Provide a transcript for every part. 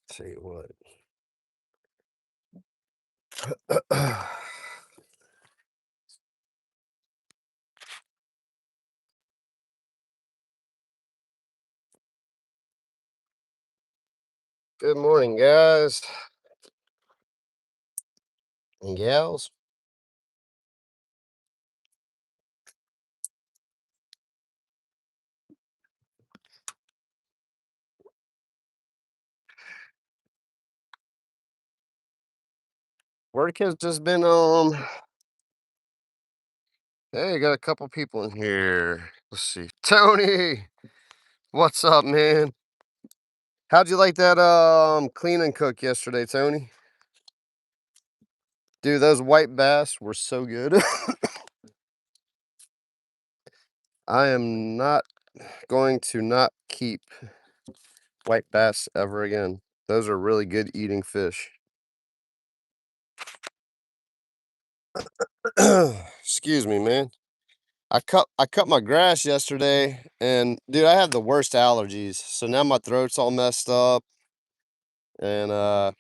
Tell you what. Good morning, guys and gals. Work has just been hey, got a couple people in here. Let's see. Tony, what's up, man? How'd you like that clean and cook yesterday, Tony? Dude, those white bass were so good. I am not going to not keep white bass ever again. Those are really good eating fish. Excuse me, man. I cut my grass yesterday, and dude, I have the worst allergies. So now my throat's all messed up, and I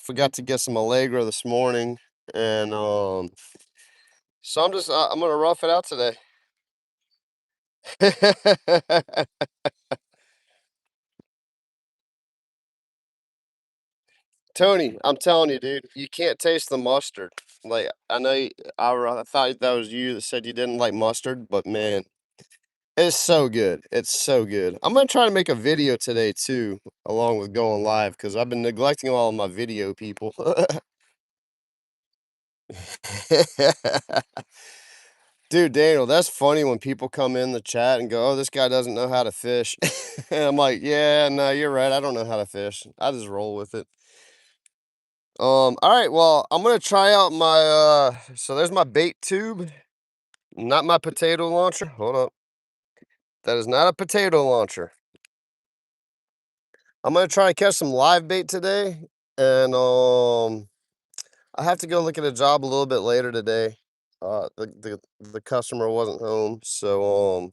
forgot to get some Allegro this morning, and so I'm gonna rough it out today. Tony, I'm telling you, dude, you can't taste the mustard. Like I know I thought that was you that said you didn't like mustard, but man, it's so good. It's so good. I'm gonna try to make a video today too, along with going live, because I've been neglecting all of my video people. Dude, Daniel, that's funny when people come in the chat and go, "Oh, this guy doesn't know how to fish." And I'm like, "Yeah, no, you're right. I don't know how to fish. I just roll with it." All right, well, I'm gonna try out my so there's my bait tube, not my potato launcher. Hold up. That is not a potato launcher. I'm gonna try to catch some live bait today, and I have to go look at a job a little bit later today. The customer wasn't home, so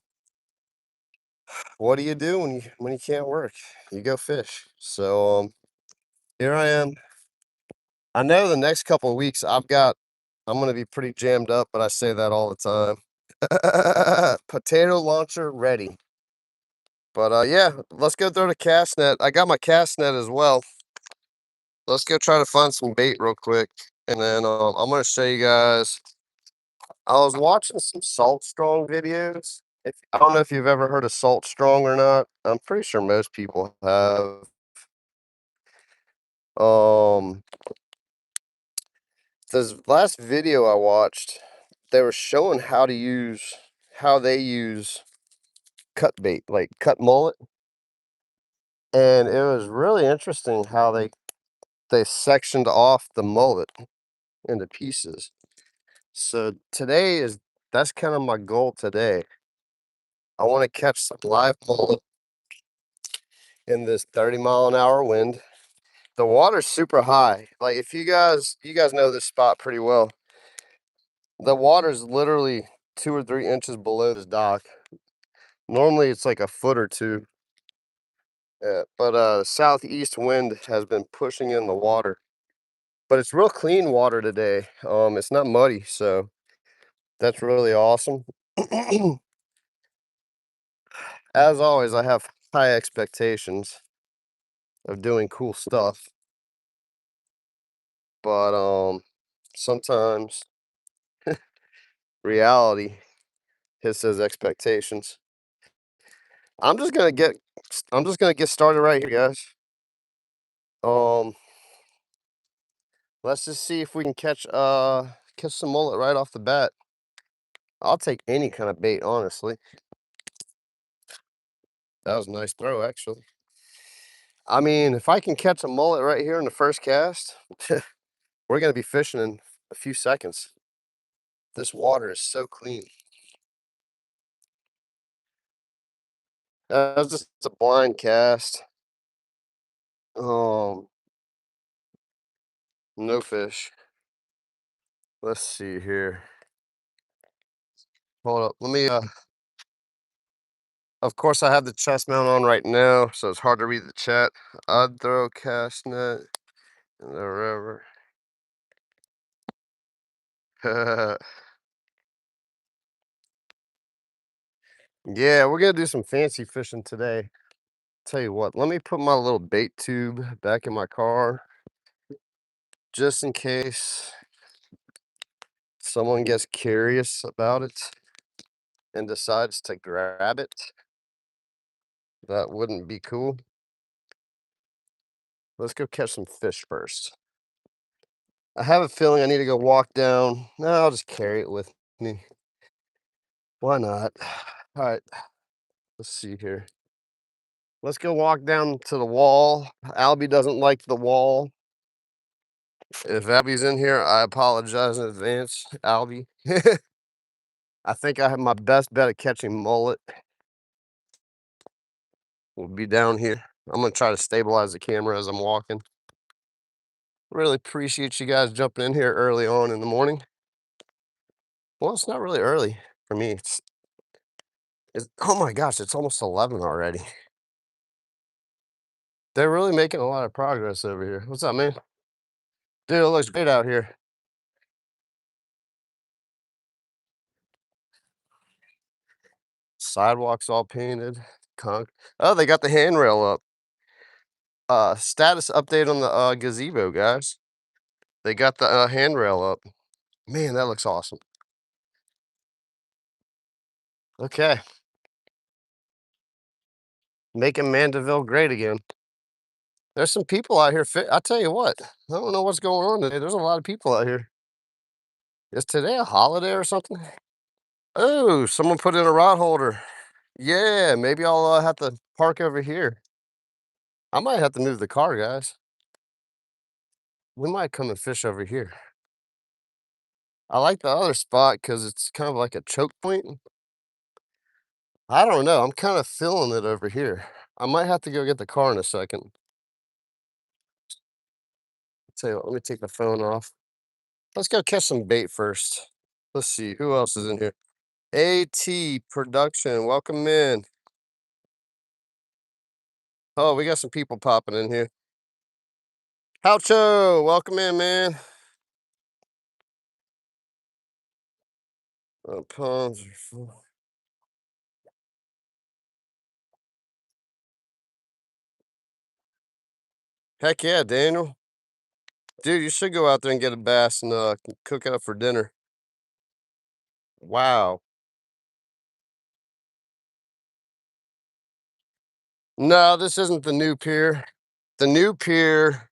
what do you do when you can't work? You go fish. So here I am. I know the next couple of weeks I'm gonna be pretty jammed up, but I say that all the time. Potato launcher ready. But yeah, let's go throw the cast net. I got my cast net as well. Let's go try to find some bait real quick, and then I'm gonna show you guys. I was watching some Salt Strong videos. If I don't know if you've ever heard of Salt Strong or not. I'm pretty sure most people have. Um, this last video I watched, they were showing how they use cut bait, like cut mullet, and it was really interesting how they sectioned off the mullet into pieces. So that's kind of my goal today. I want to catch some live mullet in this 30-mile-an-hour wind. The water's super high. Like if you guys know this spot pretty well. The water's literally 2 or 3 inches below this dock. Normally it's like a foot or two. Yeah, but southeast wind has been pushing in the water. But it's real clean water today. It's not muddy, so that's really awesome. As always, I have high expectations of doing cool stuff, but sometimes reality hits those expectations. I'm just gonna get I'm just gonna get started right here, guys. Um, let's just see if we can catch some mullet right off the bat. I'll take any kind of bait, honestly. That was a nice throw, actually. I mean, if I can catch a mullet right here in the first cast, we're gonna be fishing in a few seconds. This water is so clean. That was just a blind cast. Um, no fish. Let's see here. Hold up. Of course, I have the chest mount on right now, so it's hard to read the chat. I'd throw cast net in the river. Yeah, we're gonna do some fancy fishing today. Tell you what, let me put my little bait tube back in my car just in case someone gets curious about it and decides to grab it. That wouldn't be cool. Let's go catch some fish first. I have a feeling I need to go walk down. No, I'll just carry it with me. Why not? All right, let's see here. Let's go walk down to the wall. Albie doesn't like the wall. If Albie's in here, I apologize in advance, Albie. I think I have my best bet at catching mullet. Will be down here. I'm gonna try to stabilize the camera as I'm walking. Really appreciate you guys jumping in here early on in the morning. Well, it's not really early for me. It's oh my gosh, it's almost 11 already. They're really making a lot of progress over here. What's up, man? Dude, it looks great out here. Sidewalks all painted. Oh, they got the handrail up. Status update on the gazebo, guys. They got the handrail up. Man, that looks awesome. Okay, making Mandeville great again. There's some people out here. I tell you what, I don't know what's going on today. There's a lot of people out here. Is today a holiday or something? Oh, someone put in a rod holder. Yeah, maybe I'll have to park over here. I might have to move the car, guys. We might come and fish over here. I like the other spot because it's kind of like a choke point. I don't know. I'm kind of feeling it over here. I might have to go get the car in a second. Tell you what, let me take the phone off. Let's go catch some bait first. Let's see who else is in here. AT Production, welcome in. Oh, we got some people popping in here. Howcho, welcome in, man. Ponds are full. Heck yeah, Daniel. Dude, you should go out there and get a bass and cook it up for dinner. Wow. No, this isn't the new pier. The new pier,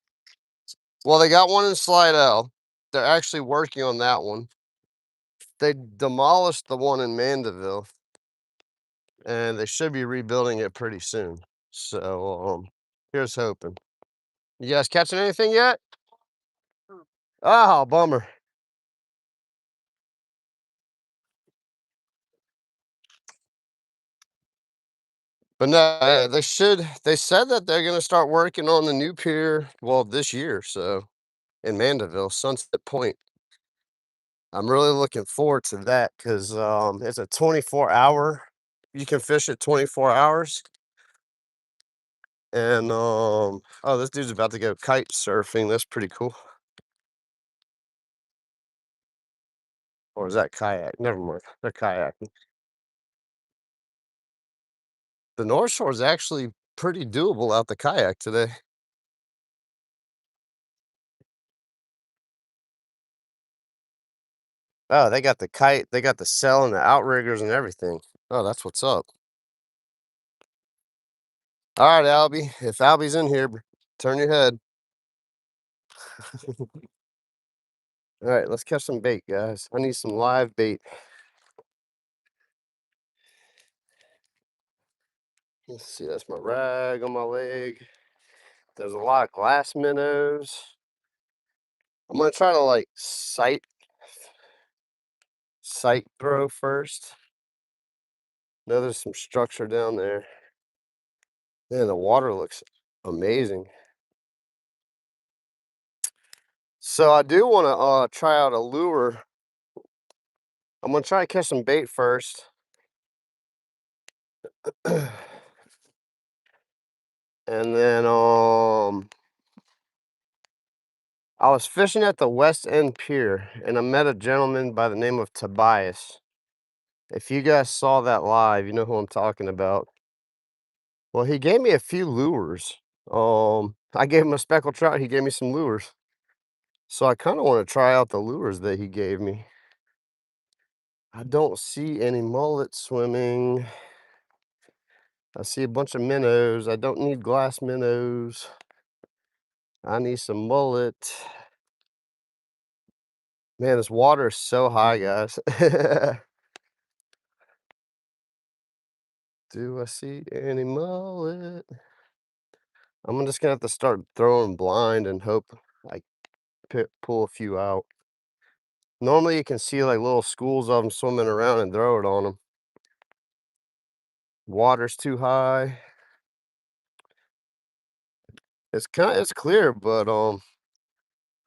well, they got one in Slidell. They're actually working on that one. They demolished the one in Mandeville, and they should be rebuilding it pretty soon. So, here's hoping. You guys catching anything yet? Oh, bummer. But no, they said that they're gonna start working on the new pier, well, this year, so in Mandeville, Sunset Point. I'm really looking forward to that because it's a 24-hour. You can fish it 24 hours. And oh, this dude's about to go kite surfing. That's pretty cool. Or is that kayak? Never mind. They're kayaking. The North Shore is actually pretty doable out the kayak today. Oh, they got the kite, they got the sail and the outriggers and everything. Oh, that's what's up. All right, Albie. If Albie's in here, turn your head. All right, let's catch some bait, guys. I need some live bait. Let's see, that's my rag on my leg. There's a lot of glass minnows. I'm gonna try to like sight throw first. Know there's some structure down there. Man, the water looks amazing. So I do want to try out a lure. I'm gonna try to catch some bait first. And then, I was fishing at the West End Pier, and I met a gentleman by the name of Tobias. If you guys saw that live, you know who I'm talking about. Well, he gave me a few lures. I gave him a speckled trout, he gave me some lures. So I kinda wanna try out the lures that he gave me. I don't see any mullet swimming. I see a bunch of minnows. I don't need glass minnows. I need some mullet. Man, this water is so high, guys. Do I see any mullet? I'm just gonna have to start throwing blind and hope I pull a few out. Normally, you can see like little schools of them swimming around and throw it on them. Water's too high. It's clear, but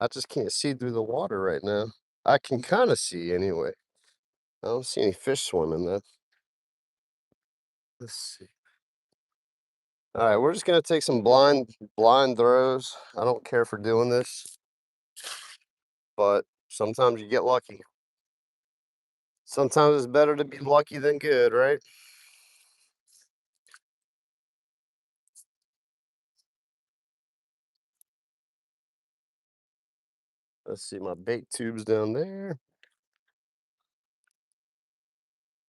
I just can't see through the water right now. I can kind of see anyway. I don't see any fish swimming though. Let's see. All right, we're just gonna take some blind throws. I don't care for doing this, but sometimes you get lucky. Sometimes it's better to be lucky than good, right? Let's see my bait tubes down there.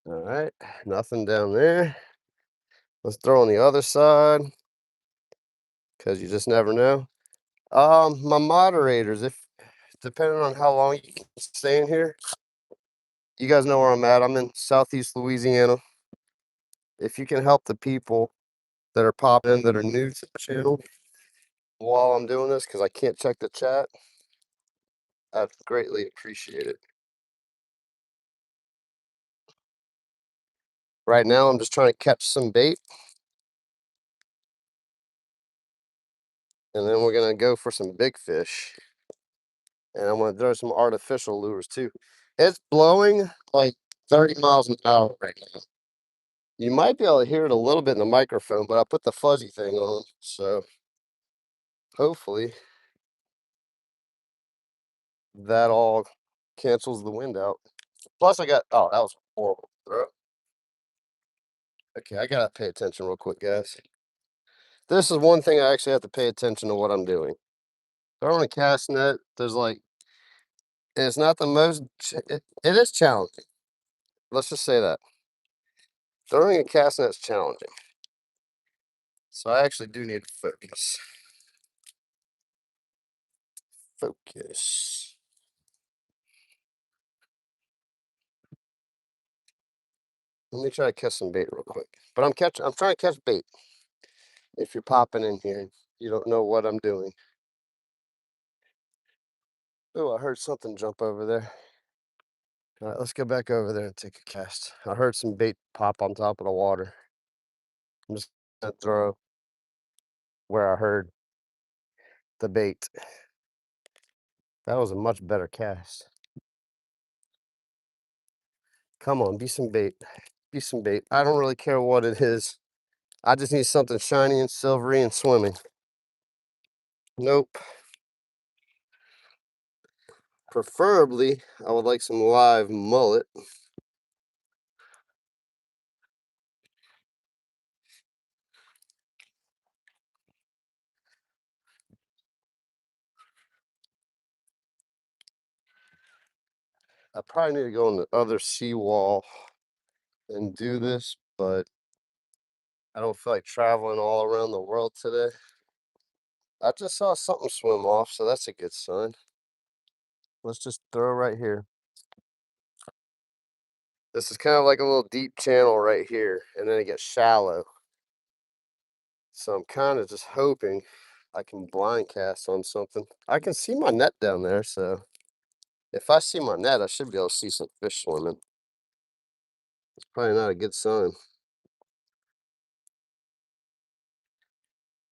All right, nothing down there. Let's throw on the other side because you just never know. My moderators, if depending on how long you can stay in here, you guys know where I'm at. I'm in Southeast Louisiana. If you can help the people that are popping in that are new to the channel while I'm doing this, because I can't check the chat, I'd greatly appreciate it. Right now, I'm just trying to catch some bait, and then we're gonna go for some big fish. And I'm gonna throw some artificial lures too. It's blowing like 30 miles an hour right now. You might be able to hear it a little bit in the microphone, but I put the fuzzy thing on, so hopefully that all cancels the wind out. Plus, oh, that was a horrible throw. Okay, I gotta pay attention real quick, guys. This is one thing I actually have to pay attention to what I'm doing. Throwing a cast net, there's like, it's not the most, it is challenging. Let's just say that. Throwing a cast net is challenging. So I actually do need to focus. Focus. Let me try to catch some bait real quick. But I'm trying to catch bait. If you're popping in here, you don't know what I'm doing. Oh, I heard something jump over there. All right, let's go back over there and take a cast. I heard some bait pop on top of the water. I'm just gonna throw where I heard the bait. That was a much better cast. Come on, be some bait. Be some bait. I don't really care what it is. I just need something shiny and silvery and swimming. Nope. Preferably, I would like some live mullet. I probably need to go on the other seawall and do this, but I don't feel like traveling all around the world today. I just saw something swim off, so that's a good sign. Let's just throw right here. This is kind of like a little deep channel right here, and then it gets shallow. So I'm kind of just hoping I can blind cast on something. I can see my net down there, so if I see my net, I should be able to see some fish swimming. It's probably not a good sign.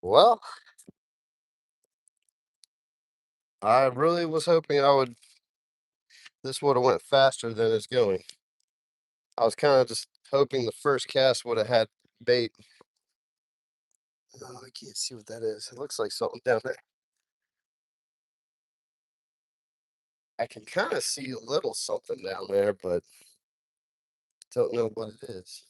Well, I really was hoping this would have went faster than it's going. I was kind of just hoping the first cast would have had bait. Oh, I can't see what that is. It looks like something down there. I can kind of see a little something down there, but don't know what it is.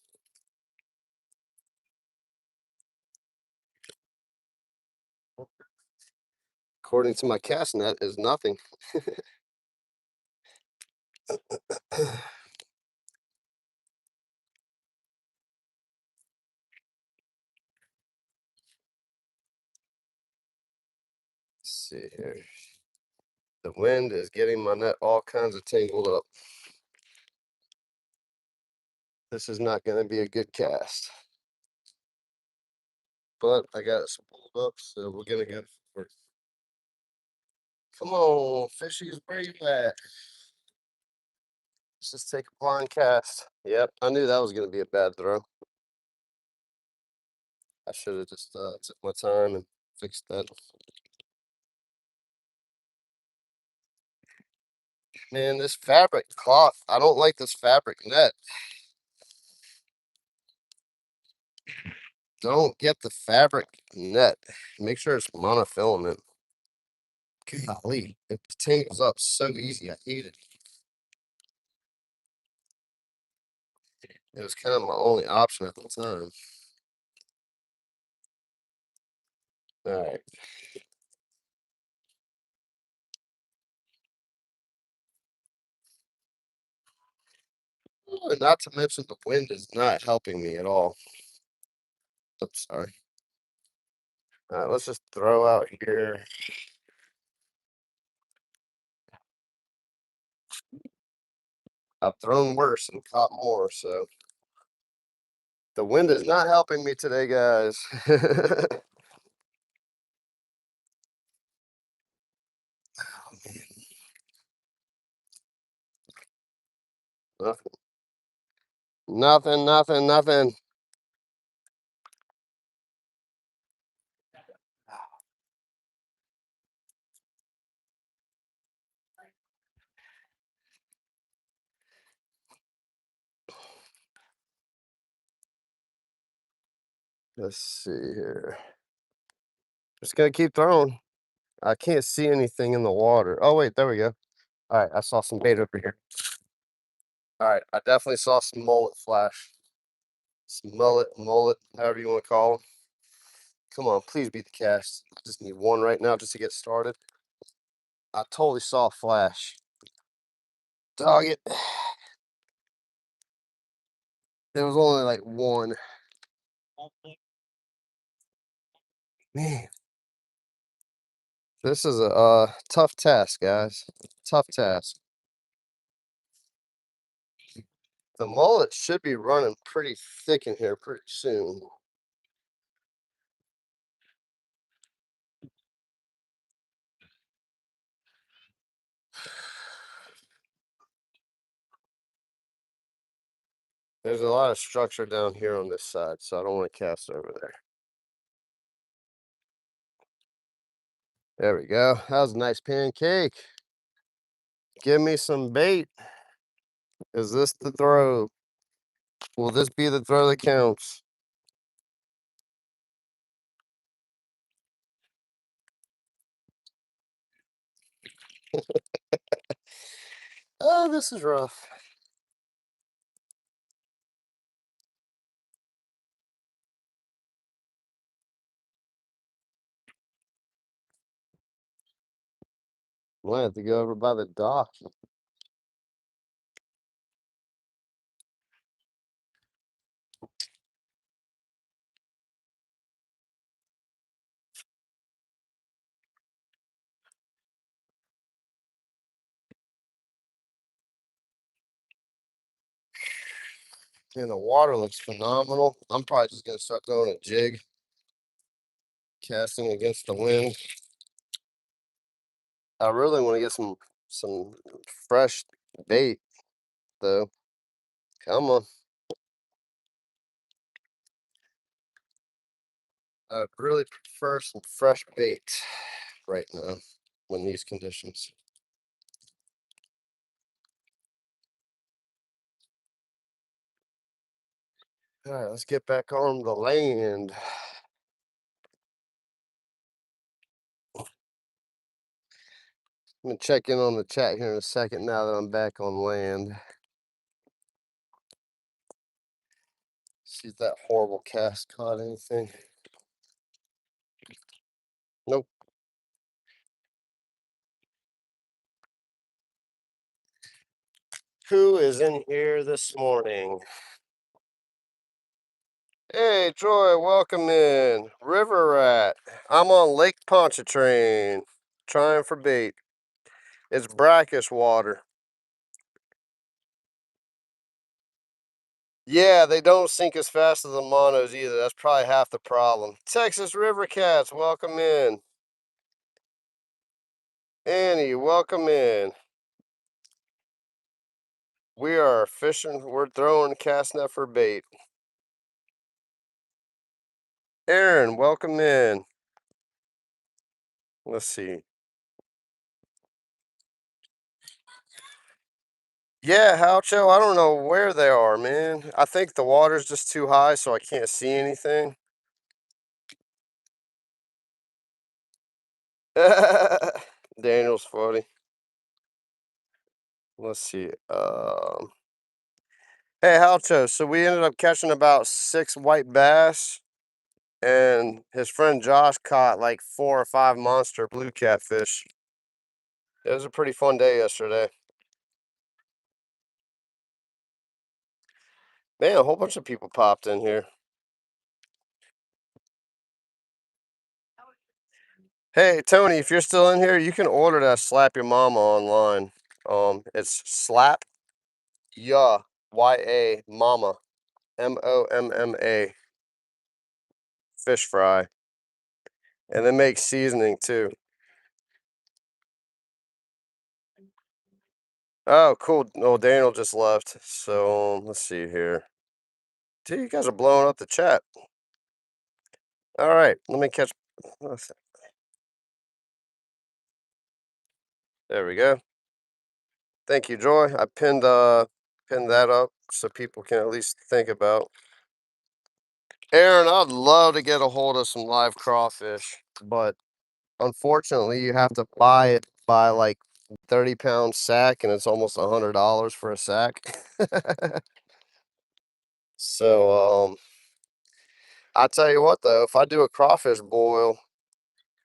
According to my cast net, is nothing. Let's see here. The wind is getting my net all kinds of tangled up. This is not going to be a good cast. But I got it spooled up, so we're going to go for it. Come on, fishies, where you at? Let's just take a blind cast. Yep, I knew that was going to be a bad throw. I should have just took my time and fixed that. Man, this fabric cloth, I don't like this fabric net. Don't get the fabric net. Make sure it's monofilament. Golly, it tangles up so easy. I hate it. It was kind of my only option at the time. All right. Not to mention the wind is not helping me at all. Oops, sorry. All right, let's just throw out here. I've thrown worse and caught more, so the wind is not helping me today, guys. Oh, man. Nothing. Nothing, nothing, nothing. Let's see here. Just gonna keep throwing. I can't see anything in the water. Oh, wait, there we go. All right, I saw some bait over here. All right, I definitely saw some mullet flash. Some mullet, however you want to call them. Come on, please beat the cast. I just need one right now just to get started. I totally saw a flash. Dog it. There was only like one. Man, this is a tough task, guys. Tough task. The mullet should be running pretty thick in here pretty soon. There's a lot of structure down here on this side, so I don't want to cast over there. There we go. That was a nice pancake. Give me some bait. Is this the throw? Will this be the throw that counts? Oh, this is rough. Might have to go over by the dock. And the water looks phenomenal. I'm probably just gonna start throwing a jig, casting against the wind. I really want to get some fresh bait though. Come on. I really prefer some fresh bait right now in these conditions. All right, let's get back on the land. I'm gonna check in on the chat here in a second now that I'm back on land. See if that horrible cast caught anything. Nope. Who is in here this morning? Hey, Troy, welcome in. River Rat. I'm on Lake Pontchartrain, trying for bait. It's brackish water. Yeah, they don't sink as fast as the monos either. That's probably half the problem. Texas River Cats, welcome in. Annie, welcome in. We are fishing. We're throwing cast net for bait. Aaron, welcome in. Let's see. Yeah, Halcho, I don't know where they are, man. I think the water's just too high, so I can't see anything. Daniel's funny. Let's see. Hey, Halcho, so we ended up catching about 6 white bass, and his friend Josh caught like 4 or 5 monster blue catfish. It was a pretty fun day yesterday. Man, a whole bunch of people popped in here. Hey, Tony, if you're still in here, you can order that Slap Your Mama online. It's Slap Ya YA Mama MOMMA fish fry, and they make seasoning too. Oh, cool. Oh, Daniel just left. So let's see here. Dude, you guys are blowing up the chat. All right, let me catch. There we go. Thank you, Joy. I pinned that up so people can at least think about. Aaron, I'd love to get a hold of some live crawfish, but unfortunately, you have to buy it by like 30-pound sack, and it's almost $100 for a sack. So, I tell you what though, if I do a crawfish boil,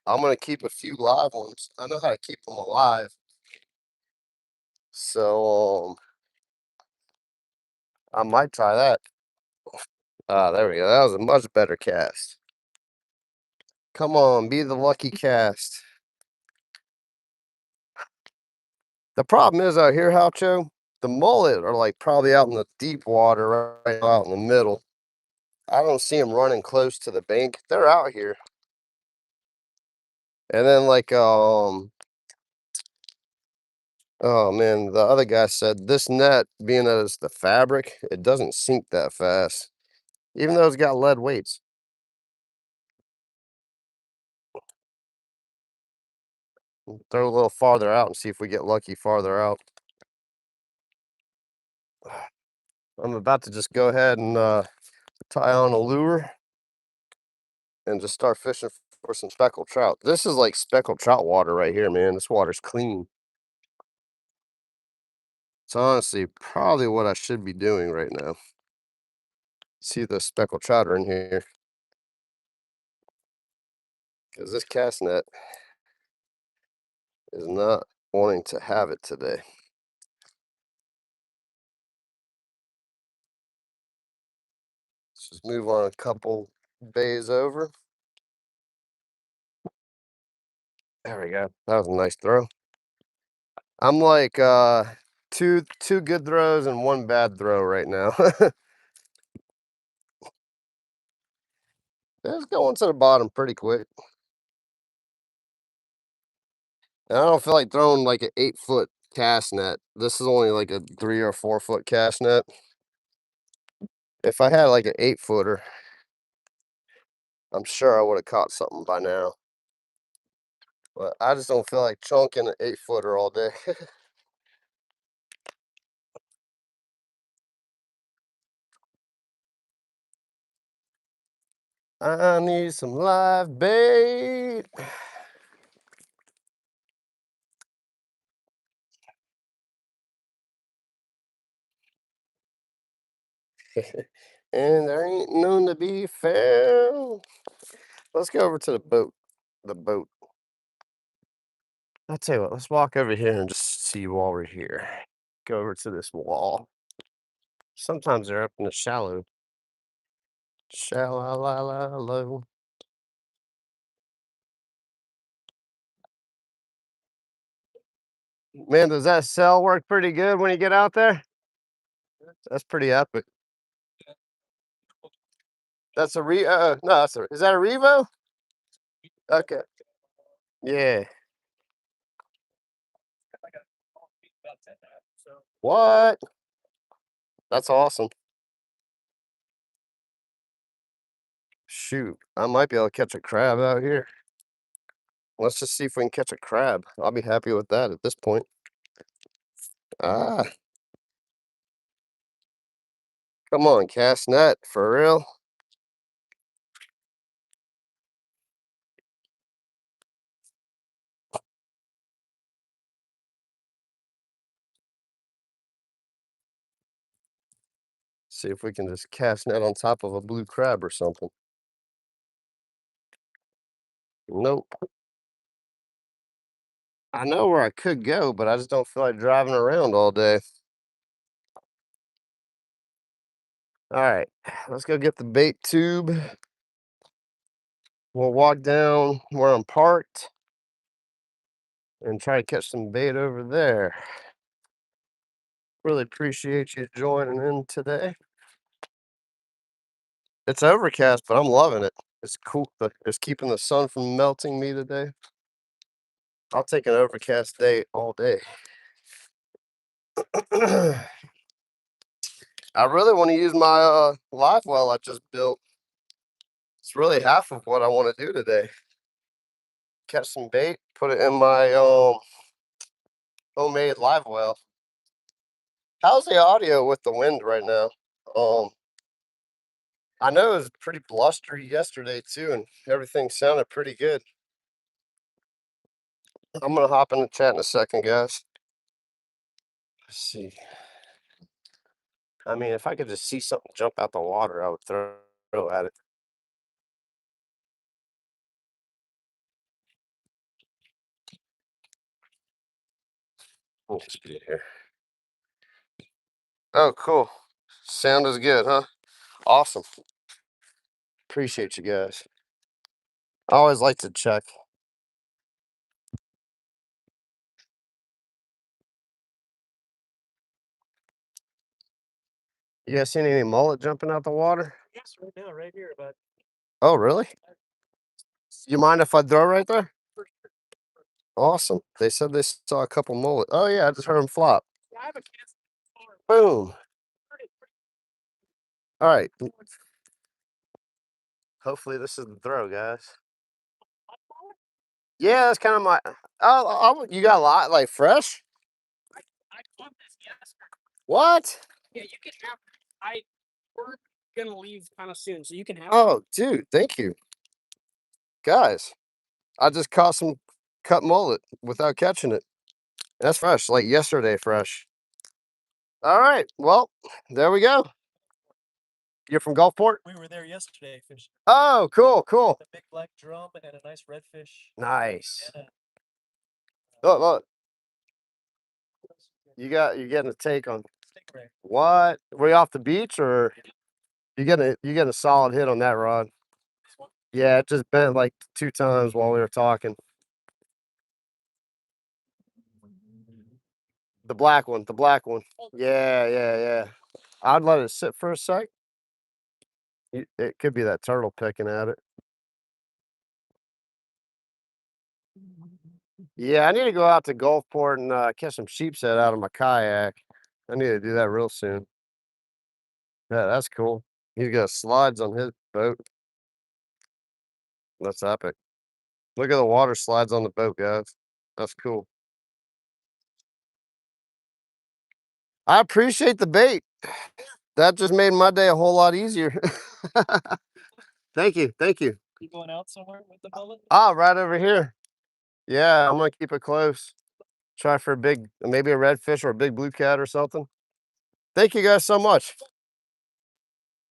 I'm gonna keep a few live ones. I know how to keep them alive. So, I might try that. Ah, there we go. That was a much better cast. Come on, be the lucky cast. The problem is out here, Halcho, the mullet are like probably out in the deep water right now, out in the middle. I don't see them running close to the bank. They're out here. And then like oh man, the other guy said this net, being that it's the fabric, it doesn't sink that fast. Even though it's got lead weights. Throw a little farther out and see if we get lucky farther out. I'm about to just go ahead and tie on a lure and just start fishing for some speckled trout. This is like speckled trout water right here, man. This water's clean. It's honestly probably what I should be doing right now. See the speckled trout are in here. Because this cast net is not wanting to have it today. Let's just move on a couple bays over. There we go. That was a nice throw. I'm like two good throws and one bad throw right now. It's going to the bottom pretty quick. And I don't feel like throwing like an 8-foot cast net. This is only like a 3 or 4 foot cast net. If I had like an 8-footer, I'm sure I would have caught something by now. But I just don't feel like chunking an 8-footer all day. I need some live bait. And there ain't none to be found. Let's go over to the boat. The boat. I'll tell you what, let's walk over here and just see while we're here. Go over to this wall. Sometimes they're up in the shallow. Shallow, la, la, low. Man, does that cell work pretty good when you get out there? That's pretty epic. That's a no, is that a Revo? Okay. Yeah. What? That's awesome. Shoot, I might be able to catch a crab out here. Let's just see if we can catch a crab. I'll be happy with that at this point. Ah, come on, cast net, for real. See if we can just cast net on top of a blue crab or something. Nope. I know where I could go, but I just don't feel like driving around all day. All right, let's go get the bait tube. We'll walk down where I'm parked and try to catch some bait over there. Really appreciate you joining in today. It's overcast, but I'm loving it. It's cool. It's keeping the sun from melting me today. I'll take an overcast day all day. I really want to use my live well I just built. It's really half of what I want to do today. Catch some bait, put it in my homemade live well. How's the audio with the wind right now? Um, I know it was pretty blustery yesterday too, and everything sounded pretty good. I'm gonna hop in the chat in a second, guys. Let's see. I mean, if I could just see something jump out the water, I would throw at it. Let me just get here. Oh, cool. Sound is good, huh? Awesome. Appreciate you guys. I always like to check. You guys seen any mullet jumping out the water? Yes, right now, right here, but Oh, really? You mind if I throw right there? Awesome. They said they saw a couple mullet. Oh, yeah, I just heard them flop. yeah, I have a cast before. Boom. All right. Hopefully, this is the throw, guys. Yeah, that's kind of my. Oh, you got a lot like fresh? I caught this yesterday. What? Yeah, you can have. I we're gonna leave kind of soon, so you can have. Oh, dude, thank you. Guys, I just caught some cut mullet without catching it. That's fresh, like yesterday fresh. All right. Well, there we go. You're from Gulfport? We were there yesterday fishing. Oh, cool, cool. A big black drum and a nice redfish. Nice. And Look, look. You're getting a take on stingray. what? Were you off the beach or you getting a solid hit on that rod? This one? Yeah, it just bent like 2 times while we were talking. The black one, the black one. Yeah, yeah, yeah. I'd let it sit for a sec. It could be that turtle picking at it. Yeah, I need to go out to Gulfport and catch some sheepshead out of my kayak. I need to do that real soon. Yeah, that's cool. He's got slides on his boat. That's epic. Look at the water slides on the boat, guys. That's cool. I appreciate the bait. That just made my day a whole lot easier. Thank you, thank you. You going out somewhere with the mullet? Ah, right over here. Yeah, I'm gonna keep it close. Try for a big, maybe a redfish or a big blue cat or something. Thank you guys so much.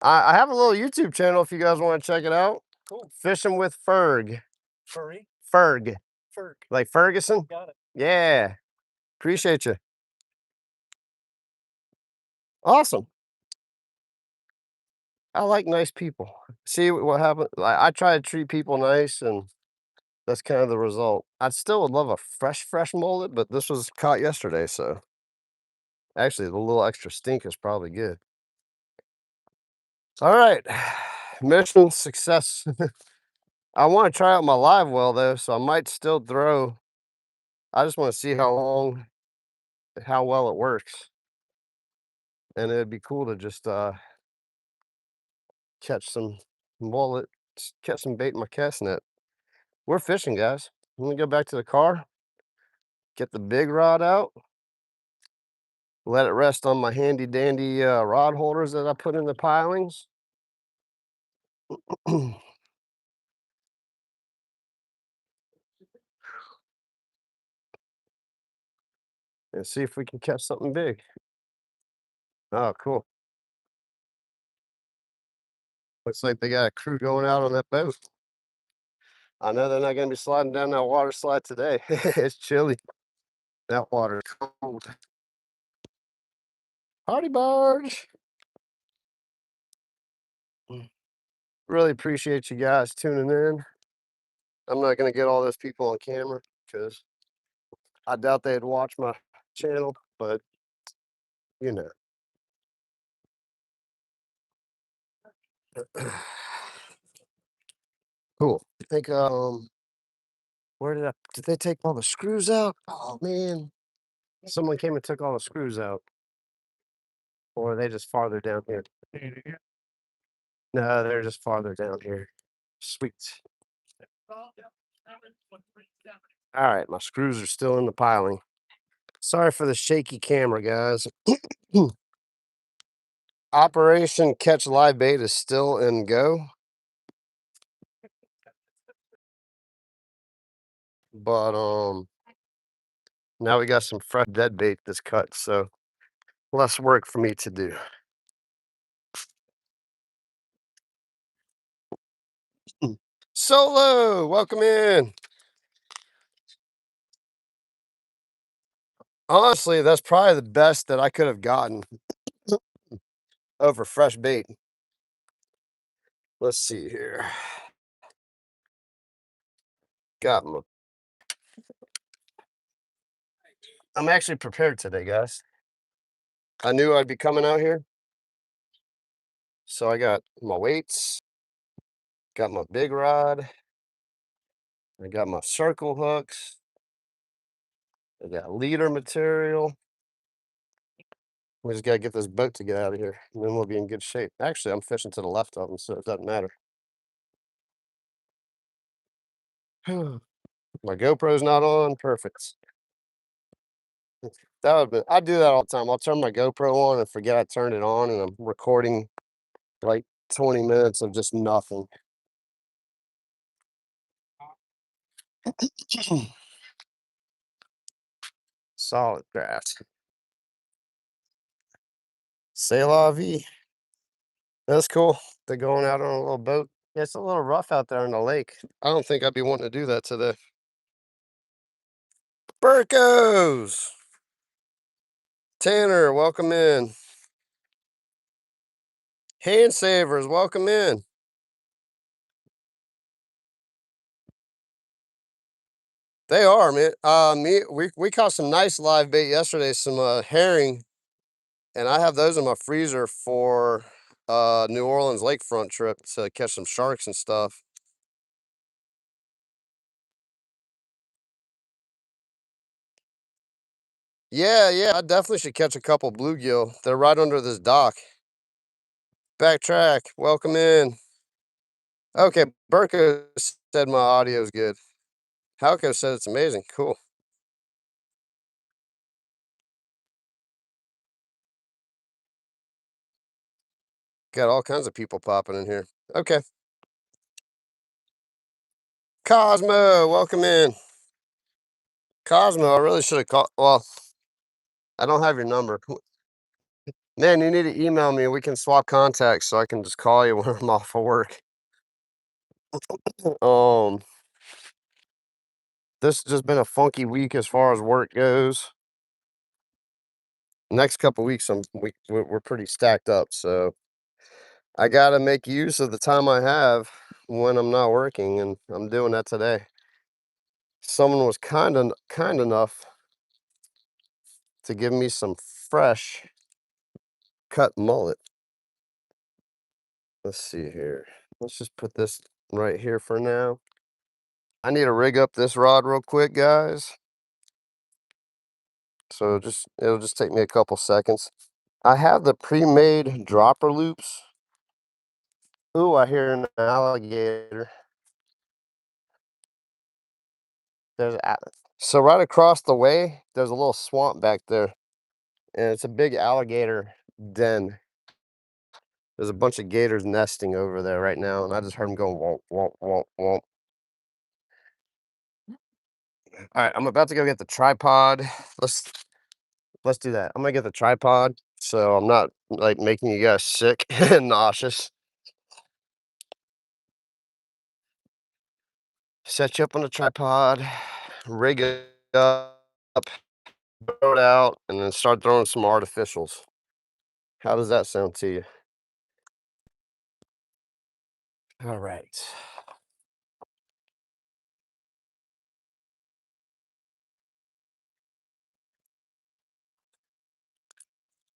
I have a little YouTube channel if you guys want to check it out. Cool. Fishing with Ferg. Furry? Ferg. Ferg. Like Ferguson? Got it. Yeah. Appreciate you. Awesome. I like nice people. See what happened? I try to treat people nice, and that's kind of the result. I still would love a fresh mullet, but this was caught yesterday, so actually the little extra stink is probably good. All right. Mission success. I want to try out my live well though, so I might still throw. I just want to see how well it works. And it'd be cool to just catch some mullet, catch some bait in my cast net. We're fishing, guys. Let me go back to the car, get the big rod out, let it rest on my handy dandy rod holders that I put in the pilings. And see if we can catch something big. Oh, cool. Looks like they got a crew going out on that boat. I know they're not going to be sliding down that water slide today. It's chilly. That water is cold. Party barge. Really appreciate you guys tuning in. I'm not going to get all those people on camera because I doubt they'd watch my channel, but you know. Cool. I think where did they take all the screws out? Oh man. Someone came and took all the screws out. Or are they just farther down here? No, they're just farther down here. Sweet. All right, my screws are still in the piling. Sorry for the shaky camera, guys. Operation Catch Live Bait is still in go. But now we got some fresh dead bait that's cut, so less work for me to do. Solo, welcome in. Honestly, that's probably the best that I could have gotten over fresh bait. Let's see here. Got my. I'm actually prepared today, guys. I knew I'd be coming out here. So I got my weights, got my big rod, I got my circle hooks, I got leader material. We just gotta get this boat to get out of here, and then we'll be in good shape. Actually, I'm fishing to the left of them, so it doesn't matter. My GoPro's not on. Perfect. That would be, I do that all the time. I'll turn my GoPro on and forget I turned it on, and I'm recording like 20 minutes of just nothing. Solid grass. C'est la vie. That's cool. They're going out on a little boat. Yeah, it's a little rough out there in the lake. I don't think I'd be wanting to do that today. Burkos! Tanner, welcome in. Hand savers, welcome in. They are, man. We caught some nice live bait yesterday, some herring, and I have those in my freezer for New Orleans lakefront trip to catch some sharks and stuff. Yeah, I definitely should catch a couple bluegill. They're right under this dock. Backtrack, welcome in. Okay, Burko said my audio is good. Halco said it's amazing. Cool. Got all kinds of people popping in here. Okay. Cosmo, welcome in. Cosmo, I really should have called. Well, I don't have your number. Man, you need to email me. We can swap contacts so I can just call you when I'm off of work. Um, this has just been a funky week as far as work goes. Next couple weeks, we're pretty stacked up, so I gotta make use of the time I have when I'm not working, and I'm doing that today. Someone was kind enough to give me some fresh cut mullet. Let's see here. Let's just put this right here for now. I need to rig up this rod real quick, guys. So it'll just take me a couple seconds. I have the pre-made dropper loops. Ooh, I hear an alligator. So right across the way, there's a little swamp back there, and it's a big alligator den. There's a bunch of gators nesting over there right now, and I just heard them going womp womp womp womp. All right, I'm about to go get the tripod. Let's let's do that. I'm gonna get the tripod so I'm not like making you guys sick and nauseous. Set you up on the tripod, rig it up, throw it out, and then start throwing some artificials. How does that sound to you? All right.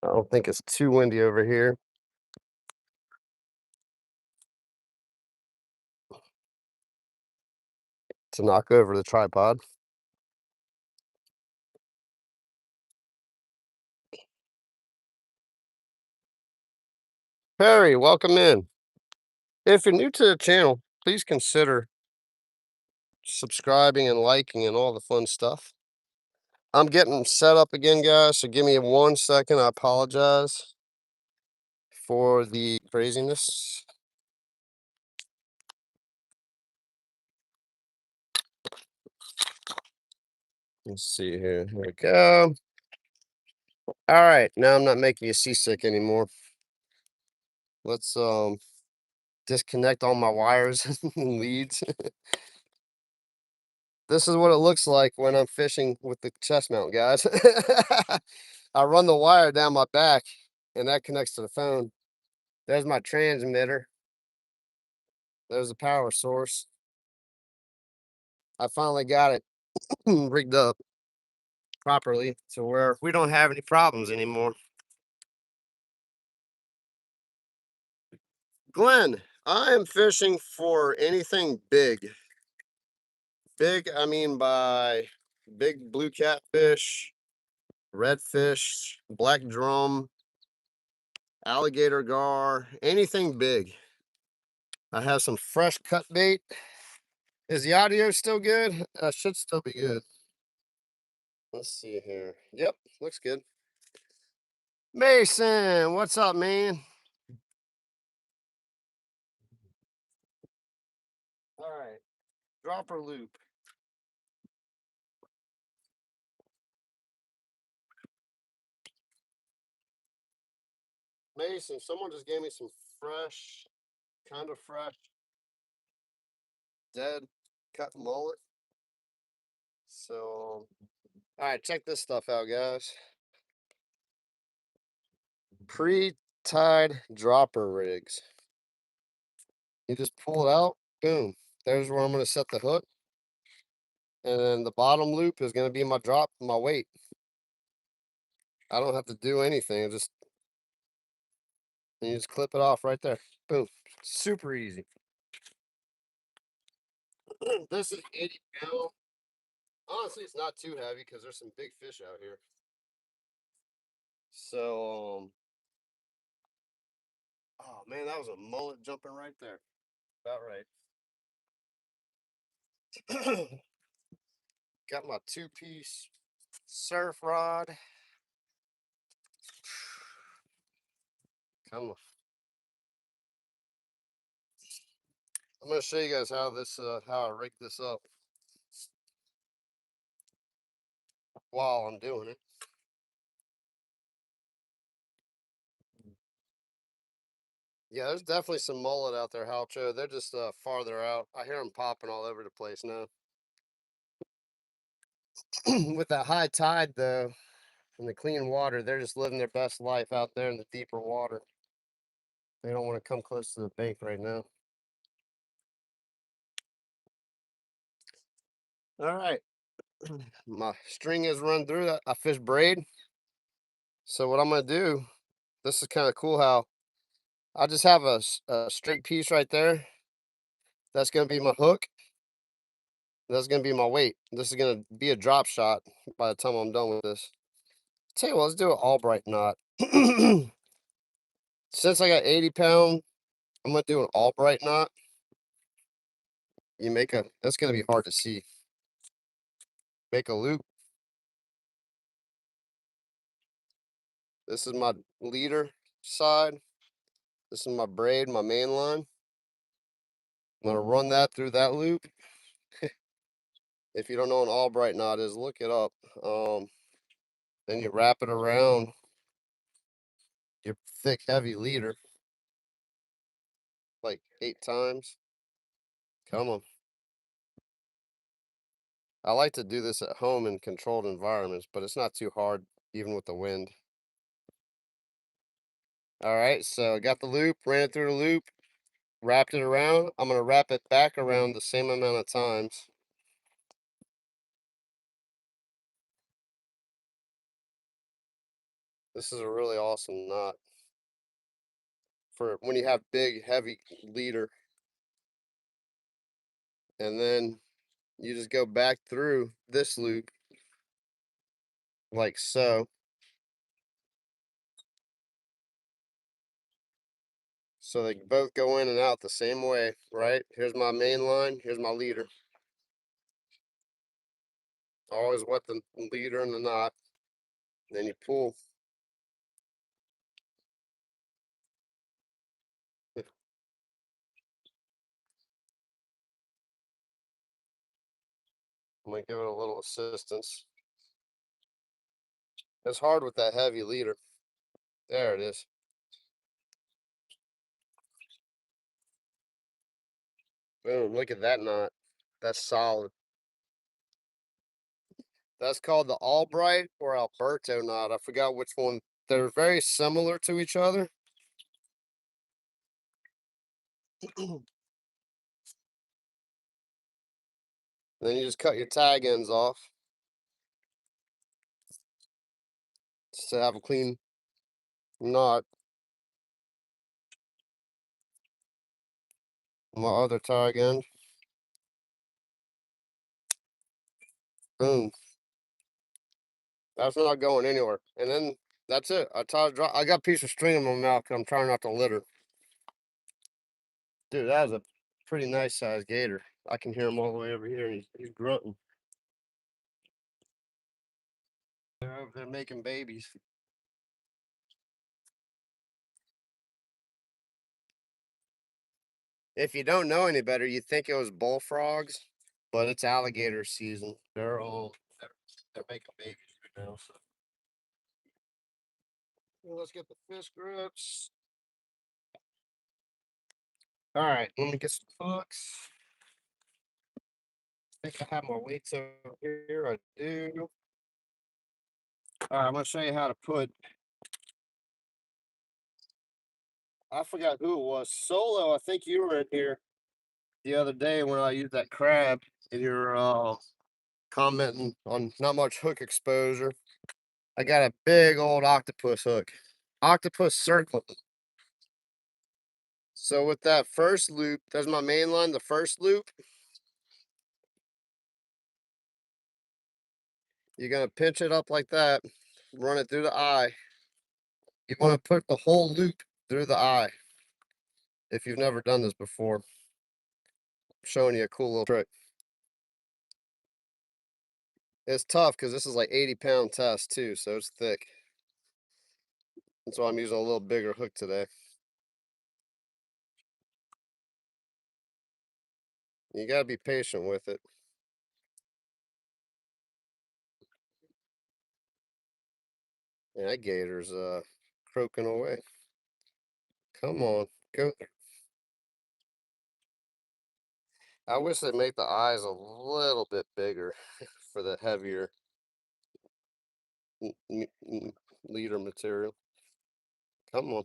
I don't think it's too windy over here to knock over the tripod. Perry, welcome in. If you're new to the channel, please consider subscribing and liking and all the fun stuff. I'm getting set up again, guys, so give me 1 second. I apologize for the craziness. Let's see here. Here we go. All right, now I'm not making you seasick anymore. Let's disconnect all my wires and leads. This is what it looks like when I'm fishing with the chest mount, guys. I run the wire down my back, and that connects to the phone. There's my transmitter. There's the power source. I finally got it rigged up properly to where we don't have any problems anymore. Glenn, I am fishing for anything big. Big, I mean by big blue catfish, redfish, black drum, alligator gar, anything big. I have some fresh cut bait. Is the audio still good? Should still be good. Let's see here. Yep, looks good. Mason, what's up, man? All right, dropper loop. Mason, someone just gave me some fresh, kind of fresh, dead cut mullet. So, all right, check this stuff out, guys. Pre-tied dropper rigs. You just pull it out, boom. There's where I'm going to set the hook. And then the bottom loop is going to be my weight. I don't have to do anything. You just clip it off right there. Boom. Super easy. This is 80 pound. Honestly, it's not too heavy because there's some big fish out here. So, oh man, that was a mullet jumping right there. About right. Got my 2-piece surf rod. Come on. I'm gonna show you guys how this how I rig this up while I'm doing it. Yeah, there's definitely some mullet out there, Halcho. They're just farther out. I hear them popping all over the place now. With that high tide though, and the clean water, they're just living their best life out there in the deeper water. They don't want to come close to the bank right now. All right, my string is run through that. I fish braid. So what I'm gonna do, this is kind of cool how I just have a straight piece right there. That's gonna be my hook. That's gonna be my weight. This is gonna be a drop shot by the time I'm done with this. Tell you what, let's do an Albright knot. Since I got 80 pound, I'm gonna do an Albright knot. You make a, that's gonna be hard to see. Make a loop. This is my leader side. This is my braid, my main line. I'm gonna run that through that loop. If you don't know what an Albright knot is, look it up. Then you wrap it around your thick, heavy leader like 8 times. Come on. I like to do this at home in controlled environments, but it's not too hard, even with the wind. All right, so I got the loop, ran it through the loop, wrapped it around. I'm gonna wrap it back around the same amount of times. This is a really awesome knot for when you have big, heavy leader. And then you just go back through this loop like so. So they both go in and out the same way, right? Here's my main line, here's my leader. Always wet the leader in the knot. Then you pull. I'm gonna give it a little assistance. It's hard with that heavy leader. There it is. Boom, look at that knot. That's solid. That's called the Albright or Alberto knot. I forgot which one. They're very similar to each other. Then you just cut your tag ends off just to have a clean knot. My other tag end. Boom. That's not going anywhere. And then that's it. I got a piece of string in my mouth 'cause I'm trying not to litter. Dude, that was a pretty nice sized gator. I can hear him all the way over here. He's grunting. They're over there making babies. If you don't know any better, you'd think it was bullfrogs, but it's alligator season. They're making babies right now. So well, let's get the fish grips. All right, let me get some hooks. I think I have my weights over here. I do. All right, I'm gonna show you how to put. I forgot who it was. Solo, I think you were in here the other day when I used that crab, and you're commenting on not much hook exposure. I got a big old octopus hook, octopus circle. So with that first loop, there's my main line, the first loop. You're gonna pinch it up like that, run it through the eye. You want to put the whole loop through the eye. If you've never done this before, I'm showing you a cool little trick. It's tough because this is like 80-pound test too, so it's thick. That's why I'm using a little bigger hook today. You gotta be patient with it. Yeah, that gator's croaking away. Come on, go. I wish they'd make the eyes a little bit bigger for the heavier leader material. Come on.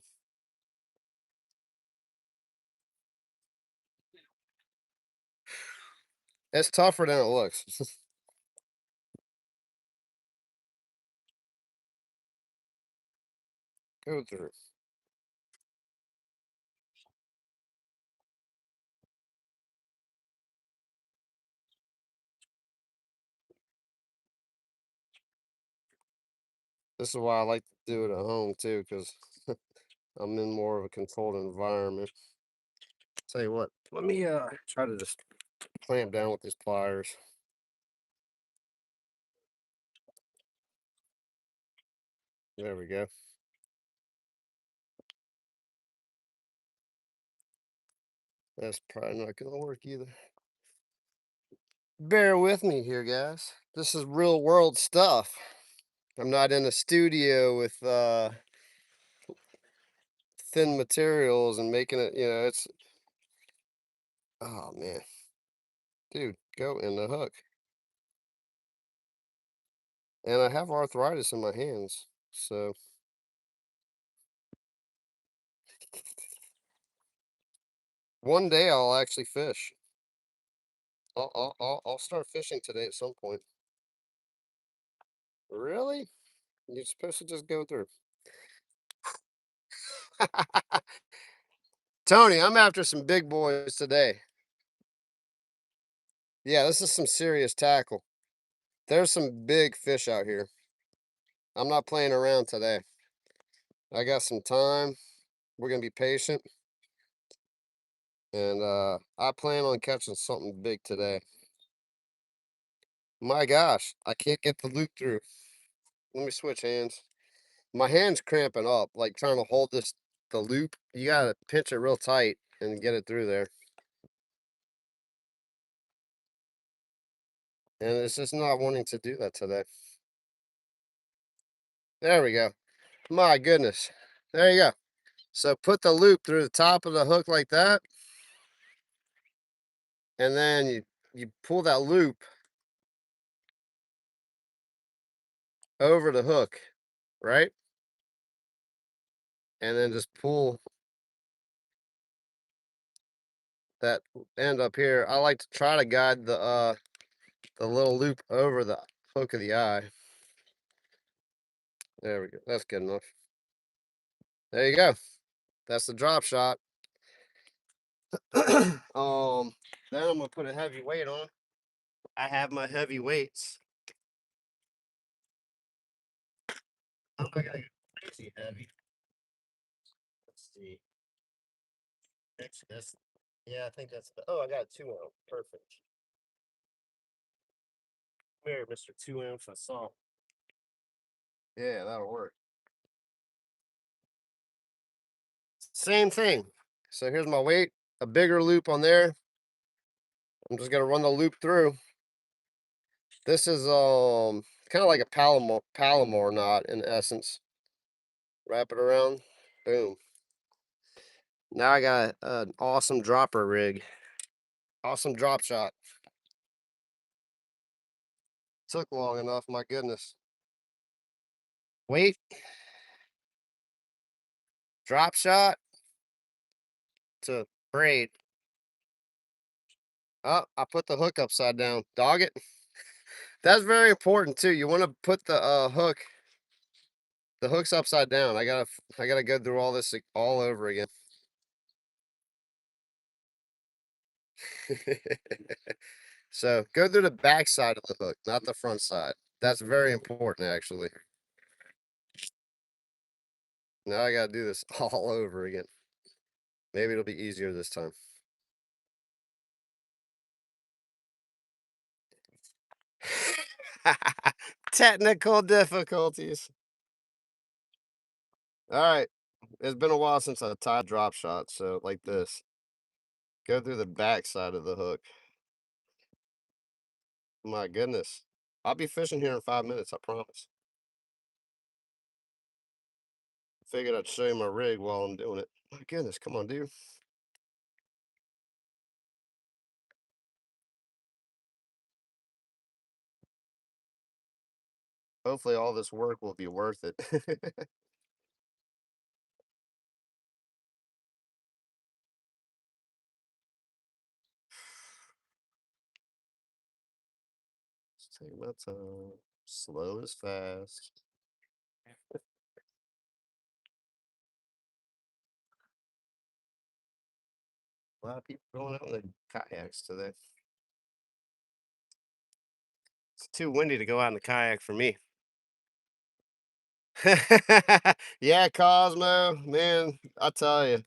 It's tougher than it looks. Go through. This is why I like to do it at home too, because I'm in more of a controlled environment. Tell you what, let me try to just clamp down with these pliers. There we go. That's probably not gonna work either. Bear with me here, guys. This is real world stuff. I'm not in a studio with thin materials and making it, it's oh man. Dude, go in the hook. And I have arthritis in my hands. So one day I'll actually fish. I'll start fishing today at some point. Really? You're supposed to just go through. Tony, I'm after some big boys today. Yeah, this is some serious tackle. There's some big fish out here. I'm not playing around today. I got some time. We're gonna be patient. And I plan on catching something big today. My gosh, I can't get the loop through. Let me switch hands. My hand's cramping up, like trying to hold the loop. You gotta pinch it real tight and get it through there. And it's just not wanting to do that today. There we go. My goodness. There you go. So put the loop through the top of the hook like that, and then you pull that loop over the hook, right? And then just pull that end up here. I like to try to guide the little loop over the hook of the eye. There we go. That's good enough. There you go. That's the drop shot. Then I'm gonna put a heavy weight on. I have my heavy weights. I'm not gonna get crazy heavy. Let's see. Actually, that's yeah, I think that's oh, I got 2 ounce. Perfect. Come here, Mr. 2 ounce assault. Yeah, that'll work. Same thing. So here's my weight, a bigger loop on there. I'm just gonna run the loop through. This is kind of like a Palomar knot in essence. Wrap it around. Boom. Now I got an awesome dropper rig. Awesome drop shot. Took long enough, my goodness. Weight, drop shot to braid. Oh, I put the hook upside down. Dog it. That's very important too. You want to put the hook's upside down. I gotta go through all this all over again. So go through the back side of the hook, not the front side. That's very important actually. Now I gotta do this all over again. Maybe it'll be easier this time. Technical difficulties. All right. It's been a while since I tied drop shot, so like this. Go through the back side of the hook. My goodness. I'll be fishing here in 5 minutes, I promise. Figured I'd show you my rig while I'm doing it. My goodness, come on, dude. Hopefully all this work will be worth it. Let's take my time. Slow is fast. A lot of people going out in the kayaks today. It's too windy to go out in the kayak for me. Yeah, Cosmo, man, I tell you,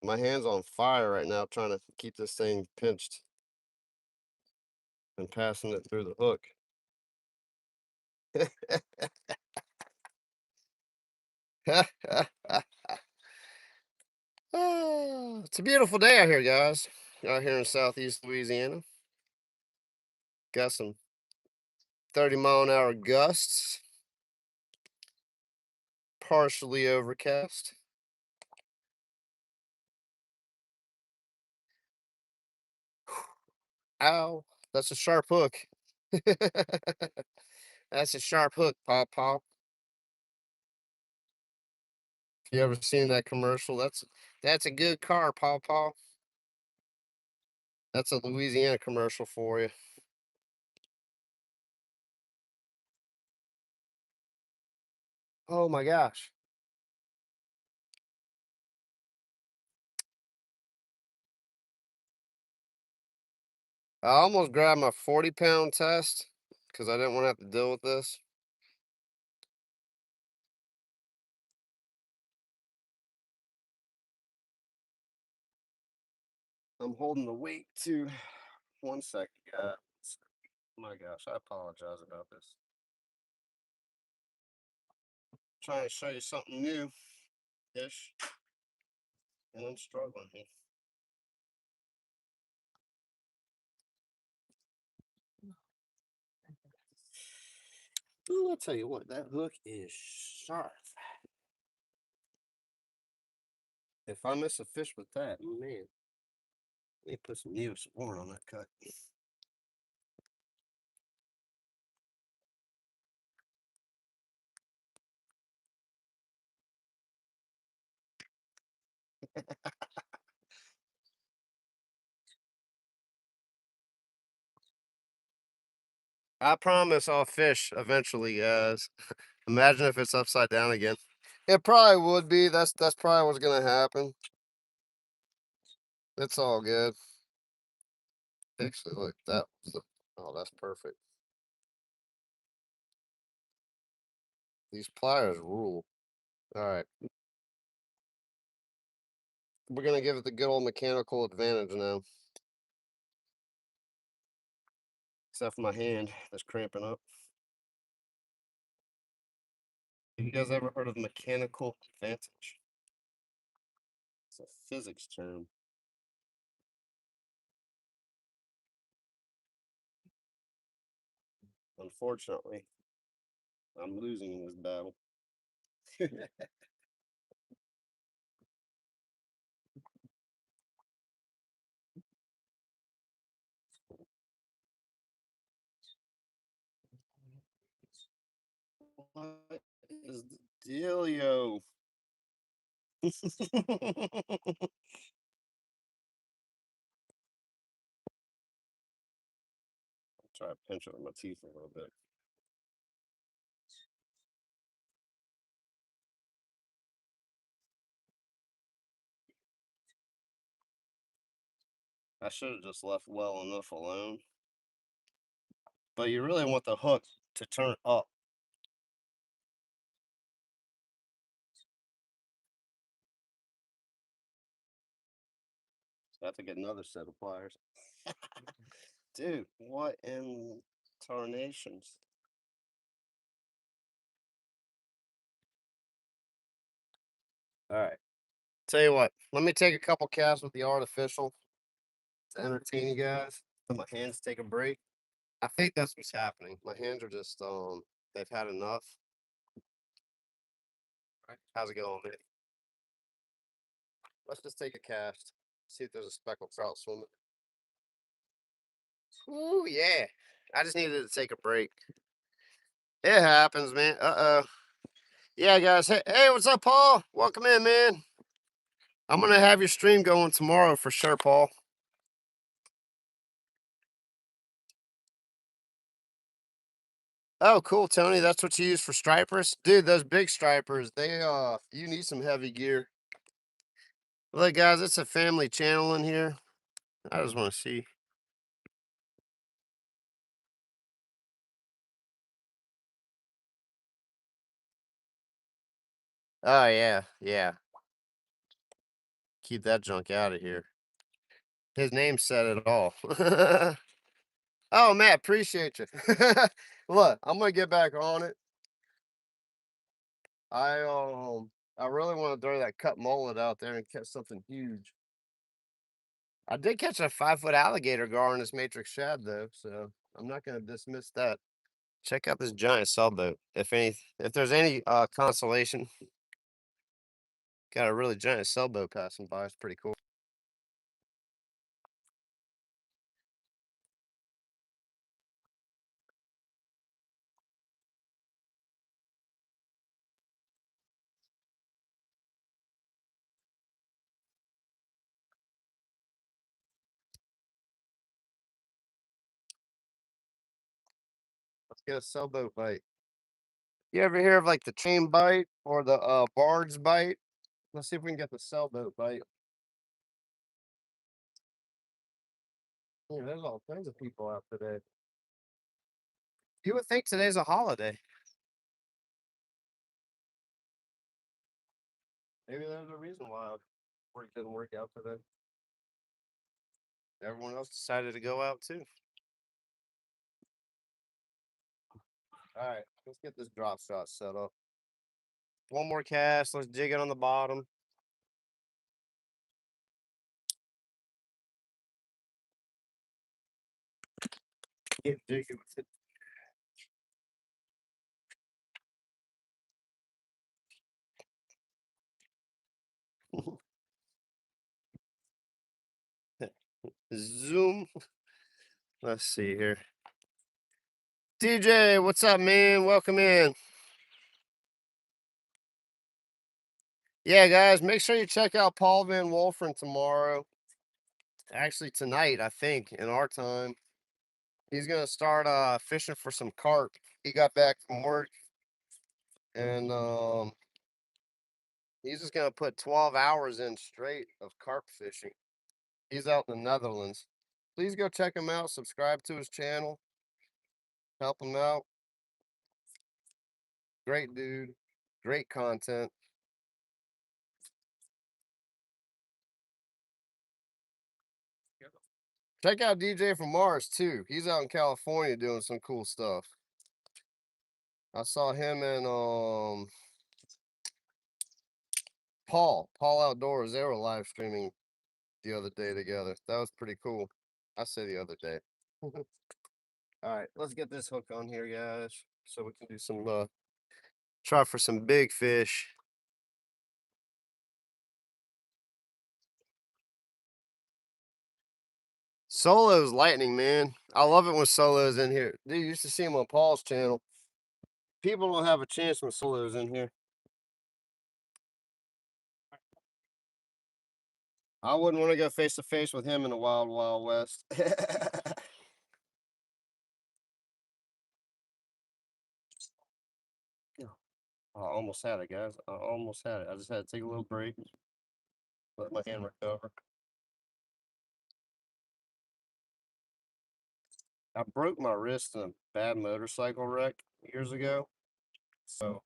my hand's on fire right now trying to keep this thing pinched and passing it through the hook. Ah, it's a beautiful day out here, guys. Out here in southeast Louisiana. Got some 30-mile-an-hour gusts, partially overcast. Ow, that's a sharp hook. That's a sharp hook, Paw Paw. You ever seen that commercial? That's a good car, Paw Paw. That's a Louisiana commercial for you. Oh my gosh. I almost grabbed my 40-pound test because I didn't want to have to deal with this. I'm holding the weight too. 1 second, guys. My gosh, I apologize about this. Trying to show you something new ish, and I'm struggling here. Ooh, I'll tell you what, that hook is sharp. If I miss a fish with that, man, let me put some Neosporin on that cut. I promise I'll fish eventually, guys. Imagine if it's upside down again. It probably would be. That's probably what's gonna happen. It's all good. Actually, look, oh, that's perfect. These pliers rule. All right, we're gonna give it the good old mechanical advantage now. Except for my hand that's cramping up. Have you guys ever heard of mechanical advantage? It's a physics term. Unfortunately, I'm losing in this battle. What is the dealio? Try to pinch it with my teeth a little bit. I should have just left well enough alone. But you really want the hook to turn up. So I have to get another set of pliers. Dude, what in tarnations? All right. Tell you what, let me take a couple casts with the artificial. to entertain you guys. Let my hands take a break. I think that's what's happening. My hands are just they've had enough. Right. How's it going, man? Let's just take a cast. See if there's a speckled trout swimming. Ooh, yeah. I just needed to take a break. It happens, man. Uh-oh. Yeah, guys. Hey, what's up, Paul? Welcome in, man. I'm gonna have your stream going tomorrow for sure, Paul. Oh, cool, Tony. That's what you use for stripers? Dude, those big stripers, you need some heavy gear. Look, guys, it's a family channel in here. I just want to see. Oh, yeah, yeah. Keep that junk out of here. His name said it all. Oh, Matt, appreciate you. Look, I'm gonna get back on it. I I really want to throw that cut mullet out there and catch something huge. I did catch a 5-foot alligator gar in this matrix shad though, so I'm not gonna dismiss that. Check out this giant sailboat. If there's any consolation, got a really giant sailboat passing by. It's pretty cool. Let's get a sailboat bite. You ever hear of like the chain bite or the barge bite? Let's see if we can get the sailboat bite. Yeah, there's all kinds of people out today. You would think today's a holiday. Maybe there's a reason why work didn't work out today. Everyone else decided to go out too. All right, let's get this drop shot set up. One more cast. Let's jig it on the bottom. Get jiggy with it. Zoom. Let's see here. DJ, what's up, man? Welcome in. Yeah, guys, make sure you check out Paul Van Wolfren tomorrow. Actually, tonight, I think, in our time. He's gonna start fishing for some carp. He got back from work and he's just gonna put 12 hours in straight of carp fishing. He's out in the Netherlands. Please go check him out. Subscribe to his channel. Help him out. Great dude. Great content. Check out DJ from Marsh too. He's out in California doing some cool stuff. I saw him and Paul Outdoors. They were live streaming the other day together. That was pretty cool. I say the other day. All right, let's get this hook on here, guys, so we can do some try for some big fish. Solo's lightning, man. I love it when Solo's in here. Dude, you used to see him on Paul's channel. People don't have a chance when Solo's in here. I wouldn't want to go face to face with him in the wild, wild west. I almost had it, guys. I almost had it. I just had to take a little break, let my hand recover. I broke my wrist in a bad motorcycle wreck years ago. So,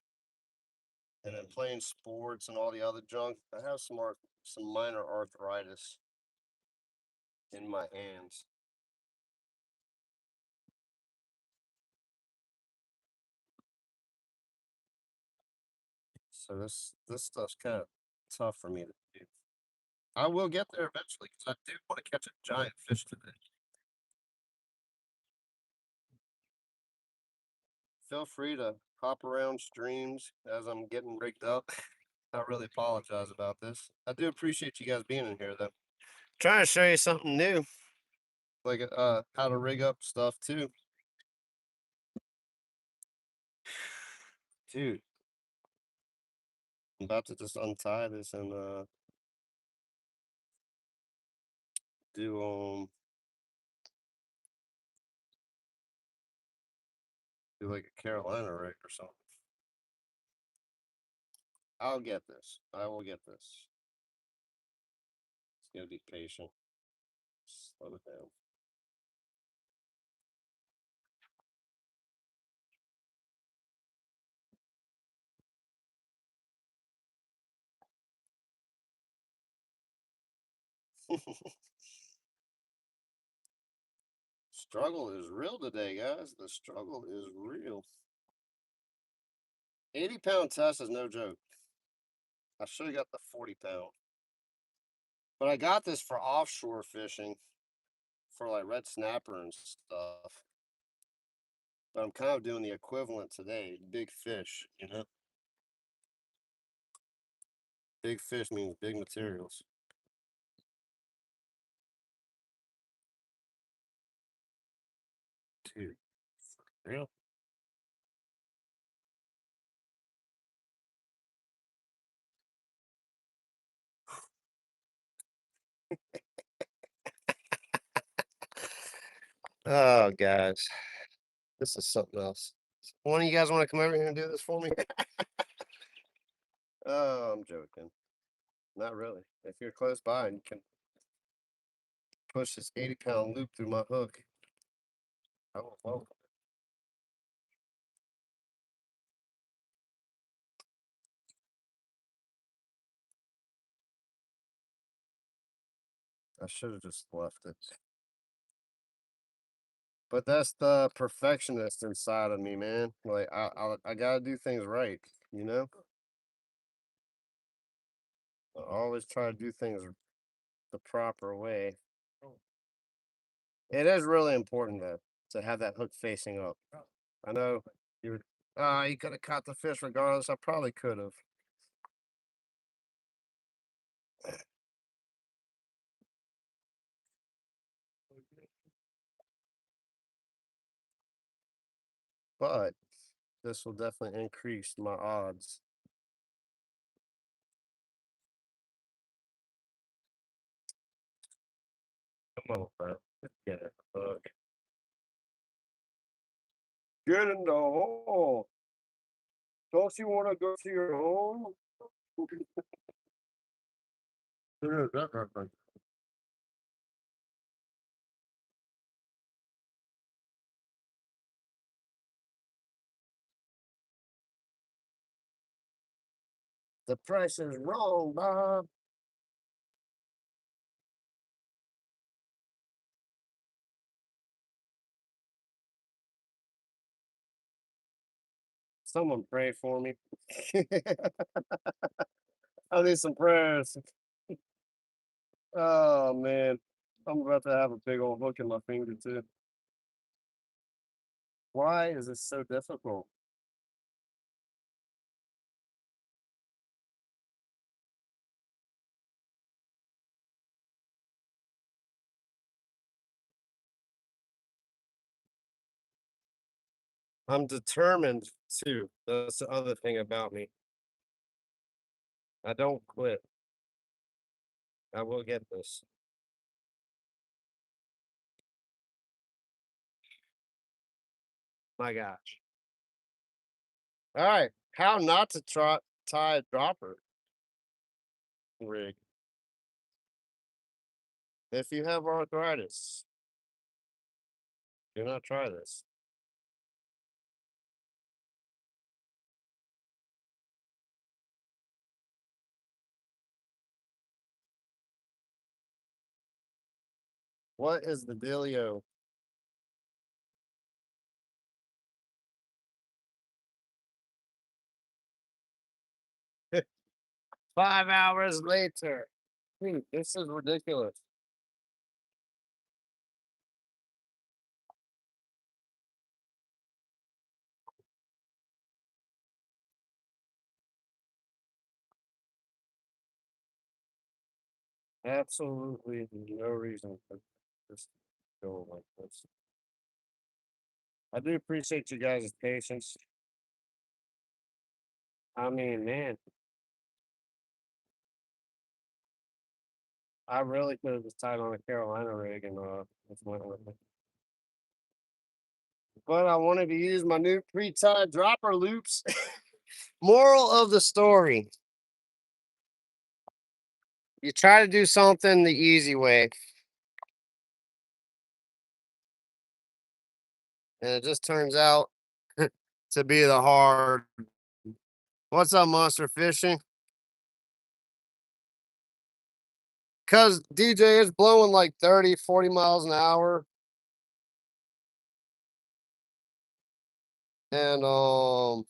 and then playing sports and all the other junk, I have some minor arthritis in my hands. So this stuff's kind of tough for me to do. I will get there eventually because I do want to catch a giant fish today. Feel free to hop around streams as I'm getting rigged up. I really apologize about this. I do appreciate you guys being in here though. Trying to show you something new, like how to rig up stuff too. Dude, I'm about to just untie this and do do like a Carolina rig or something. I'll get this. I will get this. It's gonna be patient. Slow it down. Struggle is real today, guys. The struggle is real. 80-pound test is no joke. I should have got the 40-pound. But I got this for offshore fishing for like red snapper and stuff. But I'm kind of doing the equivalent today. Big fish, you know? Big fish means big materials. Dude, for real? Oh, guys, this is something else. One of you guys want to come over here and do this for me? Oh, I'm joking. Not really. If you're close by and you can push this 80-pound loop through my hook, I will welcome it. I should have just left it. But that's the perfectionist inside of me, man. Like I gotta do things right, you know? I always try to do things the proper way. It is really important though to have that hook facing up. I know you you could have caught the fish regardless. I probably could have. But this will definitely increase my odds. Come on, bro. Let's get it. Hook. Get in the hole. Don't you want to go to your home? The price is wrong, Bob. Someone pray for me. I need some prayers. Oh man, I'm about to have a big old hook in my finger too. Why is this so difficult? I'm determined too. That's the other thing about me. I don't quit. I will get this. My gosh. All right. How not to tie a dropper rig if you have arthritis. Do not try this. What is the dealio? 5 hours later. This is ridiculous. Absolutely no reason for this to go like this. I do appreciate you guys' patience. I mean, man, I really could have just tied on a Carolina rig and just went with it. But I wanted to use my new pre-tied dropper loops. Moral of the story: you try to do something the easy way, and it just turns out to be the hard. What's up, Monster Fishing? Because DJ is blowing like 30, 40 miles an hour. And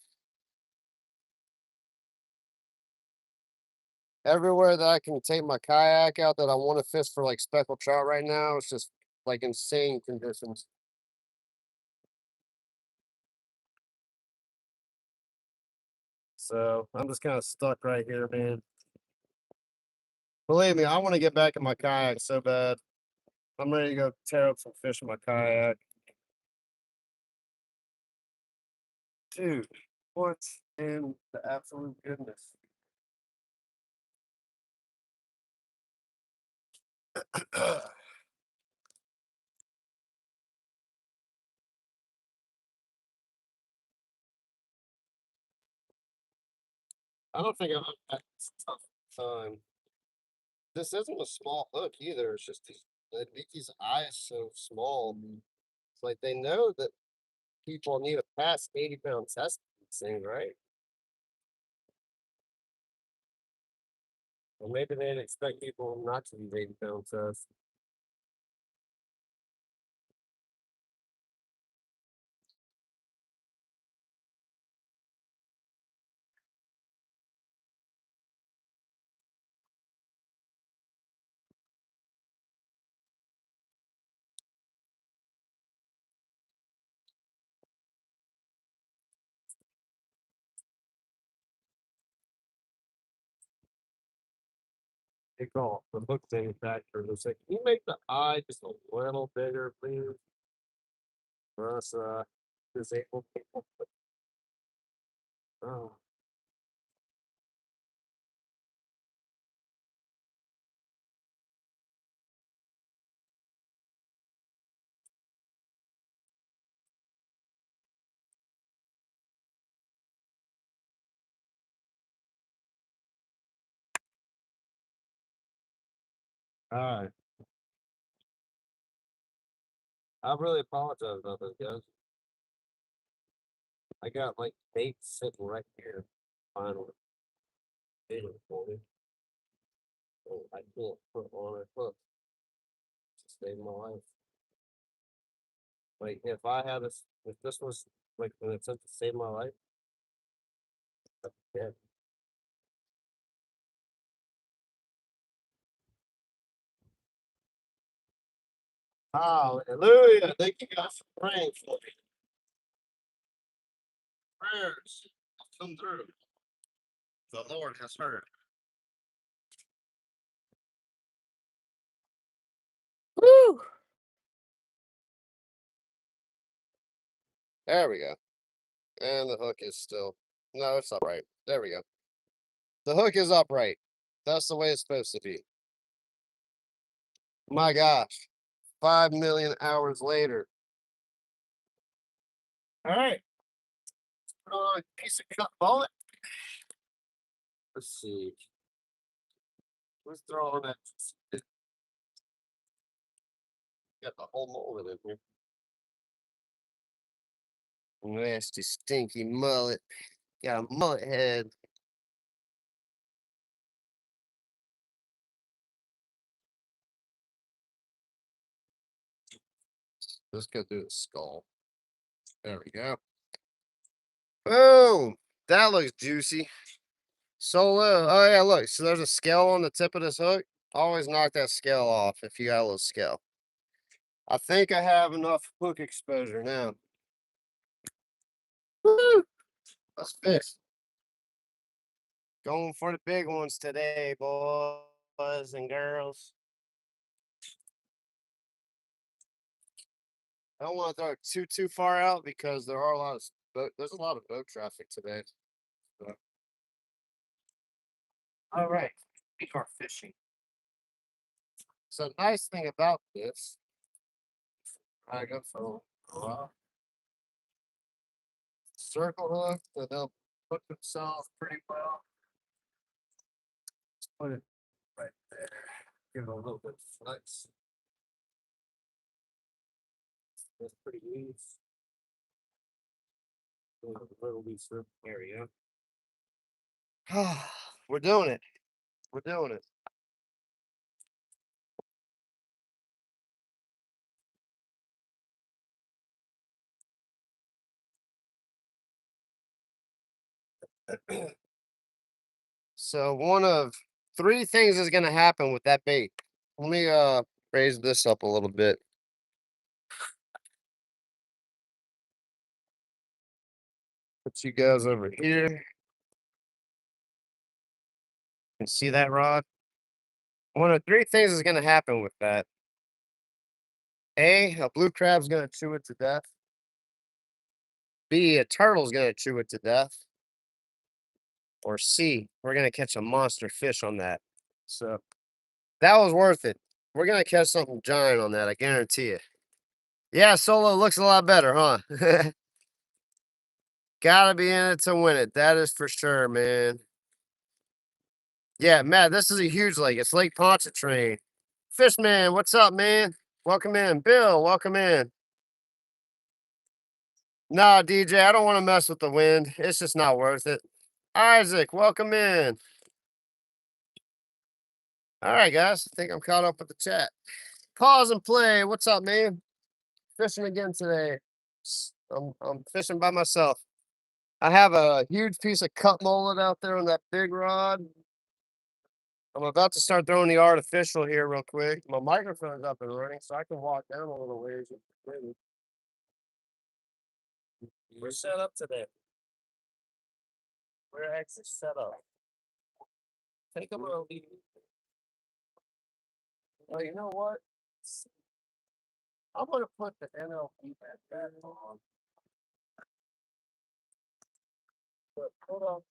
everywhere that I can take my kayak out that I want to fish for like speckled trout right now, it's just like insane conditions. So I'm just kind of stuck right here, man. Believe me, I want to get back in my kayak so bad. I'm ready to go tear up some fish in my kayak. Dude, what in the absolute goodness? I don't think I've had this tough time. This isn't a small hook either. It's just they make these eyes so small. It's like they know that people need to pass 80-pound test these things, right? Or maybe they'd expect people not to use 80-pound tests. They call the hook manufacturer. They say, "Can you make the eye just a little bigger, please, for us disabled people?" Oh, all right. I really apologize about this, guys. I got like bait sitting right here. Finally, baiting for me. Oh, I can't put on a hook to save my life. Like if I had this, if this was like an attempt to save my life, yeah. Hallelujah! Thank you guys for praying for me. Prayers have come through. The Lord has heard. Woo! There we go. And the hook is still. No, it's upright. There we go. The hook is upright. That's the way it's supposed to be. My gosh. 5 million hours later. All right. Put on a piece of cut mullet. Let's see. Let's throw on that. Got the whole mullet in here. Nasty, stinky mullet. Got a mullet head. Let's go through the skull. There we go. Boom! That looks juicy. So low. Oh yeah, look. So there's a scale on the tip of this hook. Always knock that scale off if you got a little scale. I think I have enough hook exposure now. Woo! Let's fish. Going for the big ones today, boys and girls. I don't want to throw it too far out because there are a lot of boat. There's a lot of boat traffic today. So. All right, we are fishing. So nice thing about this, I go for a while. Circle hook, so they'll hook themselves pretty well. Just put it right there. Give it a little bit of flex. That's pretty loose. A little looser. There we go. We're doing it. We're doing it. So one of three things is gonna happen with that bait. Let me raise this up a little bit. Put you guys over here. You can see that rod. One of three things is gonna happen with that. A blue crab's gonna chew it to death. B, a turtle's gonna chew it to death. Or C, we're gonna catch a monster fish on that. So that was worth it. We're gonna catch something giant on that, I guarantee it. Yeah, solo looks a lot better, huh? Gotta be in it to win it. That is for sure, man. Yeah, Matt, this is a huge lake. It's Lake Pontchartrain. Fishman, what's up, man? Welcome in. Bill, welcome in. Nah, DJ, I don't want to mess with the wind. It's just not worth it. Isaac, welcome in. All right, guys. I think I'm caught up with the chat. Pause and play. What's up, man? Fishing again today. I'm fishing by myself. I have a huge piece of cut mullet out there on that big rod. I'm about to start throwing the artificial here real quick. My microphone's up and running, so I can walk down a little ways. We're set up today. We're actually set up. Take a little lead. Oh, you know what? I'm gonna put the NLP back on. But put up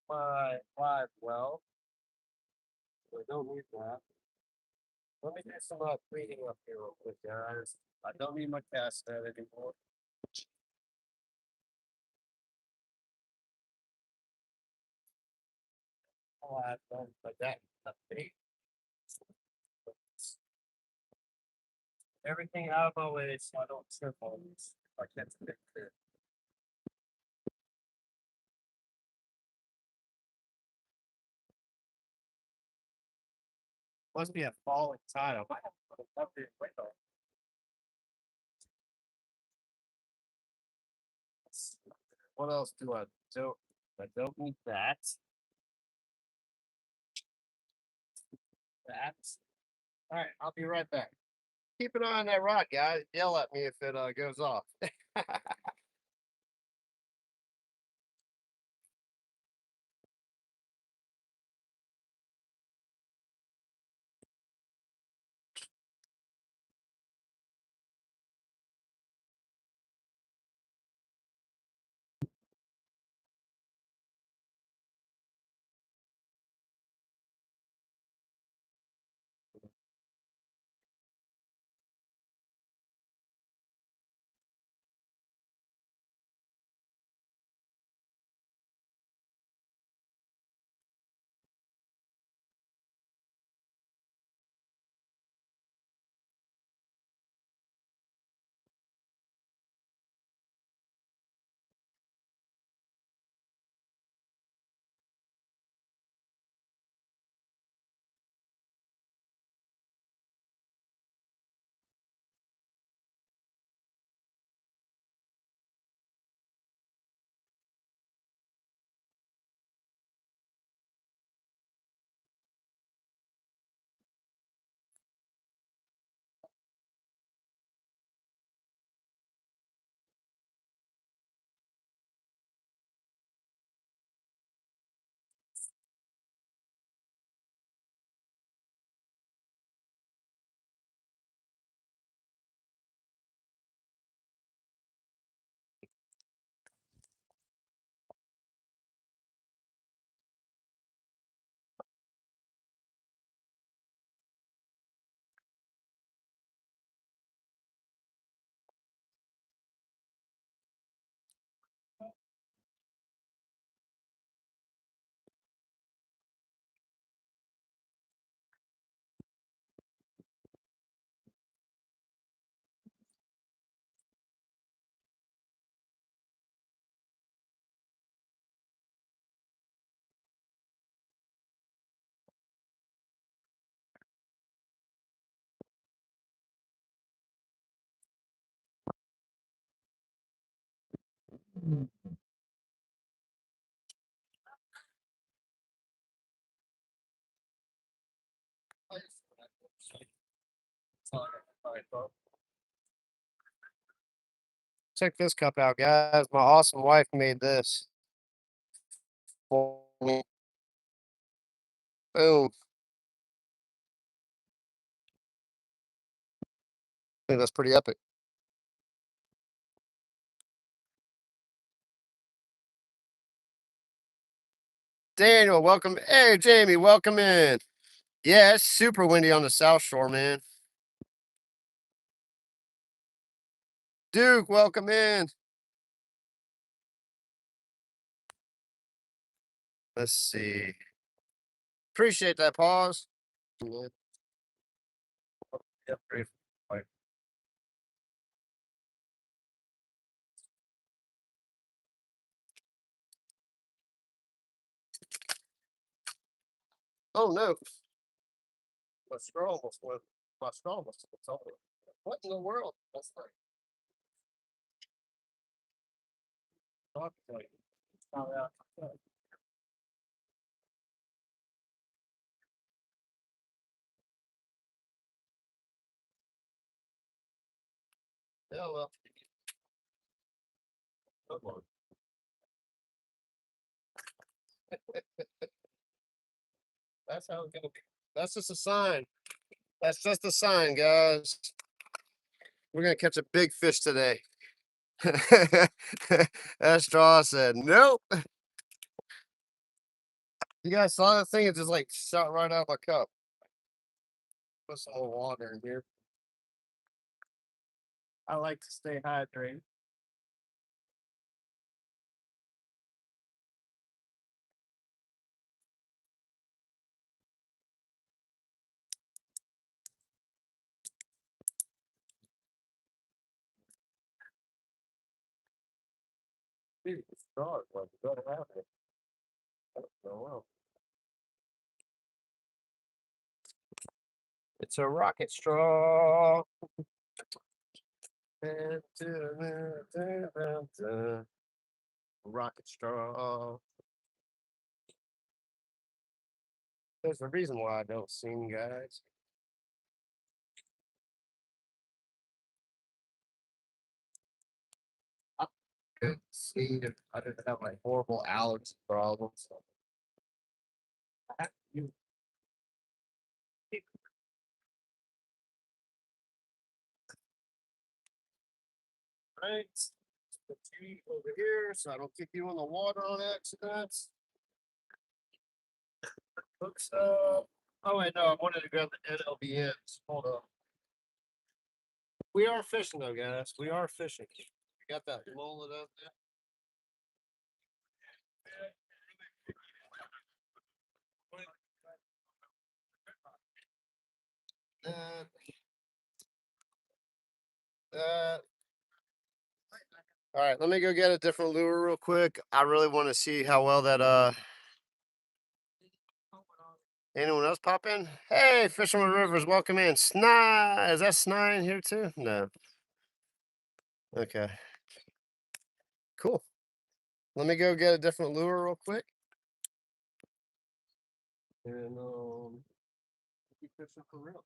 my live well. I don't need that. Let me do some cleaning up here real quick, guys. I don't need my cast net anymore. Oh, I don't like that. Bait. Everything out of my way so I don't trip on this. I can't fit there. Must be a falling tide. I might have to put a updated window. What else do I do? I don't need that. That. All right, I'll be right back. Keep an eye on that rod, guys. Yell at me if it goes off. Check this cup out, guys. My awesome wife made this for me. Boom. I think that's pretty epic. Daniel, welcome. Hey, Jamie, welcome in. Yeah, it's super windy on the South Shore, man. Duke, welcome in. Let's see. Appreciate that pause. Yeah. Yep, great. Right. Oh no, my straw almost went. My straw almost went all the way. What in the world? That's like dog fight. Oh, yeah. Yeah, well, come on. That's how it's gonna be. That's just a sign. That's just a sign, guys. We're gonna catch a big fish today. That straw said, "Nope." You guys saw that thing? It just like shot right out of my cup. Put some more water in here. I like to stay hydrated. Dude, the straw is like good have it. Oh well. It's a rocket straw. Rocket straw. There's a reason why I don't sing, guys. I couldn't see if I didn't have my horrible allergy problems. You right? Put you over here so I don't kick you in the water on accident. Hooks up. Oh wait, no, I wanted to grab the NLBNs. Hold on. We are fishing though, guys. We are fishing. We got that mullet out there. That. All right, let me go get a different lure real quick. I really want to see how well that anyone else pop in? Hey, Fisherman Rivers, welcome in. Sny, is that Sny in here too? No. Okay, cool. Let me go get a different lure real quick. And keep fishing for real.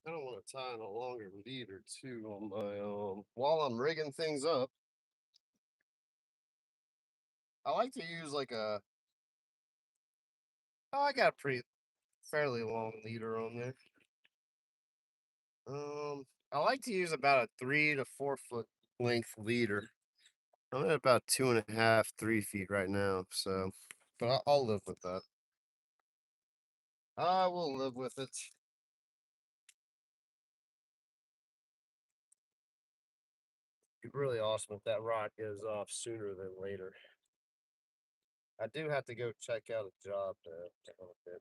I don't want to tie in a longer lead or two on my while I'm rigging things up. I like to use like a oh, I got a pretty fairly long leader on there. I like to use about a 3 to 4 foot length leader. I'm at about 2.5, 3 feet right now, so but I'll live with that. I will live with it. It'd be really awesome if that rock is off sooner than later. I do have to go check out a job though in a little bit.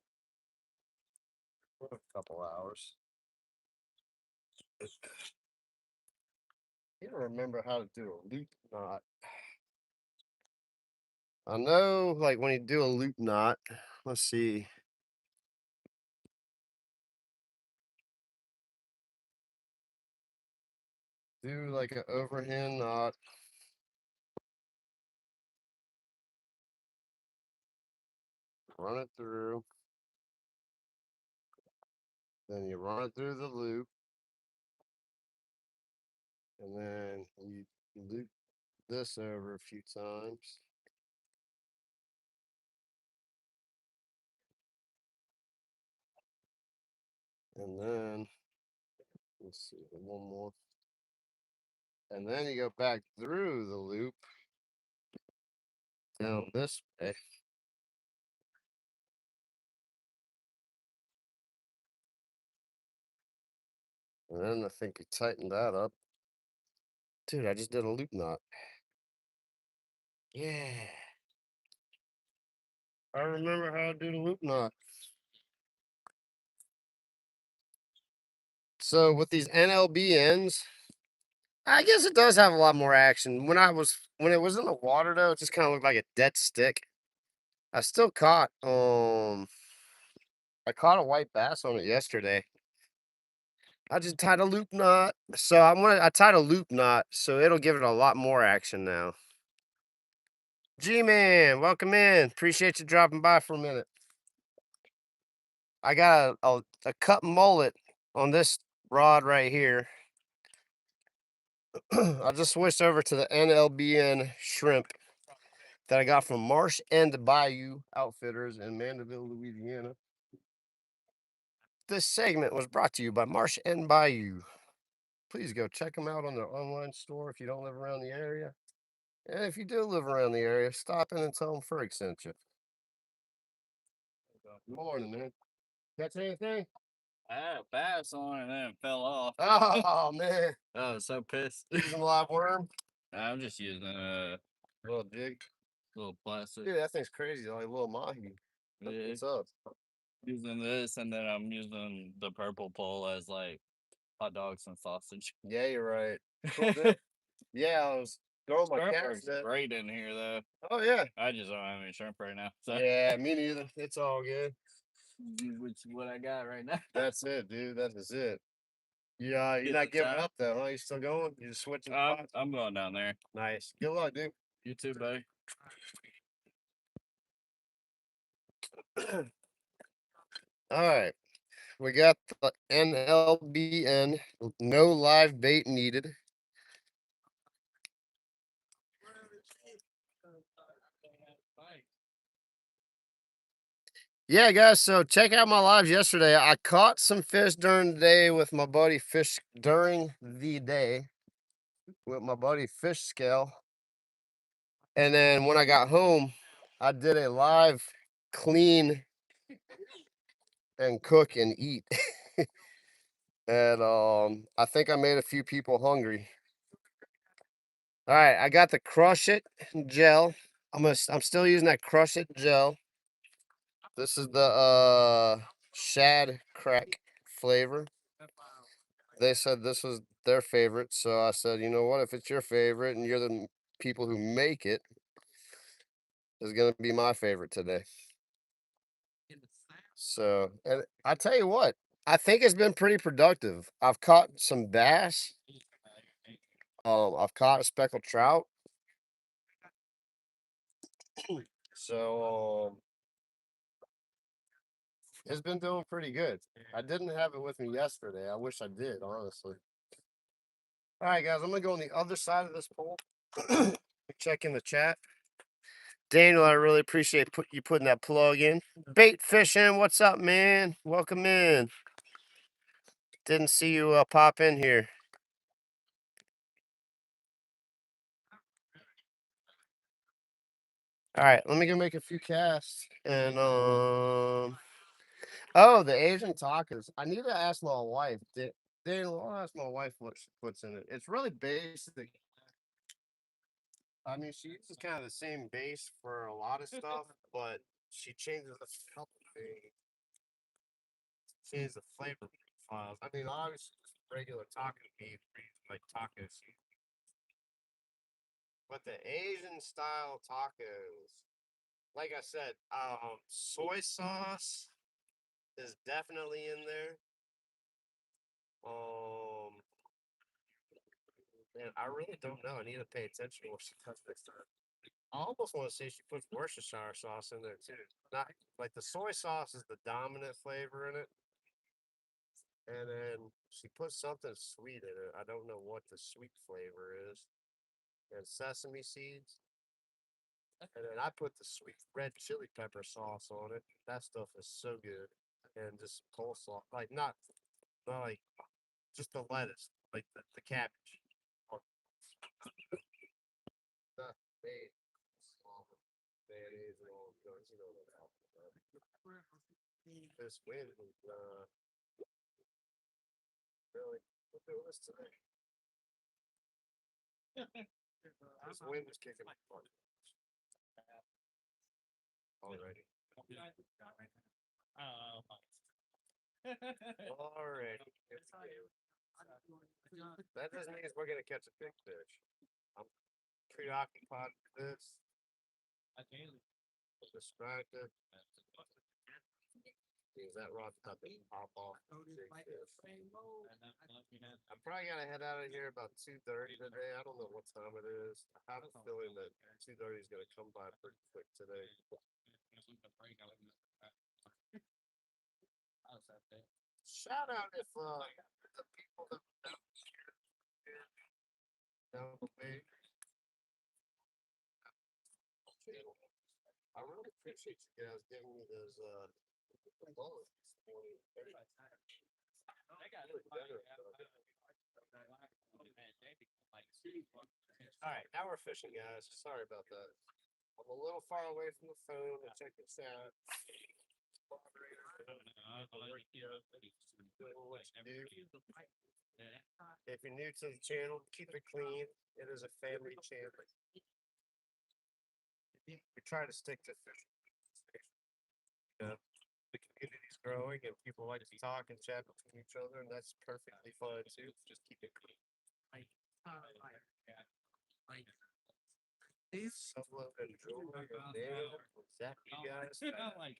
For a couple hours. I don't remember how to do a loop knot. I know, like when you do a loop knot, let's see. Do like an overhand knot. Run it through. Then you run it through the loop. And then you loop this over a few times. And then, let's see, one more. And then you go back through the loop down this way. And then I think you tighten that up. Dude, I just did a loop knot. Yeah. I remember how to do the loop knot. So with these NLBNs, I guess it does have a lot more action. When it was in the water though, it just kind of looked like a dead stick. I still caught I caught a white bass on it yesterday. I just tied a loop knot. So I tied a loop knot, so it'll give it a lot more action now. G-Man, welcome in. Appreciate you dropping by for a minute. I got a cut mullet on this rod right here. I just switched over to the NLBN shrimp that I got from Marsh and Bayou Outfitters in Mandeville, Louisiana. This segment was brought to you by Marsh and Bayou. Please go check them out on their online store if you don't live around the area. And if you do live around the area, stop in and tell them Ferg sent you. Good morning, man. Catch anything? I had a bass on and then it fell off. Oh, man. I was so pissed. Using a live worm? I'm just using a Little jig. little plastic. Dude, that thing's crazy. Like a little mahi. Yeah, What's up? using this, and then I'm using the purple pole as like hot dogs and sausage. Yeah, you're right. Cool deal. Yeah, I was throwing my Shrimp cast works net. great in here though. Oh, yeah. I just don't have any shrimp right now. So Yeah, me neither. It's all good. which what I got right now. That's it, dude. That is it. Yeah, you're Get not the giving top. up though, huh? You still going? You're just switching I'm spots? I'm going down there. Nice. Good luck, dude. You too, buddy. All right. We got the NLBN, no live bait needed. Yeah, guys, so check out my lives yesterday. I caught some fish during the day with my buddy Fish during the day with my buddy Fish Scale. And then when I got home, I did a live clean and cook and eat. And I think I made a few people hungry. All right, I got the Crush It gel. I'm still using that Crush It gel. This is the shad crack flavor. They said this was their favorite, so I said, you know what? If it's your favorite and you're the people who make it, it's gonna be my favorite today. So, and I tell you what, I think it's been pretty productive. I've caught some bass. I've caught a speckled trout. So, it's been doing pretty good. I didn't have it with me yesterday. I wish I did, honestly. All right, guys, I'm gonna go on the other side of this pole. Check in the chat. Daniel, I really appreciate you putting that plug in. Bait fishing, what's up, man? Welcome in. Didn't see you pop in here. All right, let me go make a few casts. And oh, the Asian tacos. I need to ask my wife. Daniel, I'll ask my wife what she puts in it. It's really basic. I mean, she uses kind of the same base for a lot of stuff, but she changes a couple things. Changes the flavor profiles. I mean, obviously, just regular taco meat, like tacos. But the Asian style tacos, like I said, soy sauce is definitely in there. Um, and I really don't know. I need to pay attention to what she does next time. I almost want to say she puts Worcestershire sauce in there too. Not like the soy sauce is the dominant flavor in it, and then she puts something sweet in it. I don't know what the sweet flavor is. And sesame seeds, and then I put the sweet red chili pepper sauce on it. That stuff is so good, and just coleslaw, like not like just the lettuce, like the cabbage. Not made. Mayonnaise and all guns, you know what I'm talking about. This wind is really what there was today. This wind is kicking my butt already. Already. That doesn't mean we're gonna catch a big fish. I'm preoccupied with this. Distracted. Is that rod cut that pop off? I'm probably gonna head out of here about 2:30 today. I don't know what time it is. I have a feeling that 2:30 is gonna come by pretty quick today. Shout out if the people that down the way. I really appreciate you guys giving me those bullets this morning. All right, now we're fishing, guys. Sorry about that. I'm a little far away from the phone to check this out. If you're new to the channel, keep it clean. It is a family channel. We try to stick to fishing. The community's growing and people like to talk and chat between each other, and that's perfectly fine too. Just keep it clean. Solo and Julie and Daniel, Zach, you guys. Get out of line.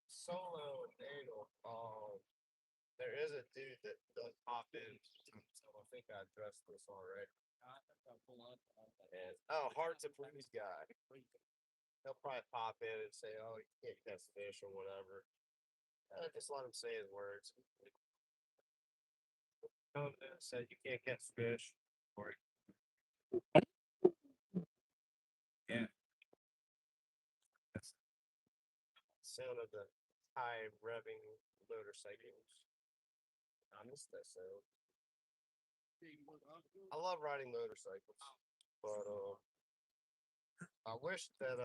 Solo and Daniel. There is a dude that does pop in. So I think I addressed this already. And, hard to please guy. He'll probably pop in and say, "Oh, you can't catch fish" or whatever. Just let him say his words. Come in and said you can't catch fish, or yeah. That's the sound of the high revving motorcycles. I miss that sound. I love riding motorcycles, but I wish that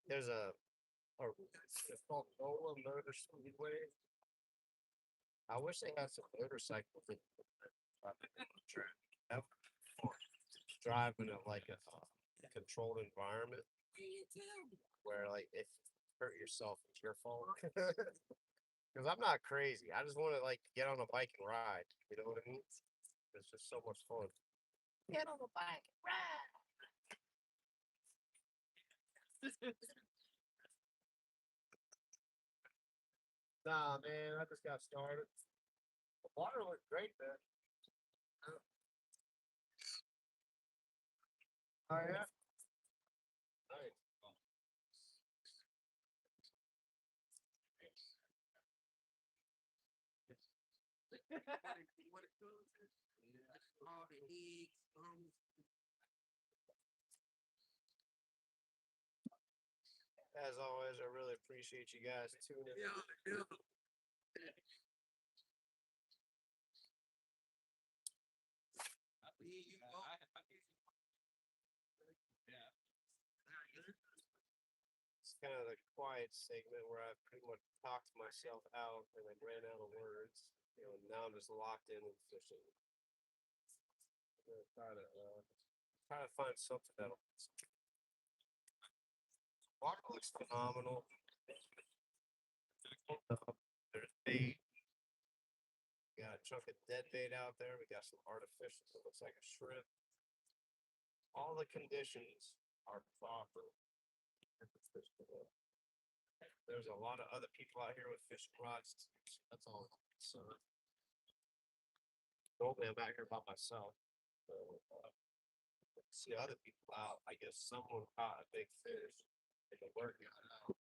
there's it's called Nola Motor Speedway. I wish they had some motorcycles that driving in like a controlled environment where like if you hurt yourself, it's your fault. Because I'm not crazy. I just want to like get on a bike and ride. You know what I mean? It's just so much fun. Get on the bike and ride. Nah, man, I just got started. The water looked great, man. Oh yeah. Nice. As always, I really appreciate you guys tuning in. It's kind of the quiet segment where I pretty much talked myself out and then ran out of words. You know, now now I'm just locked in and fishing. I'm gonna try to find something that'll. Water looks phenomenal. There's bait. We got a chunk of dead bait out there. We got some artificial that looks like a shrimp. All the conditions are proper. There's a lot of other people out here with fishing rods. That's all. So normally I'm out here by myself. So, see other people out. I guess someone caught a big fish. They can work it out.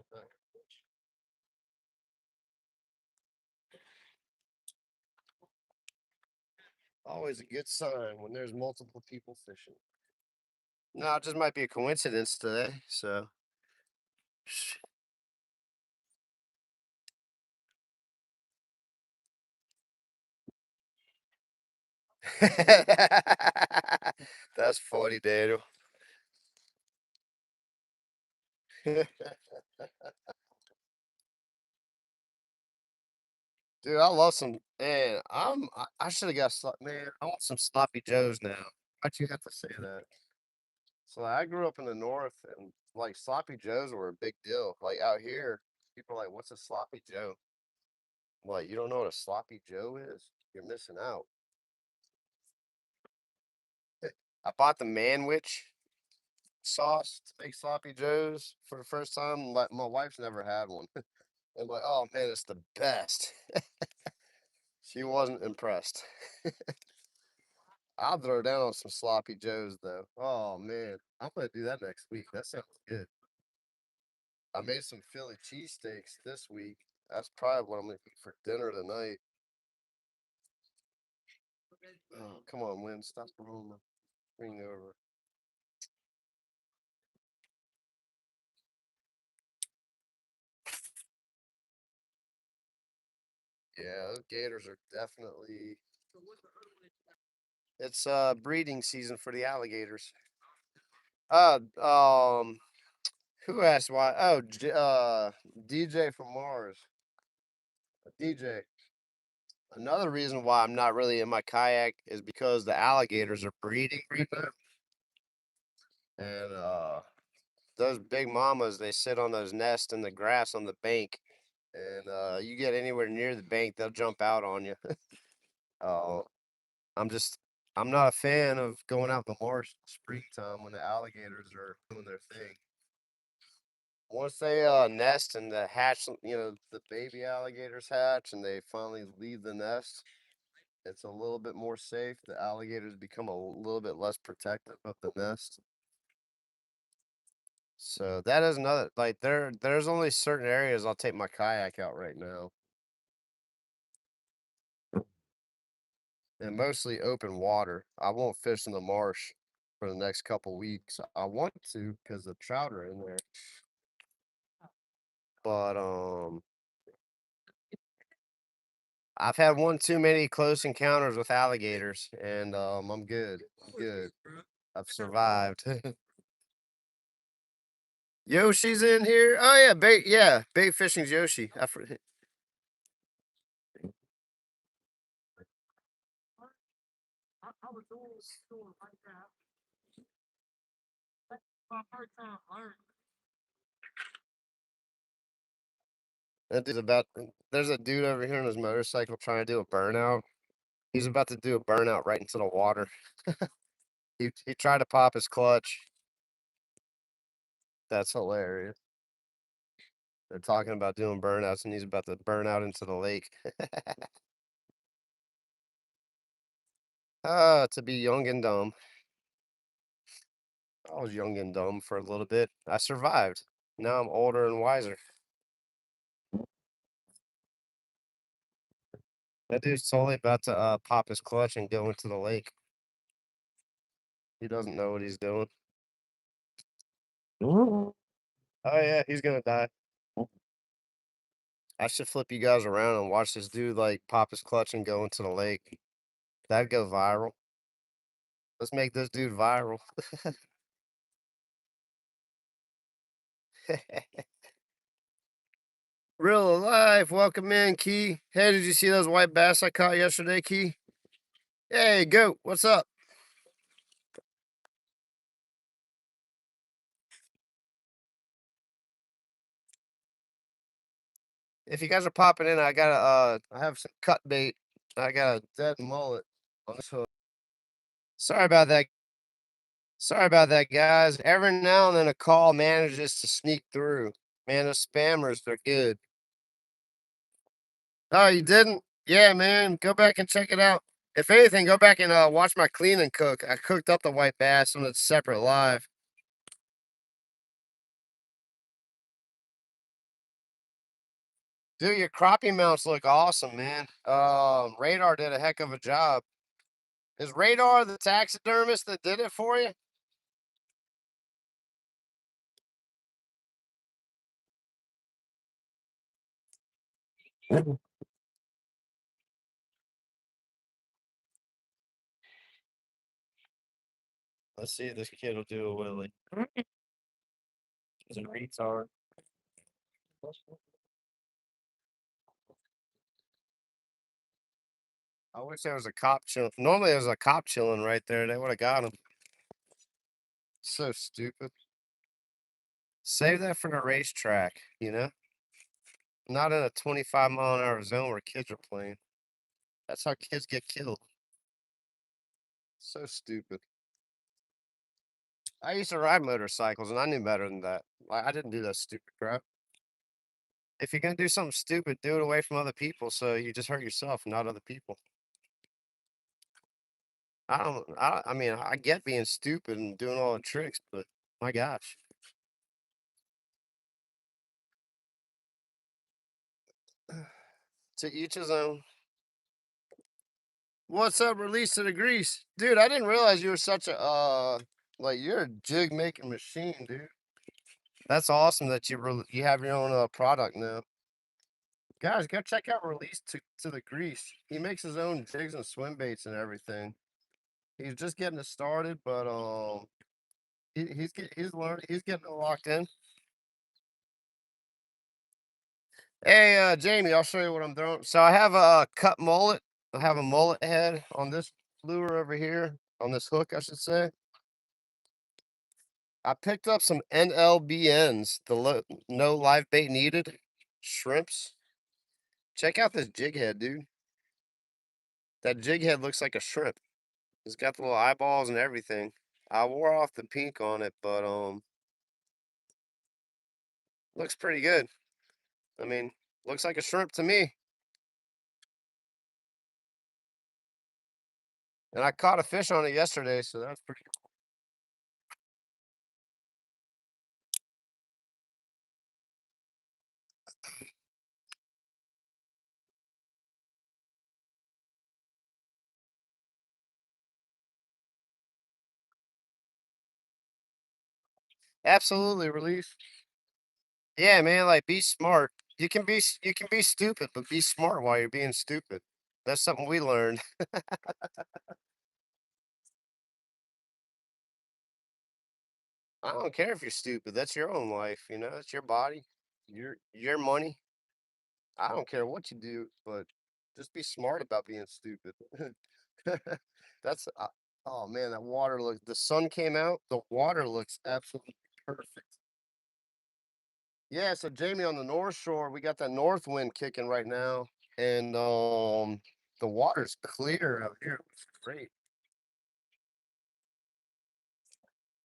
Okay. Always a good sign when there's multiple people fishing. No, it just might be a coincidence today. So. That's funny, Daniel. Dude, I love some. Man, I should have got man. I want some sloppy joes now. Why'd you have to say that? So I grew up in the north, and like sloppy joes were a big deal. Like out here, people are like, "What's a sloppy joe?" Like, you don't know what a sloppy joe is? You're missing out. I bought the manwich sauce to make sloppy joes for the first time. Like my wife's never had one. I'm like, "Oh man, it's the best." She wasn't impressed. I'll throw down on some sloppy joes though. Oh man, I'm gonna do that next week. That sounds good. I made some Philly cheesesteaks this week. That's probably what I'm gonna eat for dinner tonight. Oh, come on, Lynn, stop rolling the thing over. Yeah, those gators are definitely. It's breeding season for the alligators. Uh, um, who asked why? Oh, DJ from Mars. DJ. Another reason why I'm not really in my kayak is because the alligators are breeding right now. And those big mamas, they sit on those nests in the grass on the bank. And you get anywhere near the bank, they'll jump out on you. uh, I'm just, I'm not a fan of going out in the marsh in springtime when the alligators are doing their thing. Once they nest and the hatch, the baby alligators hatch and they finally leave the nest, it's a little bit more safe. The alligators become a little bit less protective of the nest. So that is another like there's only certain areas I'll take my kayak out right now. And mostly open water. I won't fish in the marsh for the next couple weeks. I want to because the trout are in there. But I've had one too many close encounters with alligators and I'm good. I'm good. I've survived. Yoshi's in here. Oh yeah, bait fishing's Yoshi. That dude's about there's a dude over here on his motorcycle trying to do a burnout. He's about to do a burnout right into the water. He tried to pop his clutch. That's hilarious. They're talking about doing burnouts and he's about to burn out into the lake. Ah, to be young and dumb. I was young and dumb for a little bit. I survived. Now I'm older and wiser. That dude's totally about to pop his clutch and go into the lake. He doesn't know what he's doing. Oh yeah, he's gonna die. I should flip you guys around and watch this dude like pop his clutch and go into the lake. That'd go viral. Let's make this dude viral. Real alive. Welcome in, Key. Hey, did you see those white bass I caught yesterday, Key? Hey, goat. What's up? If you guys are popping in, I have some cut bait. I got a dead mullet on this hook. Sorry about that. Sorry about that, guys. Every now and then a call manages to sneak through. Man, those spammers, they're good. Oh, you didn't? Yeah, man. Go back and check it out. If anything, go back and watch my clean and cook. I cooked up the white bass on a separate live. Dude, your crappie mounts look awesome, man. Radar did a heck of a job. Is Radar the taxidermist that did it for you? Let's see if this kid will do a Willie. He's a retard. I wish there was a cop chilling. Normally there's a cop chilling right there. They would have got him. So stupid. Save that for the racetrack, you know? Not in a 25-mile-an-hour zone where kids are playing. That's how kids get killed. So stupid. I used to ride motorcycles and I knew better than that. I didn't do that stupid crap. If you're gonna do something stupid, do it away from other people so you just hurt yourself, not other people. I mean, I get being stupid and doing all the tricks, but my gosh. To each his own. What's up, release to the grease? Dude, I didn't realize you were such a like you're a jig making machine, dude. That's awesome that you have your own product now. Guys, go check out Release to the Grease. He makes his own jigs and swim baits and everything. He's just getting it started, but he's learning, he's getting it locked in. Hey, Jamie, I'll show you what I'm doing. So I have a cut mullet. I have a mullet head on this lure over here, on this hook, I should say. I picked up some NLBNs, no live bait needed shrimps. Check out this jig head, dude. That jig head looks like a shrimp. It's got the little eyeballs and everything. I wore off the pink on it, but looks pretty good. I mean, looks like a shrimp to me. And I caught a fish on it yesterday, so that's pretty cool. Absolutely, release. Yeah, man, like be smart. You can be stupid, but be smart while you're being stupid. That's something we learned. I don't care if you're stupid. That's your own life, you know. It's your body, your money. I don't care what you do, but just be smart about being stupid. That's oh man, that water looks. The sun came out. The water looks absolutely perfect. Yeah, so Jamie, on the North Shore, we got that north wind kicking right now, and the water's clear out here. It's great.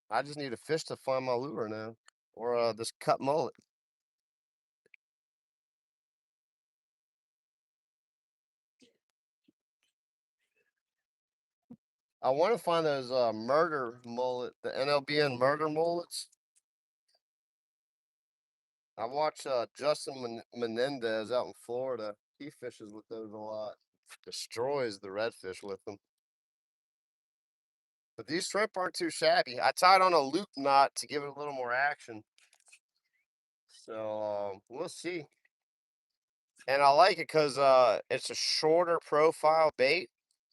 I just need a fish to find my lure now, or this cut mullet. I want to find those murder mullet, the NLBN murder mullets. I watch Justin Menendez out in Florida. He fishes with those a lot. Destroys the redfish with them. But these shrimp aren't too shabby. I tied on a loop knot to give it a little more action. So we'll see. And I like it because it's a shorter profile bait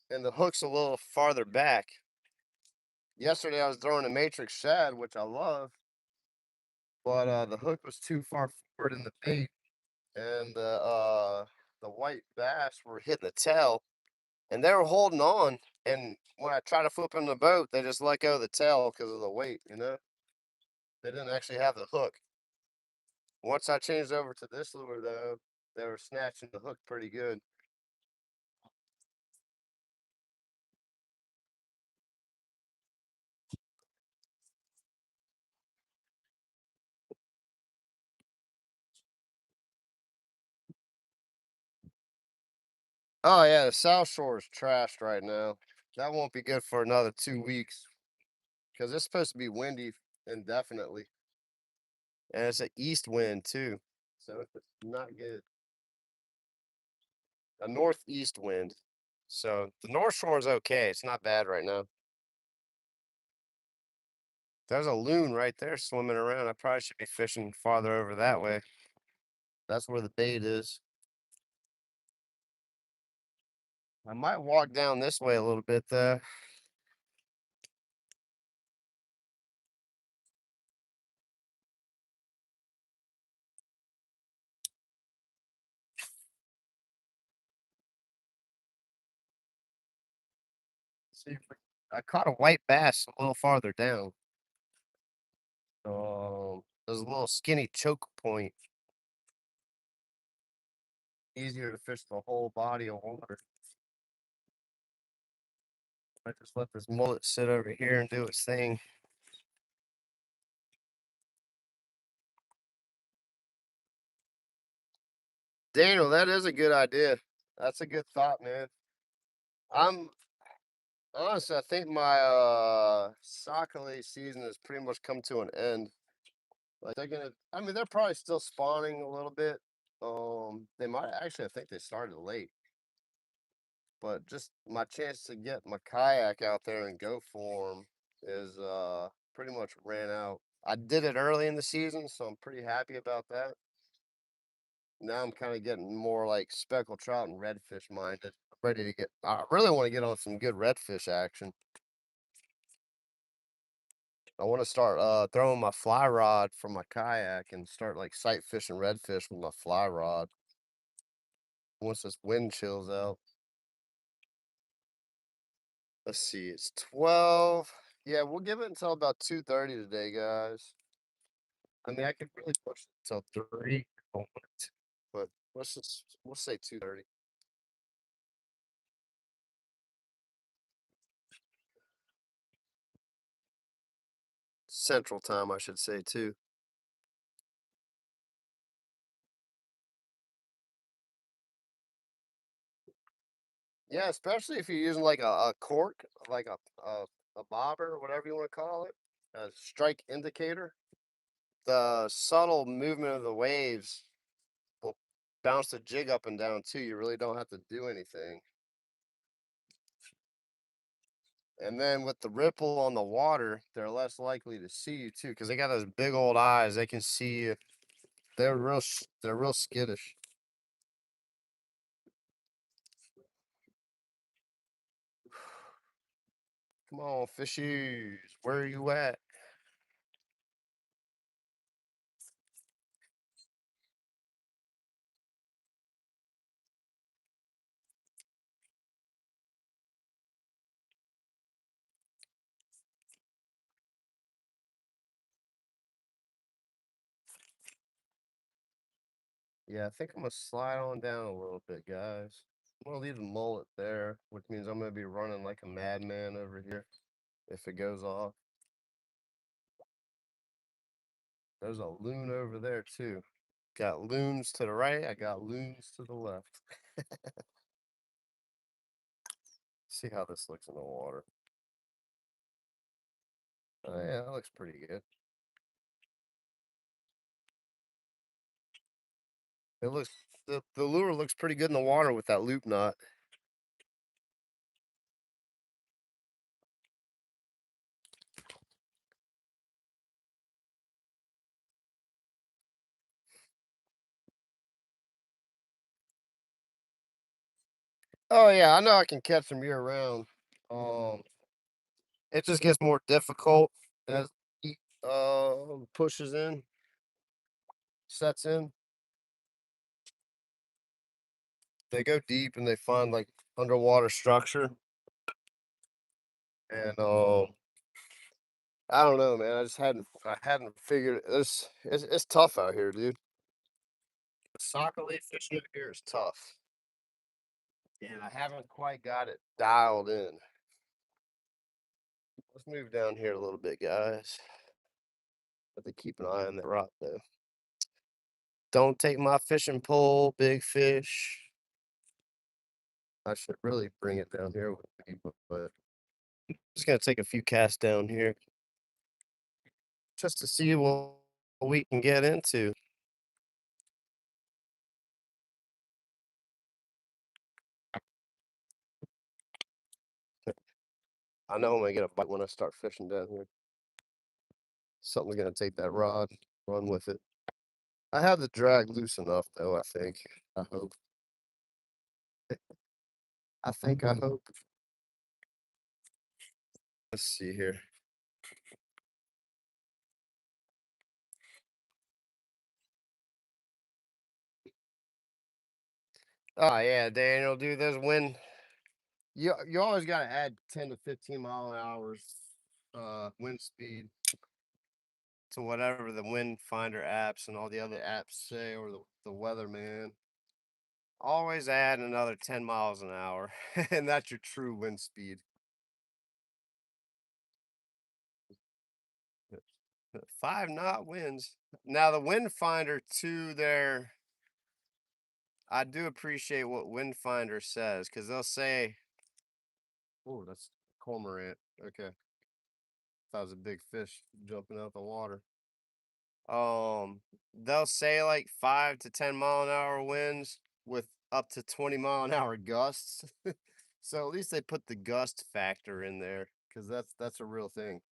and the hook's a little farther back. Yesterday I was throwing a matrix shad, which I love, but the hook was too far forward in the bait. and the white bass were hitting the tail, and they were holding on. And when I tried to flip them in the boat, they just let go of the tail because of the weight. They didn't actually have the hook. Once I changed over to this lure, though, they were snatching the hook pretty good. Oh yeah, the South Shore is trashed right now. That won't be good for another 2 weeks because it's supposed to be windy indefinitely, and it's an east wind too, so it's not good. A northeast wind. So the North Shore is okay. It's not bad right now. There's a loon right there swimming around. I probably should be fishing farther over that way. That's where the bait is. I might walk down this way a little bit though. See if I caught a white bass a little farther down. There's a little skinny choke point. Easier to fish the whole body of water. I just let this mullet sit over here and do its thing. Daniel, that is a good idea. That's a good thought, man. I'm honestly, I think my Sockeye season has pretty much come to an end. Like I mean, they're probably still spawning a little bit. They might actually, I think they started late, but just my chance to get my kayak out there and go for them is pretty much ran out. I did it early in the season, so I'm pretty happy about that. Now I'm kind of getting more like speckled trout and redfish minded. Ready to get. I really want to get on some good redfish action. I want to start throwing my fly rod from my kayak and start like sight fishing redfish with my fly rod once this wind chills out. Let's see, it's 12. Yeah, we'll give it until about 2:30 today, guys. I mean, I could really push it until 3 if I wanted to, but we'll say 2:30. Central time, I should say too. Yeah, especially if you're using like a cork, like a bobber or whatever you want to call it, a strike indicator. The subtle movement of the waves will bounce the jig up and down too. You really don't have to do anything. And then with the ripple on the water, they're less likely to see you too, because they got those big old eyes. They can see you. They're real skittish. Come on, fishies. Where are you at? Yeah, I think I'm gonna slide on down a little bit, guys. I'm gonna leave the mullet there, which means I'm gonna be running like a madman over here if it goes off. There's a loon over there too. Got loons to the right, I got loons to the left. See how this looks in the water. Oh yeah, that looks pretty good. It looks the lure looks pretty good in the water with that loop knot. Oh yeah, I know I can catch them year round. Um, it just gets more difficult as heat pushes in, sets in. They go deep and they find like underwater structure. And I don't know, man. I hadn't figured it's tough out here, dude. Soccer leaf fishing out here is tough. And I haven't quite got it dialed in. Let's move down here a little bit, guys. But to keep an eye on that rock though. Don't take my fishing pole, big fish. I should really bring it down here with me, but just gonna take a few casts down here just to see what we can get into. I know I'm gonna get a bite when I start fishing down here. Something's gonna take that rod, run with it. I have the drag loose enough though, I think. I hope. I hope. Let's see here. Oh yeah, Daniel, dude, there's wind. You always gotta add 10 to 15 mile an hour wind speed to whatever the wind finder apps and all the other apps say, or the weatherman. Always add another 10 miles an hour, and that's your true wind speed. 5 knot winds. Now the wind finder to their I do appreciate what wind finder says because they'll say, "Oh, that's cormorant." Okay, that was a big fish jumping out the water. They'll say like 5 to 10 mile an hour winds with up to 20 mile an hour gusts. So at least they put the gust factor in there because that's a real thing.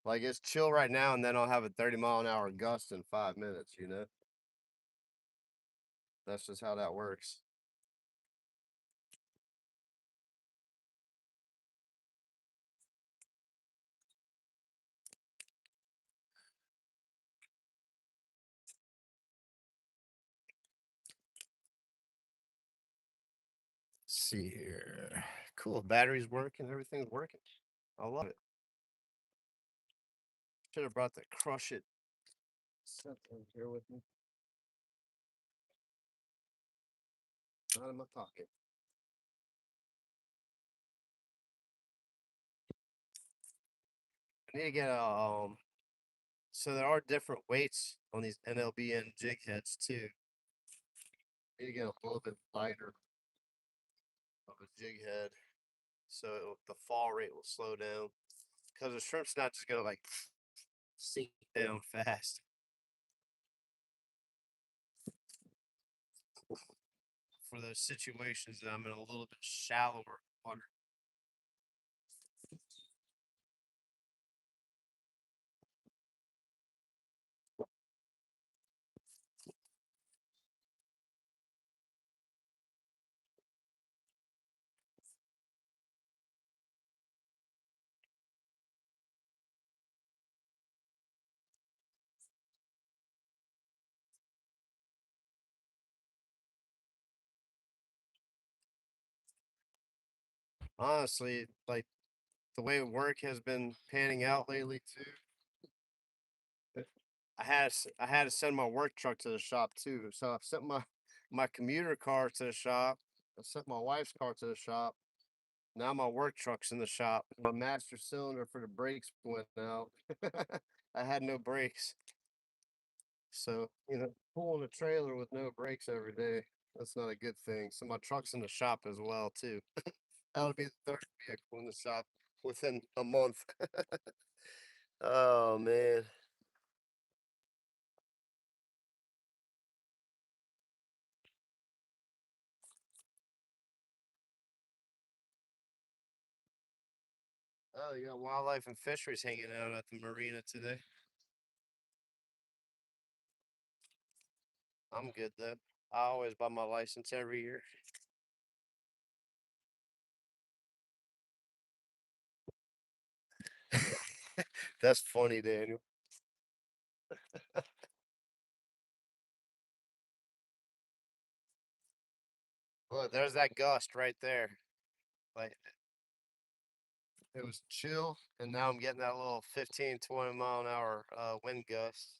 Like it's chill right now, and then I'll have a 30 mile an hour gust in 5 minutes. That's just how that works. Let's see here. Cool. Battery's working. Everything's working. I love it. Should have brought the crush it set in here with me. Not in my pocket. I need to get a so there are different weights on these NLBN jig heads too. I need to get a little bit lighter of a jig head so the fall rate will slow down. Because the shrimp's not just gonna like sink down fast. For those situations that I'm in a little bit shallower water. Honestly, like the way work has been panning out lately too. I had to send my work truck to the shop too. So I've sent my commuter car to the shop. I sent my wife's car to the shop. Now my work truck's in the shop. My master cylinder for the brakes went out. I had no brakes. So, pulling a trailer with no brakes every day, that's not a good thing. So my truck's in the shop as well too. That'll be the third vehicle in the shop within a month. Oh man. Oh, you got wildlife and fisheries hanging out at the marina today. I'm good though. I always buy my license every year. That's funny, Daniel. Look, there's that gust right there. Like it was chill, and now I'm getting that little 15, 20 mile an hour wind gust.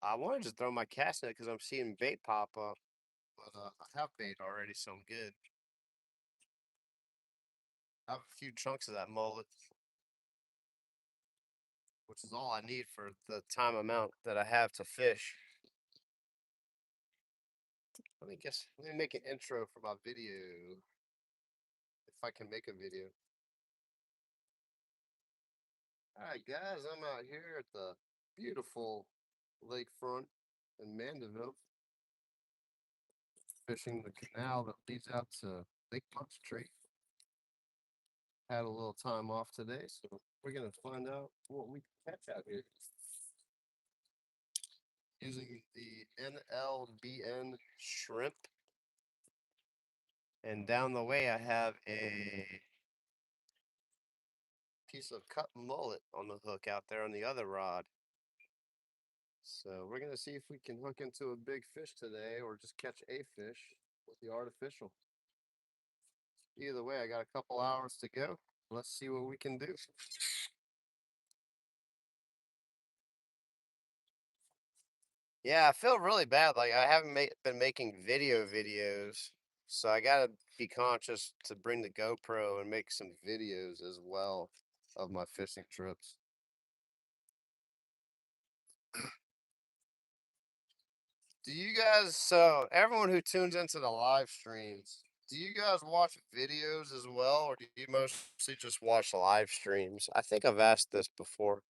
I wanted to throw my cast net because I'm seeing bait pop up, but I have bait already, so I'm good. I have a few chunks of that mullet, which is all I need for the time amount that I have to fish. Let me make an intro for my video. If I can make a video. Alright guys, I'm out here at the beautiful lakefront in Mandeville, fishing the canal that leads out to Lake Concentrate. Had a little time off today, so we're gonna find out what we can catch out here. Using the NLBN shrimp. And down the way I have a piece of cut mullet on the hook out there on the other rod. So we're gonna see if we can hook into a big fish today or just catch a fish with the artificial. Either way, I got a couple hours to go. Let's see what we can do. Yeah, I feel really bad. Like I haven't been making videos, so I gotta be conscious to bring the GoPro and make some videos as well of my fishing trips. Do you guys, so everyone who tunes into the live streams, do you guys watch videos as well, or do you mostly just watch live streams? I think I've asked this before.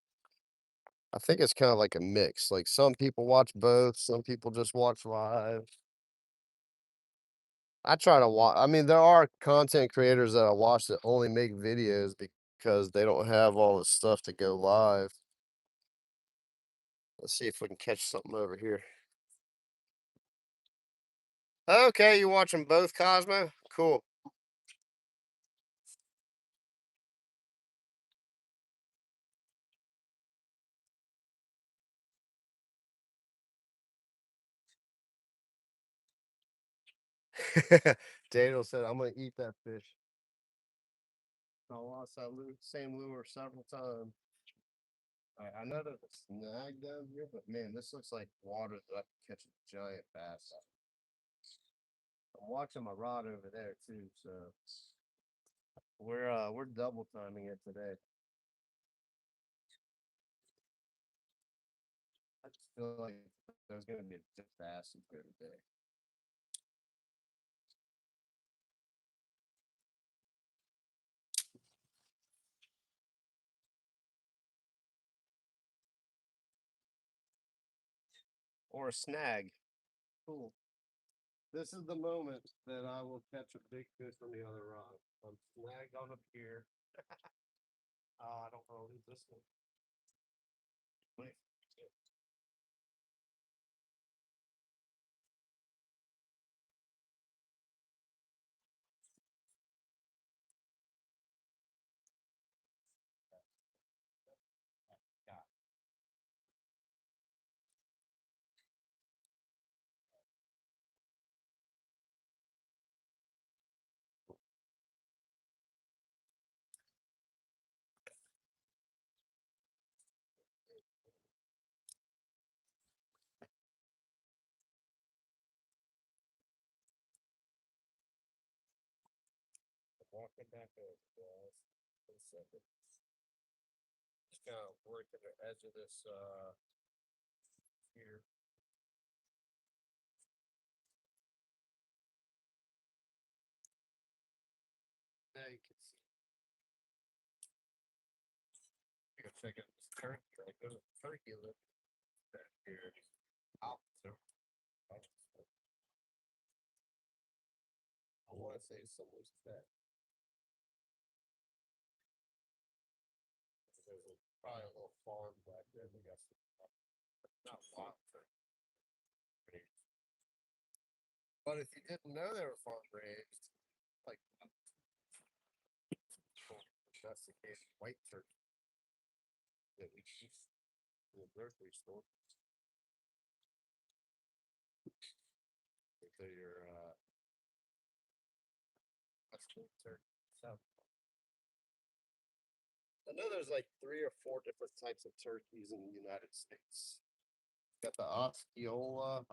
I think it's kind of like a mix. Like some people watch both, some people just watch live. I try to watch, I mean, there are content creators that I watch that only make videos because they don't have all the stuff to go live. Let's see if we can catch something over here. Okay, you watching both, Cosmo? Cool. Daniel said, I'm gonna eat that fish. I lost that same lure several times. I know there's a snag down here, but man, this looks like water that I can catch a giant bass. I'm watching my rod over there too, so we're double timing it today. I just feel like there's gonna be a bass here today. Or a snag. Cool. This is the moment that I will catch a big fish on the other rod. I'm snagged on up here. I don't know who's this one. Wait. Got walking back over, guys. 1 second. Just kind of working the edge of this here. Now you can see. Go check out this turkey. Like there's a turkey lip back here. Out. So I want to say someone's that. There's probably a little farm back there. We got some, not wild turkey. But if you didn't know they were farm raised, like domesticated white turkey that we eat in the grocery store. to your Western turkey. So I know there's like 3 or 4 different types of turkeys in the United States. Got the Osceola,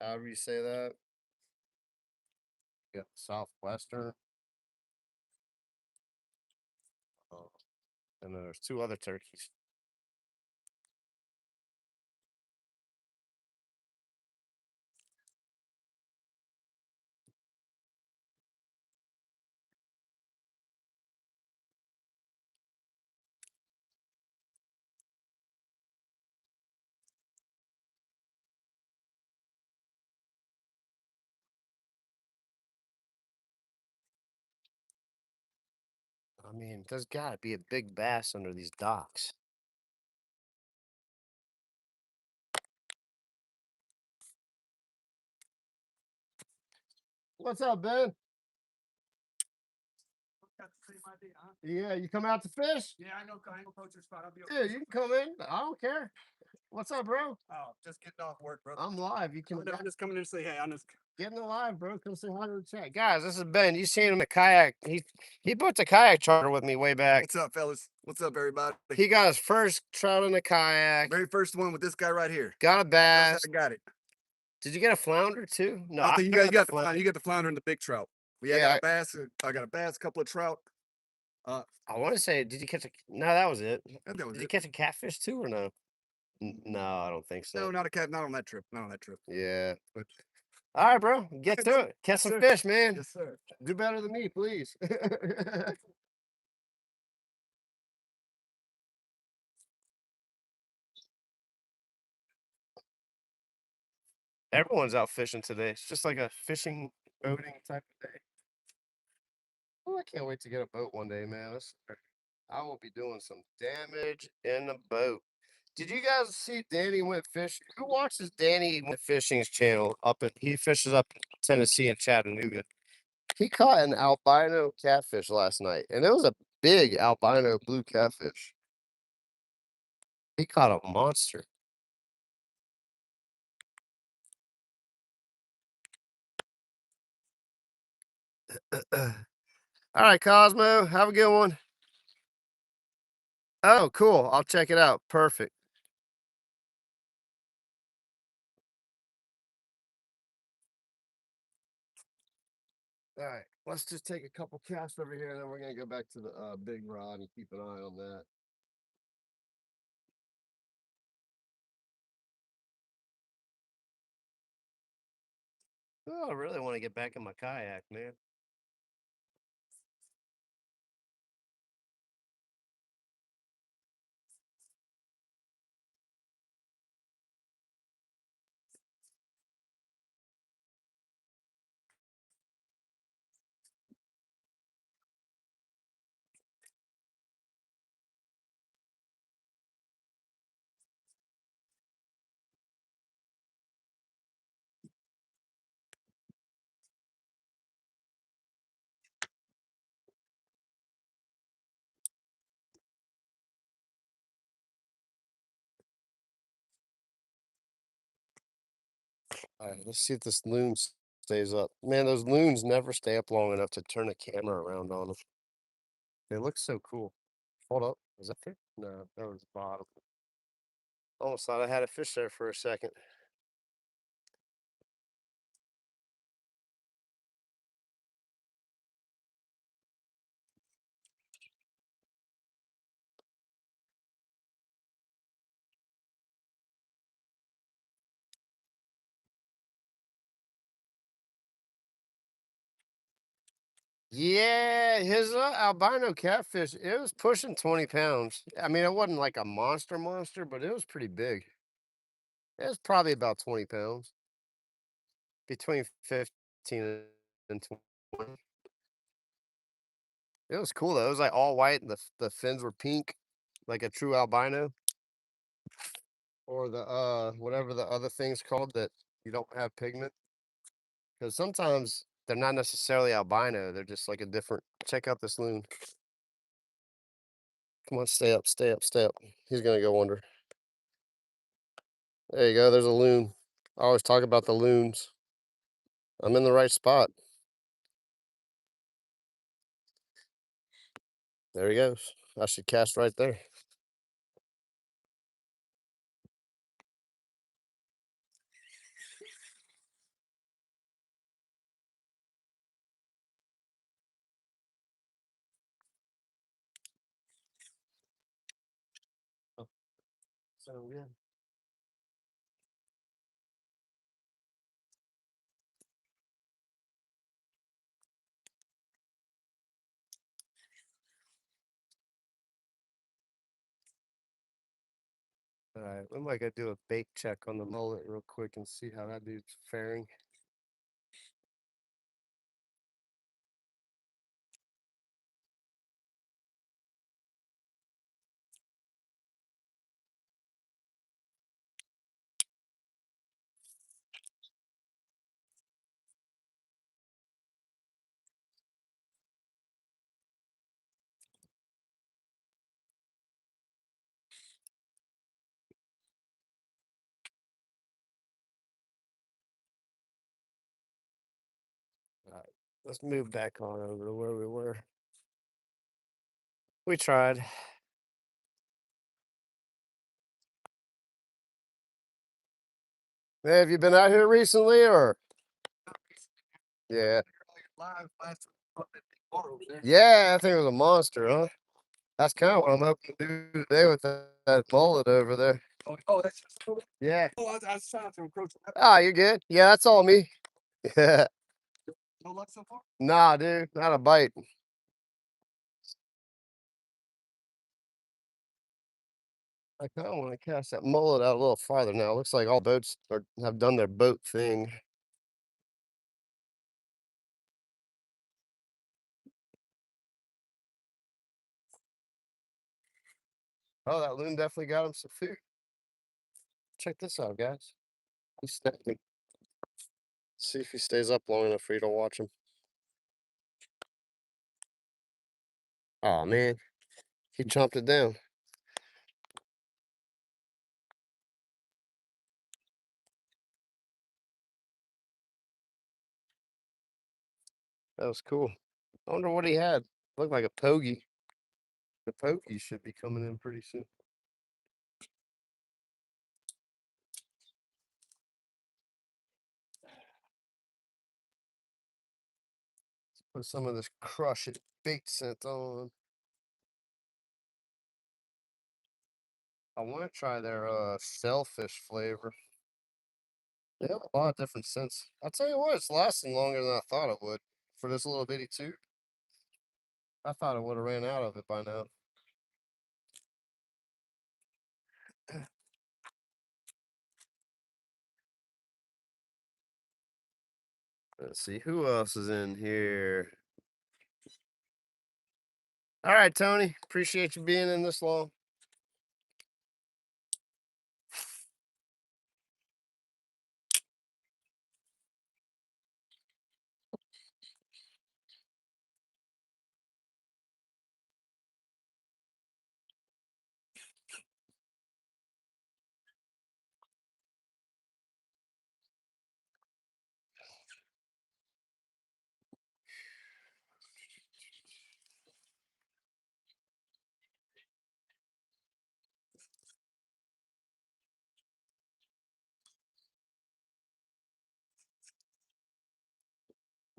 however you say that. You got the Southwestern. Uh, and then there's 2 other turkeys. I mean, there's got to be a big bass under these docks. What's up, Ben? Yeah, you come out to fish? Yeah, I know poacher spot. I'll be Yeah, you can come in. I don't care. What's up, bro? Oh, just getting off work, bro. I'm live. You can I'm just coming in to say hey. I'm just getting live, bro. Come say hi to the chat. Guys, this is Ben. You seen him in the kayak. He booked a kayak charter with me way back. what's up, fellas? What's up, everybody? He got his first trout in a kayak. Very first one with this guy right here. Got a bass. I got it. Did you get a flounder too? No, I think you got got the flounder. you got the flounder and the big trout. Yeah, I got a bass. I got a bass, a couple of trout. I want to say, did you catch a? No, that was it. That was Did it. you catch a catfish too or no? No, I don't think so. No, not a cat. Not on that trip. Not on that trip. Yeah. But All right, bro. Get to it. Catch some fish, man. yes, sir. Do better than me, please. Everyone's out fishing today. It's just like a fishing, boating type of day. Oh, I can't wait to get a boat one day, man. I will be doing some damage in the boat. Did you guys see Danny went fishing? Who watches Danny went fishing's channel he fishes up in Tennessee and Chattanooga. He caught an albino catfish last night, and it was a big albino blue catfish. He caught a monster. All right, Cosmo, have a good one. Oh, cool. I'll check it out. Perfect. All right, let's just take a couple casts over here, and then we're gonna go back to the big rod and keep an eye on that. Oh, I really want to get back in my kayak, man. All right, let's see if this loon stays up. Man, those loons never stay up long enough to turn a camera around on them. They look so cool. Hold up. Is that fish? No, that was the bottom. Almost thought I had a fish there for a second. Yeah, his albino catfish, it was pushing 20 pounds. I mean, it wasn't like a monster, but it was pretty big. It was probably about 20 pounds. Between 15 and 20. It was cool though. It was like all white and the fins were pink, like a true albino. Or the whatever the other thing's called that you don't have pigment. Because sometimes they're not necessarily albino, they're just like a different. Check out this loon. Come on, stay up, stay up, stay up. He's gonna go under. There you go, there's a loon. I always talk about the loons. I'm in the right spot. There he goes. I should cast right there. Oh, so yeah. All right, we might go do a bait check on the mullet real quick and see how that dude's faring. All right, let's move back on over to where we were. We tried. Hey, have you been out here recently or? Yeah. Live last over there. Yeah, I think it was a monster, huh? That's kind of what I'm hoping to do today with that mullet over there. Oh, that's just. Yeah. Oh, I was trying to approach. Ah, you're good. Yeah, that's all me. Yeah. No luck so far. Nah, dude, not a bite. I kind of want to cast that mullet out a little farther now. Looks like all boats have done their boat thing. Oh, that loon definitely got him some food. Check this out, guys. He's snapping. See if he stays up long enough for you to watch him. Oh man, he chomped it down. That was cool. I wonder what he had. Looked like a pogey. The pokey should be coming in pretty soon. Put some of this crush it bait scent on. I want to try their shellfish flavor. They have a lot of different scents. I'll tell you what, it's lasting longer than I thought it would for this little bitty tube. I thought it would have ran out of it by now. Let's see who else is in here. All right, Tony. Appreciate you being in this long.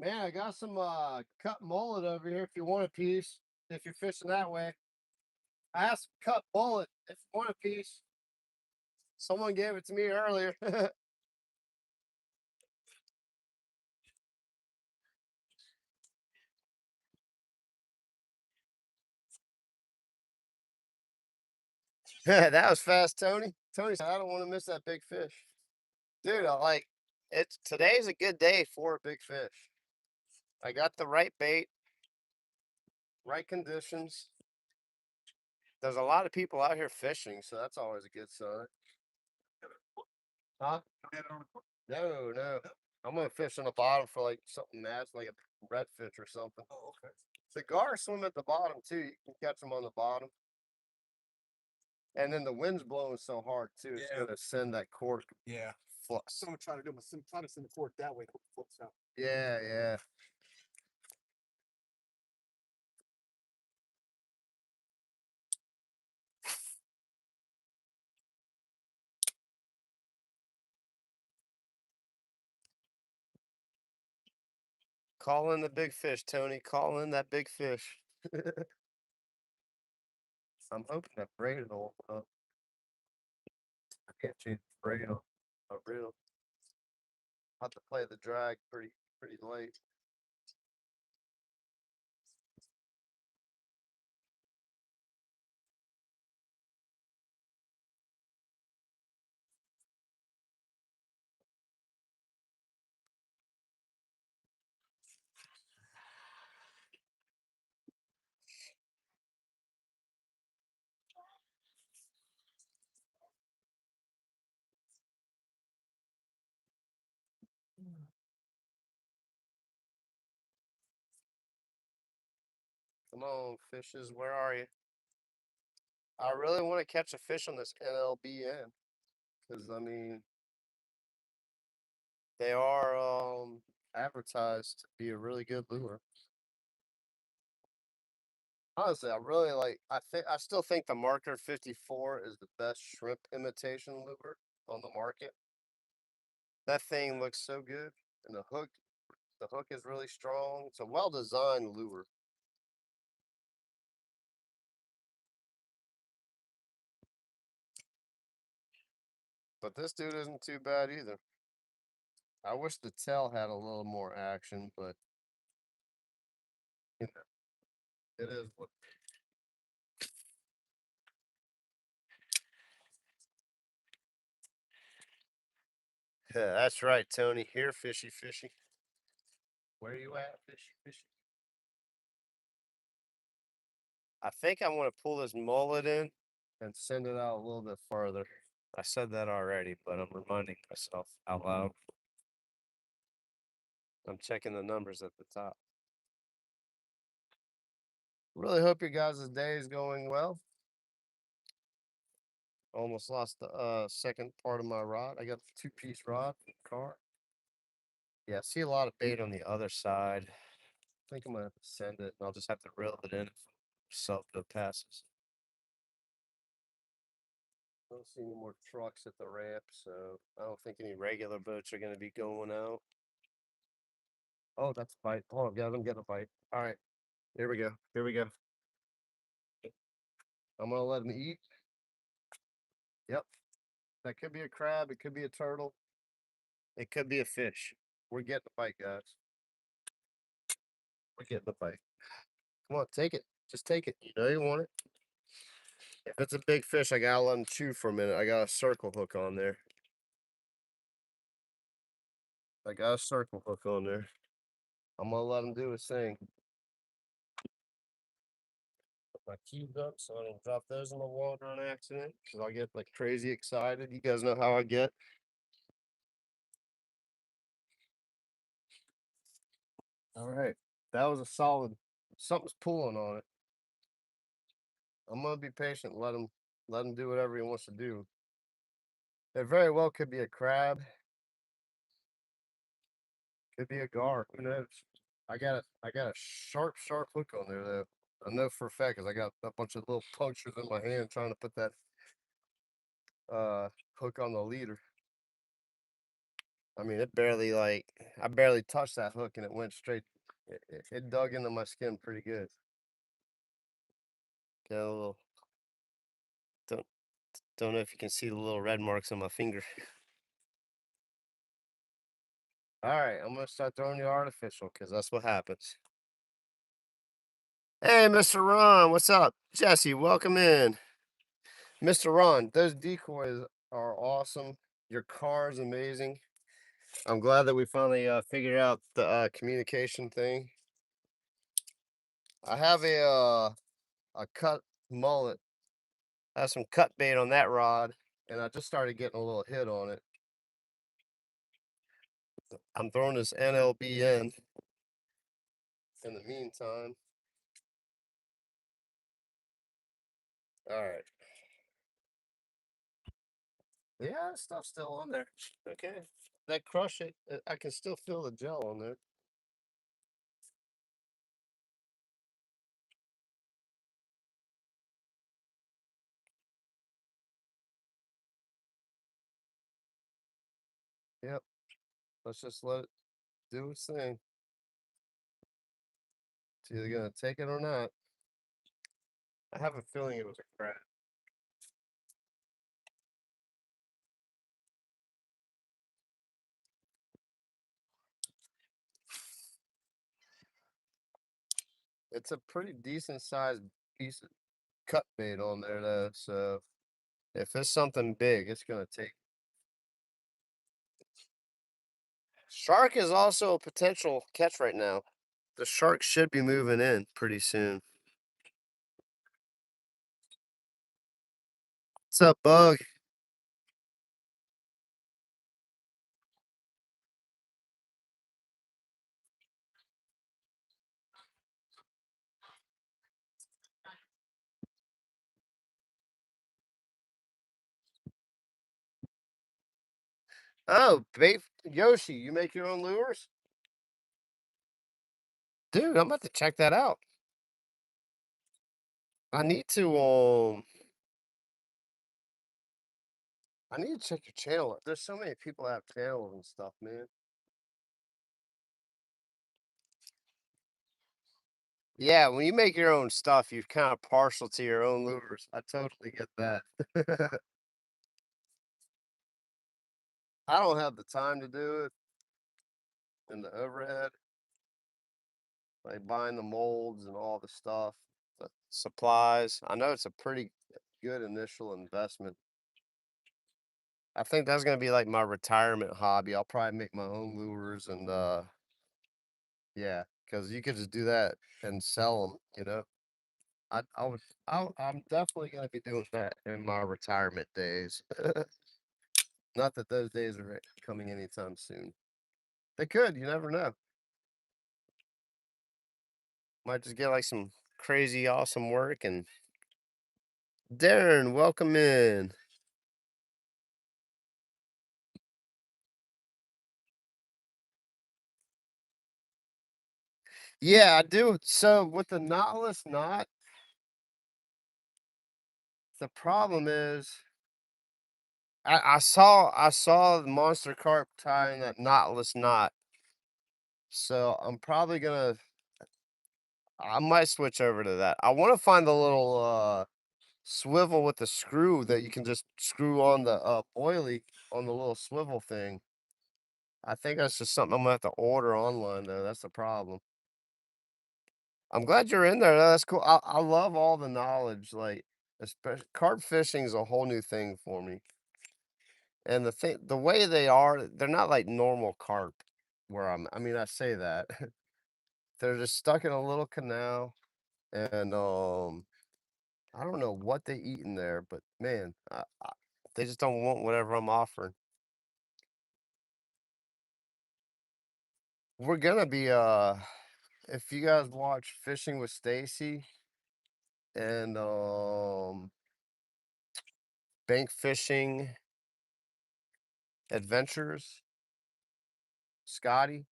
Man, I got some cut mullet over here if you want a piece. If you're fishing that way. I asked cut mullet if you want a piece. Someone gave it to me earlier. That was fast, Tony. Tony said, I don't want to miss that big fish. Dude, I like it's today's a good day for a big fish. I got the right bait, right conditions. There's a lot of people out here fishing, so that's always a good sign. Huh? No, no. I'm gonna fish on the bottom for like something nasty, like a redfish or something. Oh, okay. The gars swim at the bottom too. You can catch them on the bottom. And then the wind's blowing so hard too, it's Yeah. gonna send that cork Yeah. Someone trying to do trying to send the cord that way. Hope it flips out. Yeah, yeah. Call in the big fish, Tony. Call in that big fish. I'm hoping that braid will open up. I can't change the braid on a reel. I'll have to play the drag pretty late. Come on, fishes, where are you? I really want to catch a fish on this NLBN because I mean they are advertised to be a really good lure. Honestly, I really like. I still think the Marker 54 is the best shrimp imitation lure on the market. That thing looks so good, and the hook is really strong. It's a well designed lure. But this dude isn't too bad either. I wish the tail had a little more action, but you know, it is what. Yeah, that's right, Tony. Here, fishy, fishy. Where you at, fishy, fishy? I think I want to pull this mullet in and send it out a little bit farther. I said that already, but I'm reminding myself out loud. I'm checking the numbers at the top. Really hope your guys' day is going well. Almost lost the second part of my rod. I got the two-piece rod in the car. Yeah, I see a lot of bait on the other side. I think I'm gonna have to send it, and I'll just have to reel it in if self-go passes. I don't see any more trucks at the ramp, so I don't think any regular boats are gonna be going out. Oh, that's a bite. Hold on, guys, I'm getting a bite. All right, here we go. Here we go. I'm gonna let him eat. Yep, that could be a crab. It could be a turtle. It could be a fish. We're getting the bite, guys. We're getting the bite. Come on, take it. Just take it. You know you want it. If it's a big fish, I gotta let him chew for a minute. I got a circle hook on there. I got a circle hook on there. I'm gonna let him do his thing. Put my cubes up so I don't drop those in the water on accident because I'll get like crazy excited. You guys know how I get. All right, that was a solid. Something's pulling on it. I'm gonna be patient. Let him do whatever he wants to do. It very well could be a crab. Could be a gar. Who knows? I got a sharp hook on there though. I know for a fact because I got a bunch of little punctures in my hand trying to put that hook on the leader. I mean, it barely like I barely touched that hook and it went straight. It dug into my skin pretty good. Got a little. Don't don't know if you can see the little red marks on my finger. All right, I'm gonna start throwing the artificial because that's what happens. Hey, Mr. Ron, what's up? Jesse, welcome in. Mr. Ron, those decoys are awesome. Your car is amazing. I'm glad that we finally figured out the communication thing. I have a cut mullet. I have some cut bait on that rod, and I just started getting a little hit on it. I'm throwing this NLBN in the meantime. All right. Yeah, that stuff's still on there. Okay. That crush it, I can still feel the gel on there. Yep. Let's just let it do its thing. It's either gonna take it or not. I have a feeling it was a crab. It's a pretty decent sized piece of cut bait on there though, so if it's something big, it's gonna take. Shark is also a potential catch right now. The shark should be moving in pretty soon. What's up, Bug? Oh, bait Yoshi, you make your own lures? Dude, I'm about to check that out. I need to I need to check your channel out. There's so many people that have channels and stuff, man. Yeah, when you make your own stuff, you're kind of partial to your own lures. I totally get that. I don't have the time to do it and the overhead, like buying the molds and all the stuff, the supplies. I know it's a pretty good initial investment. I think that's gonna be like my retirement hobby. I'll probably make my own lures and yeah, because you could just do that and sell them, you know. I would I'm definitely gonna be doing that in my retirement days. Not that those days are coming anytime soon. They could, you never know. Might just get like some crazy awesome work and Darren, welcome in. Yeah, I do. So with the knotless knot, the problem is I saw the monster carp tying that knotless knot. So I'm probably gonna I might switch over to that. I want to find the little swivel with the screw that you can just screw on the oily on the little swivel thing. I think that's just something I'm gonna have to order online though. That's the problem. I'm glad you're in there. Though. That's cool. I love all the knowledge. Like, especially carp fishing is a whole new thing for me. And the way they are, they're not like normal carp. Where I mean, I say that they're just stuck in a little canal, and I don't know what they eat in there, but man, they just don't want whatever I'm offering. We're gonna be if you guys watch Fishing with Stacy and Bank Fishing Adventures, Scotty,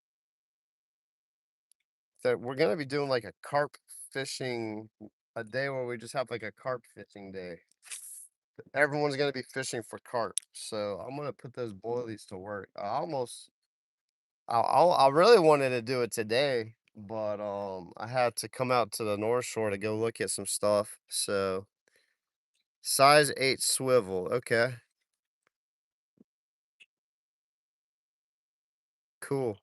that we're gonna be doing like a carp fishing a day where we just have like a carp fishing day. Everyone's gonna be fishing for carp, so I'm gonna put those boilies to work. I really wanted to do it today, but I had to come out to the North Shore to go look at some stuff. So size 8 swivel, okay, cool.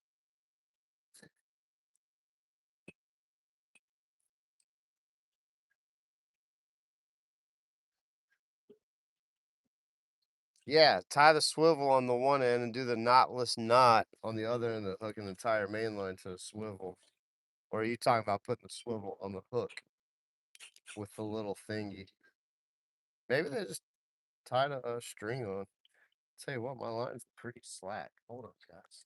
Yeah, tie the swivel on the one end and do the knotless knot on the other end of the hook and then tie your main line to a swivel. Or are you talking about putting the swivel on the hook with the little thingy? Maybe they just tied a string on. Tell you what, my line's pretty slack. Hold up, guys.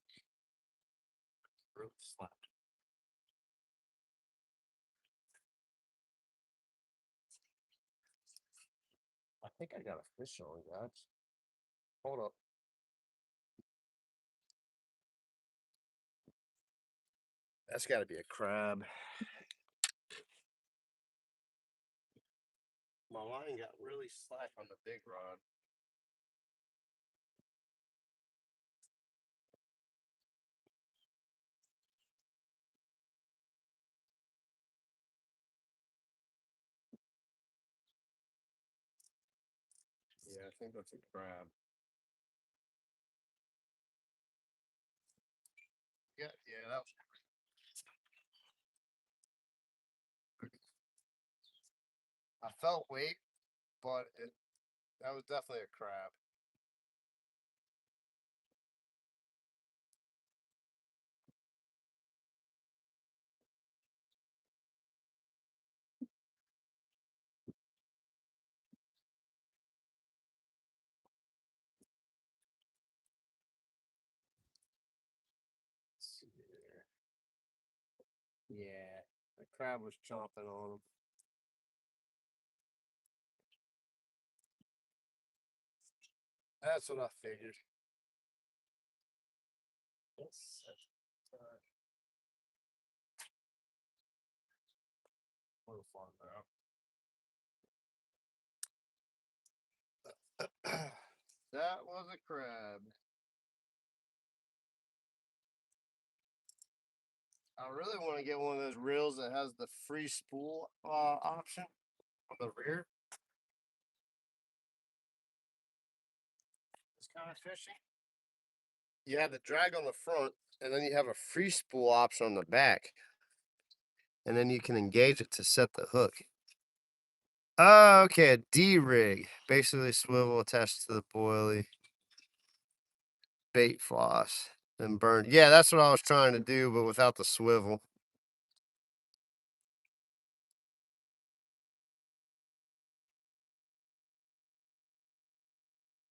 Really slack. I think I got a fish on, guys. Hold up. That's got to be a crab. My line got really slack on the big rod. Yeah, I think that's a crab. Yeah, that was. I felt weight, but that was definitely a crab. Let's see here. Yeah, the crab was chomping on him. That's what I figured. Let's we'll find out. That was a crab. I really want to get one of those reels that has the free spool option on the rear. It's kind of fishy. You have the drag on the front, and then you have a free spool option on the back. And then you can engage it to set the hook. Oh, okay, a D-rig. Basically swivel attached to the boilie. Bait floss. Then burn. Yeah, that's what I was trying to do, but without the swivel.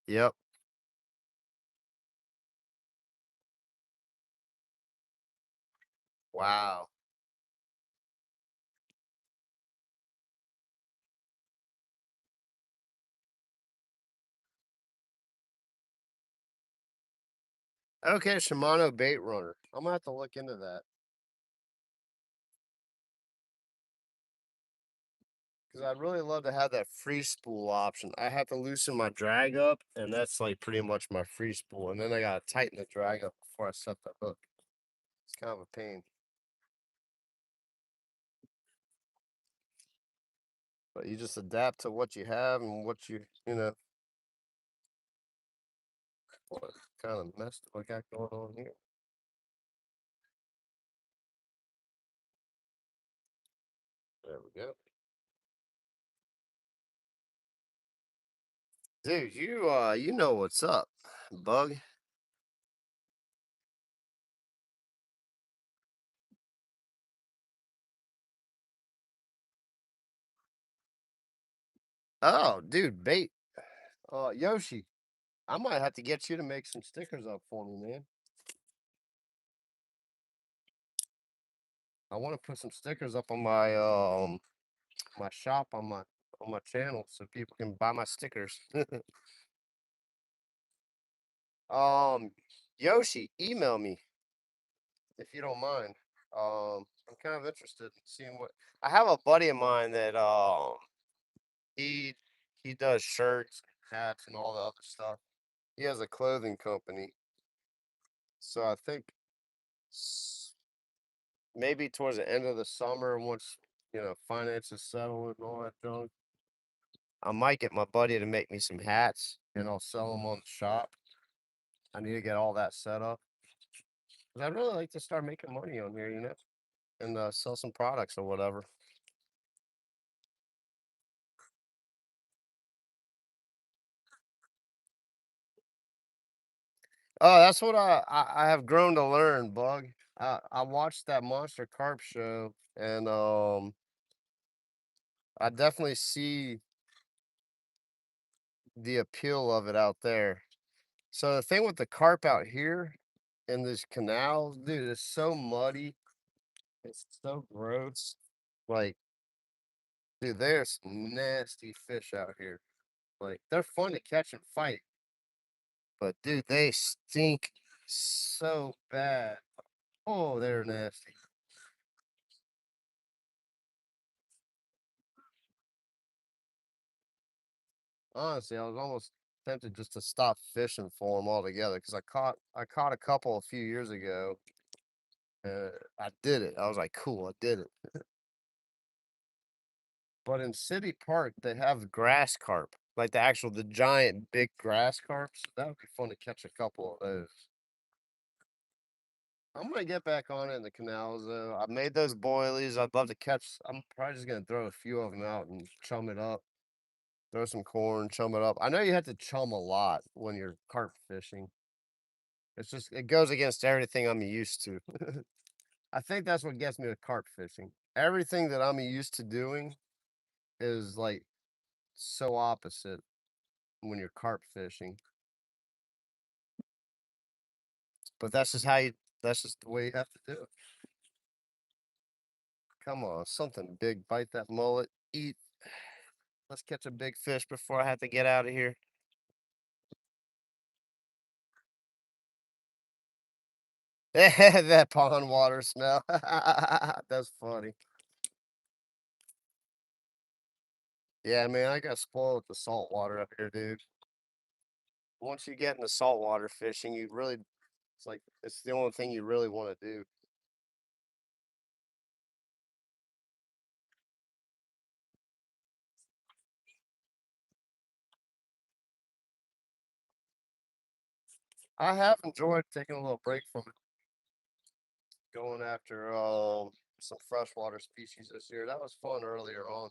Yep. Wow. Okay, Shimano bait runner. I'm gonna have to look into that. Because I'd really love to have that free spool option. I have to loosen my drag up, and that's like pretty much my free spool. And then I gotta tighten the drag up before I set the hook. It's kind of a pain. But you just adapt to what you have and what you know. What kind of mess do I got going on here? There we go. Dude, you know what's up, bug. Oh, dude, bait. Yoshi, I might have to get you to make some stickers up for me, man. I want to put some stickers up on my shop on my channel so people can buy my stickers. Yoshi, email me if you don't mind. I'm kind of interested in seeing what I have a buddy of mine that he he does shirts, hats, and all the other stuff. He has a clothing company, so I think maybe towards the end of the summer, once finances settle and all that junk, I might get my buddy to make me some hats, and I'll sell them on the shop. I need to get all that set up. 'Cause I'd really like to start making money on here, and sell some products or whatever. Oh, that's what I have grown to learn, Bug. I watched that Monster Carp show, and I definitely see the appeal of it out there. So the thing with the carp out here in this canal, dude, it's so muddy. It's so gross. Like, dude, there's some nasty fish out here. Like, they're fun to catch and fight. But dude, they stink so bad. Oh, they're nasty. Honestly, I was almost tempted just to stop fishing for them altogether because I caught a couple a few years ago. I did it. I was like, cool, I did it. But in City Park, they have grass carp, like the giant big grass carps. That would be fun to catch a couple of those. I'm gonna get back on it in the canals though. I made those boilies. I'd love to catch. I'm probably just gonna throw a few of them out and chum it up. Throw some corn, chum it up. I know you have to chum a lot when you're carp fishing. It goes against everything I'm used to. I think that's what gets me with carp fishing. Everything that I'm used to doing is like so opposite when you're carp fishing. But that's just the way you have to do it. Come on, something big, bite that mullet, eat. Let's catch a big fish before I have to get out of here. That pond water smell. That's funny. Yeah, man, I got spoiled with the salt water up here, dude. Once you get into saltwater fishing, it's the only thing you really want to do. I have enjoyed taking a little break from it, going after some freshwater species this year. That was fun earlier on.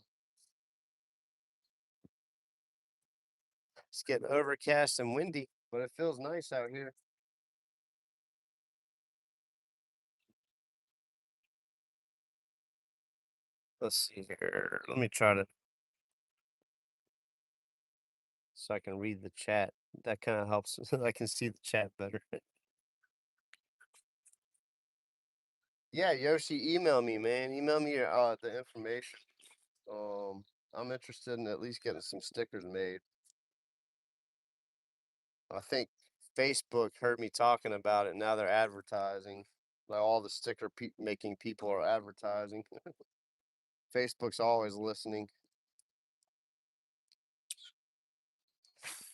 It's getting overcast and windy, but it feels nice out here. Let's see here. Let me try to so I can read the chat. That kind of helps. I can see the chat better. Yeah, Yoshi, email me, man. Email me your the information. Um, I'm interested in at least getting some stickers made. I think Facebook heard me talking about it. Now they're advertising. Like all the making people are advertising. Facebook's always listening.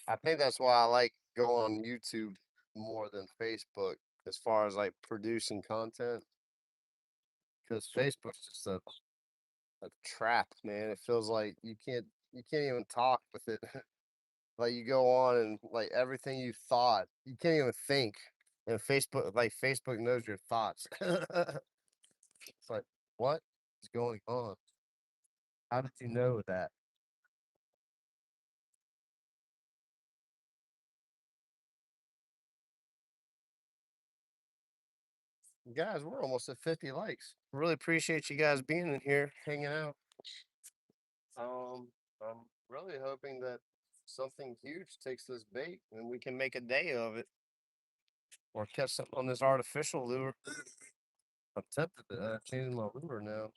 I think that's why I like going on YouTube more than Facebook as far as like producing content. Because Facebook's just a trap, man. It feels like you can't even talk with it. Like you go on and like everything you thought, you can't even think. And Facebook knows your thoughts. It's like, what is going on? How did you know that? Guys, we're almost at 50 likes. Really appreciate you guys being in here, hanging out. I'm really hoping that something huge takes this bait and we can make a day of it or catch something on this artificial lure. I'm tempted to change my lure now.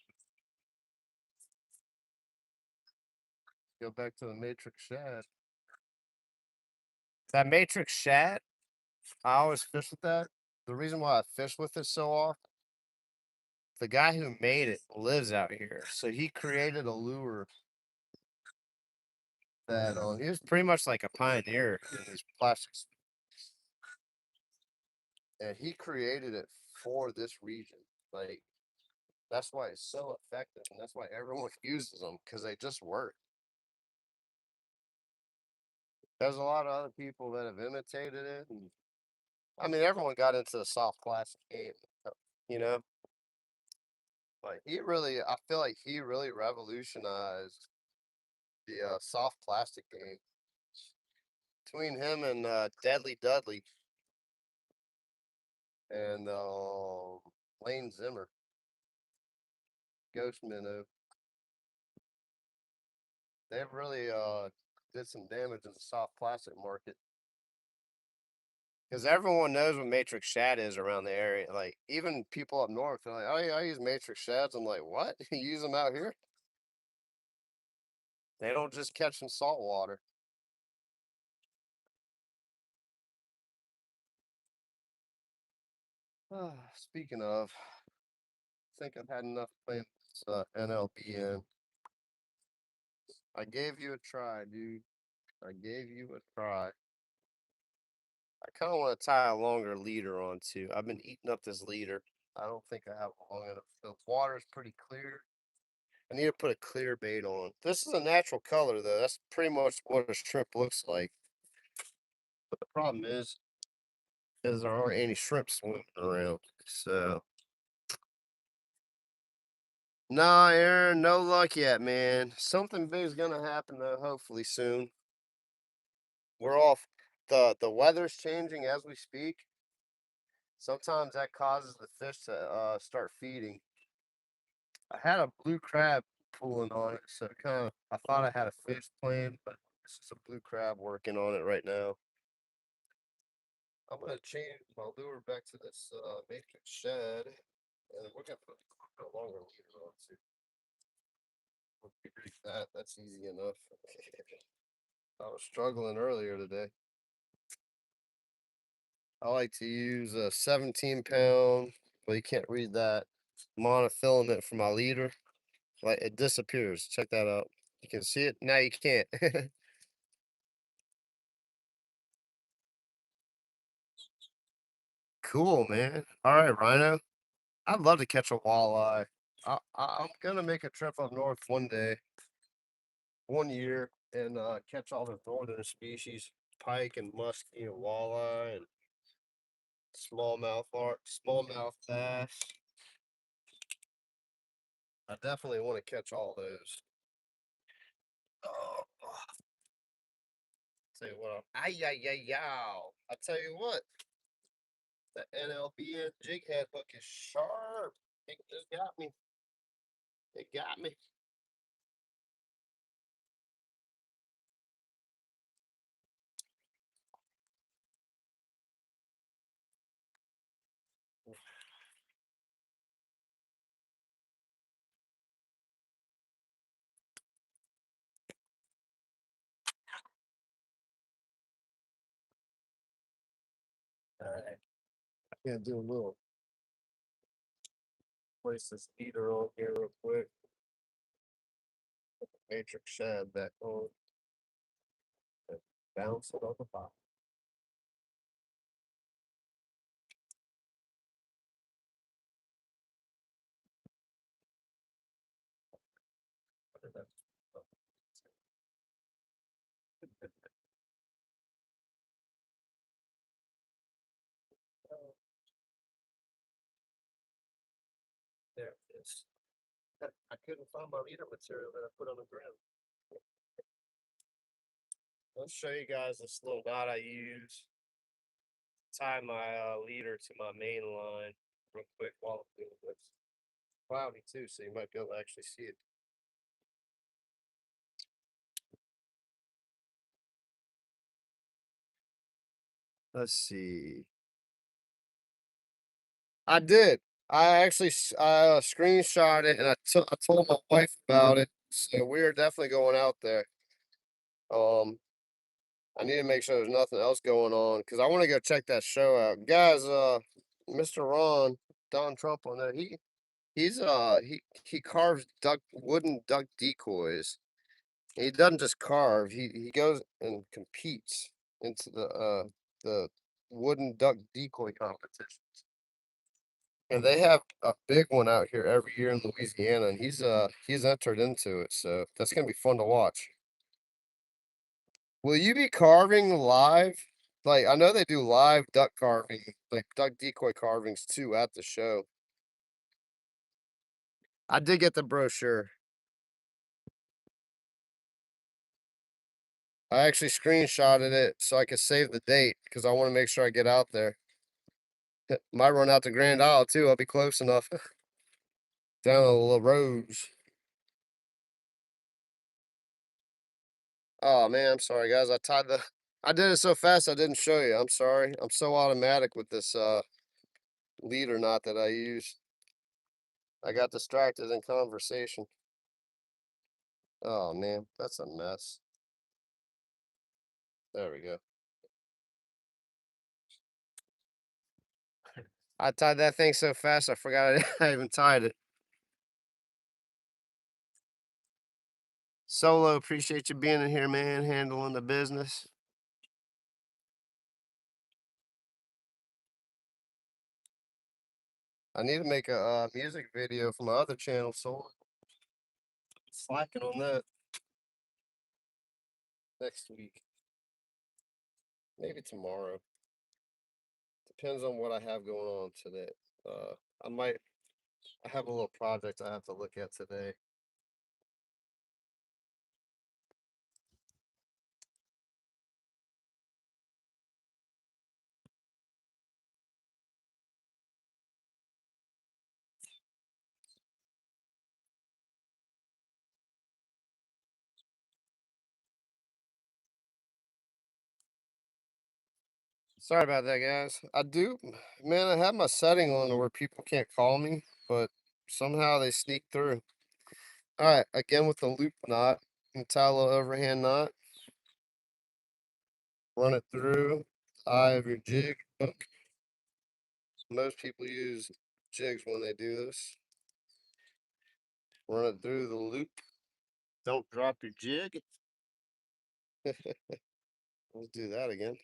Go back to the matrix shad. That matrix shad, I always fish with that. The reason why I fish with it so often, the guy who made it lives out here. So he created a lure that he was pretty much like a pioneer in these plastics. And he created it for this region. Like that's why it's so effective, and that's why everyone uses them because they just work. There's a lot of other people that have imitated it, and I mean, everyone got into the soft plastic game, you know. Like I feel like he really revolutionized the soft plastic game. Between him and Deadly Dudley and Lane Zimmer, Ghost Minnow, they've really did some damage in the soft plastic market. Because everyone knows what matrix shad is around the area. Like even people up north, they're like, "Oh yeah, I use matrix shads." I'm like, "What? You use them out here? They don't just catch in salt water." Speaking of, I think I've had enough playing this NLBN. I gave you a try, dude. I gave you a try. I kind of want to tie a longer leader on too. I've been eating up this leader. I don't think I have long enough. The water's pretty clear. I need to put a clear bait on. This is a natural color though. That's pretty much what a shrimp looks like. But the problem is there aren't any shrimp swimming around. So nah, Aaron, no luck yet, man. Something big's gonna happen though, hopefully soon. We're off. The weather's changing as we speak. Sometimes that causes the fish to start feeding. I had a blue crab pulling on it, so kind of I thought I had a fish playing, but it's just a blue crab working on it right now. I'm gonna change my lure back to this matrix shed, and we're gonna put a longer leader on too. We'll rig that. That's easy enough. I was struggling earlier today. I like to use a 17-pound. Well, you can't read that. Monofilament for my leader. Like it disappears. Check that out. You can see it now. You can't. Cool, man. All right, Rhino. I'd love to catch a walleye. I'm gonna make a trip up north one day, one year, and catch all the northern species, pike and muskie and walleye and smallmouth bass. I definitely want to catch all those. Oh, tell you what, I tell you what, the NLBN jig head hook is sharp. It just got me. It got me. All right, I'm gonna do a little place this heater on here real quick. Matrix shad back on and bounce it on the bottom. There it is. I couldn't find my leader material that I put on the ground. Let's show you guys this little knot I use. Tie my leader to my main line real quick while I'm doing this. Cloudy too, so you might be able to actually see it. Let's see. I did. I actually screenshot it and I told my wife about it. So we are definitely going out there. I need to make sure there's nothing else going on because I want to go check that show out. Guys, Mr. Don Trump on there. He carves wooden duck decoys. He doesn't just carve, he goes and competes into the wooden duck decoy competitions. And they have a big one out here every year in Louisiana, and he's entered into it, so that's gonna be fun to watch. Will you be carving live? Like, I know they do live duck carving, like duck decoy carvings too at the show. I did get the brochure. I actually screenshotted it so I could save the date because I want to make sure I get out there. Might run out to Grand Isle too. I'll be close enough. Down to La Rose. Oh man, I'm sorry guys. I did it so fast I didn't show you. I'm sorry. I'm so automatic with this leader knot that I use. I got distracted in conversation. Oh man, that's a mess. There we go. I tied that thing so fast I forgot I even tied it. Solo, appreciate you being in here, man, handling the business. I need to make a music video for my other channel, so slacking on that next week. Maybe tomorrow. Depends on what I have going on today. I might. I have a little project I have to look at today. Sorry about that, guys. Man, I have my setting on to where people can't call me, but somehow they sneak through. All right, again with the loop knot and tie a little overhand knot. Run it through the eye of your jig hook. Most people use jigs when they do this. Run it through the loop. Don't drop your jig. Let's do that again.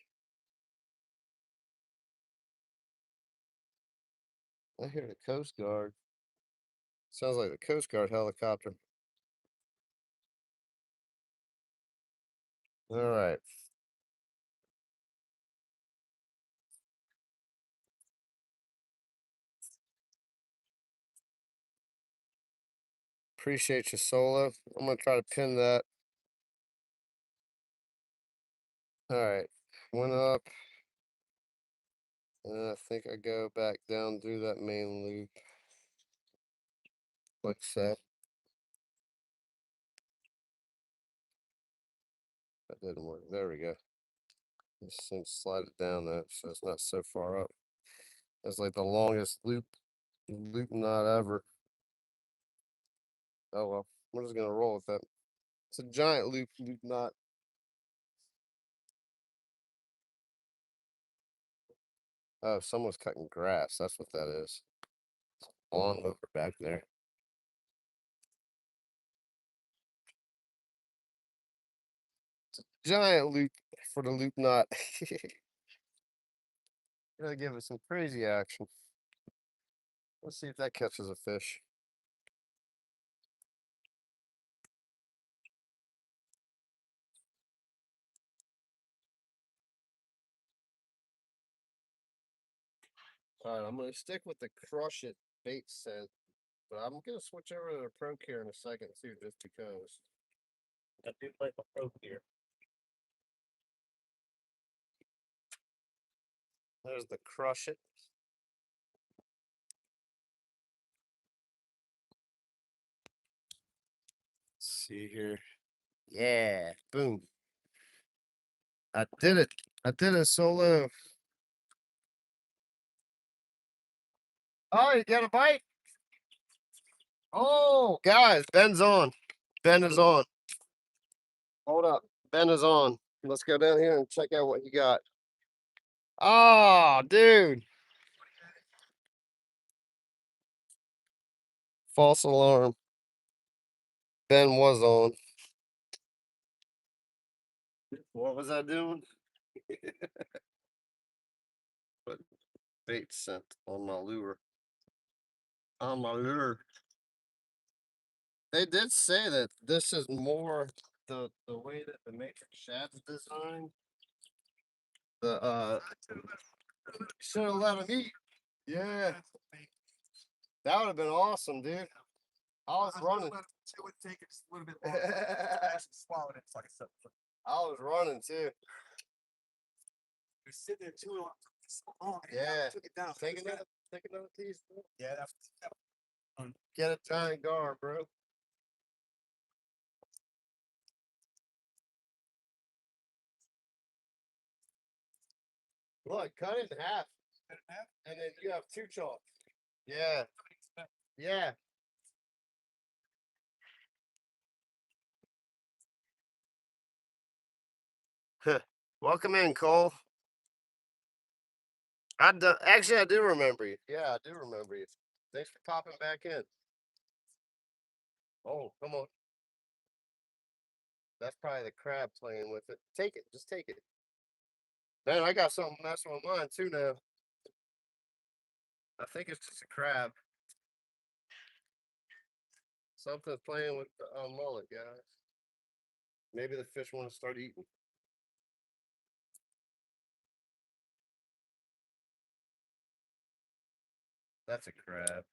I hear the Coast Guard. Sounds like the Coast Guard helicopter. All right. Appreciate you, Solo. I'm gonna try to pin that. All right. Went up. And I think I go back down through that main loop. Like so. That didn't work. There we go. Just seems to slide it down though, so it's not so far up. That's like the longest loop knot ever. Oh well, we're just gonna roll with that. It's a giant loop knot. Oh, someone's cutting grass. That's what that is. Lawn mower back there. Giant loop for the loop knot. Gotta give it some crazy action. Let's see if that catches a fish. All right, I'm gonna stick with the crush it bait scent, but I'm gonna switch over to the Pro Care in a second too, just because. I do like a Pro Care. There's the crush it. Let's see here. Yeah, boom. I did it. I did it solo. Oh, you got a bite? Oh, guys, Ben's on. Ben is on. Hold up. Ben is on. Let's go down here and check out what you got. Oh, dude. False alarm. Ben was on. What was I doing? Put bait scent on my lure. On my lure. They did say that this is more the way that the Matrix Shad's designed. The should have let him eat. Yeah. That would have been awesome, dude. I was running. It would take just a little bit longer. Actually swallow it. It's like a I was running too. You're sitting there too long. Yeah. Took it down. Take another piece. Yeah, that's Get a giant gar, bro. Look, cut it in half. And then you have two chalks. Yeah. Yeah. Welcome in, Cole. Actually, I do remember you. Yeah, I do remember you. Thanks for popping back in. Oh, come on. That's probably the crab playing with it. Take it. Just take it. Man, I got something messing with mine too now. I think it's just a crab. Something's playing with the mullet, guys. Maybe the fish want to start eating. That's a crab.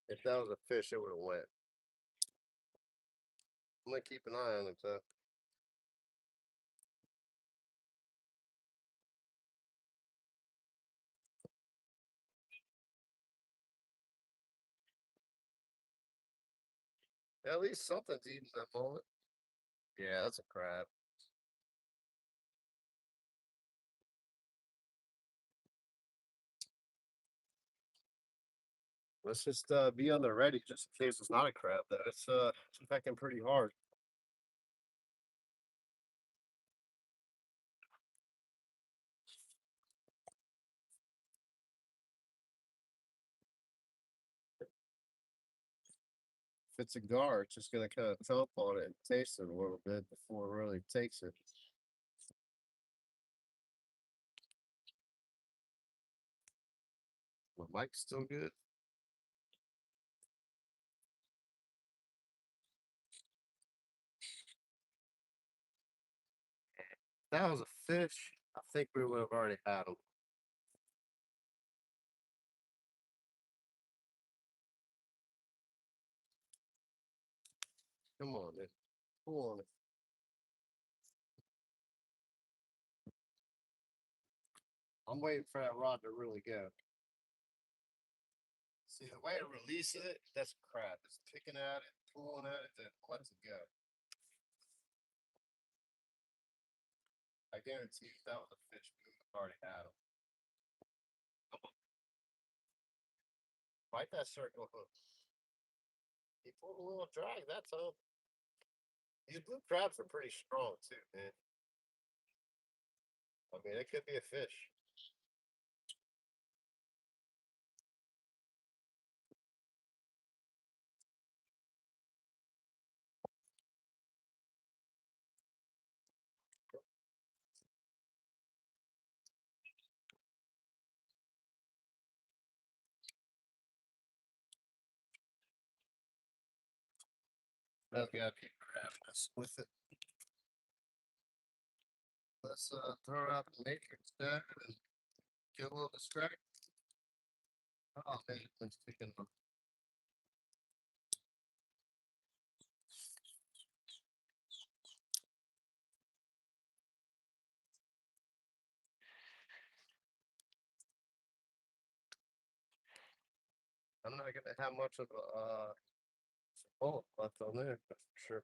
If that was a fish, it would have went. I'm gonna keep an eye on it though. At least something's eating that mullet. Yeah, that's a crab. Let's just be on the ready just in case it's not a crab though. It's affecting pretty hard. If it's a gar, it's just gonna kind of thump on it and taste it a little bit before it really takes it. My mic's still good. If that was a fish, I think we would have already had them. Come on, man. Pull on it. I'm waiting for that rod to really go. See, the way to release it, that's a crab. It's picking at it, pulling at it, then lets it go. I guarantee if that was a fish, we would have already had them. Bite that circle hook. He pulled a little drag that time. These blue crabs are pretty strong too, man. I mean, it could be a fish. That's gotta be a crab messing with it. Let's throw out the matrix there and get a little distracted. Oh man, it's picking up. I'm not gonna have much of a bullet left on there, that's for sure.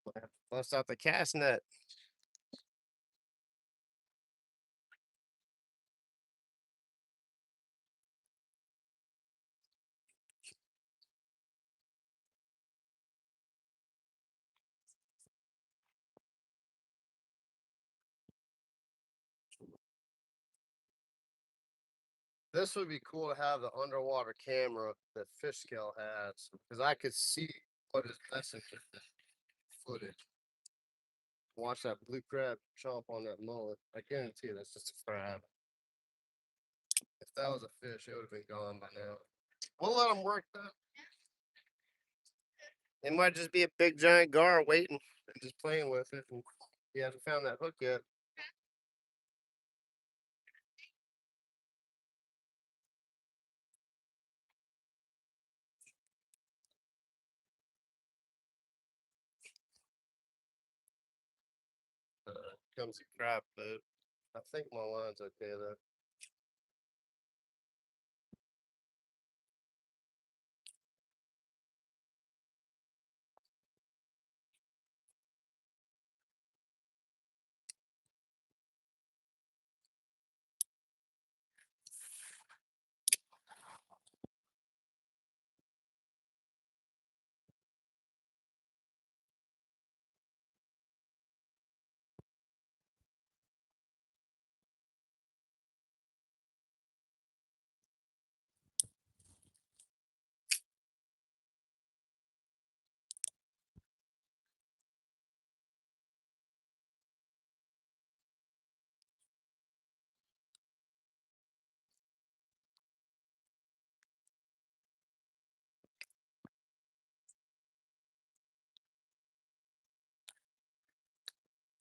Might have to bust out the cast net. This would be cool to have the underwater camera that Fish Scale has, because I could see what is messing with the footage. Watch that blue crab chomp on that mullet. I guarantee you that's just a crab. If that was a fish, it would have been gone by now. We'll let them work that. It might just be a big giant gar waiting and just playing with it. And he hasn't found that hook yet. Comes a crab boat. I think my line's okay though.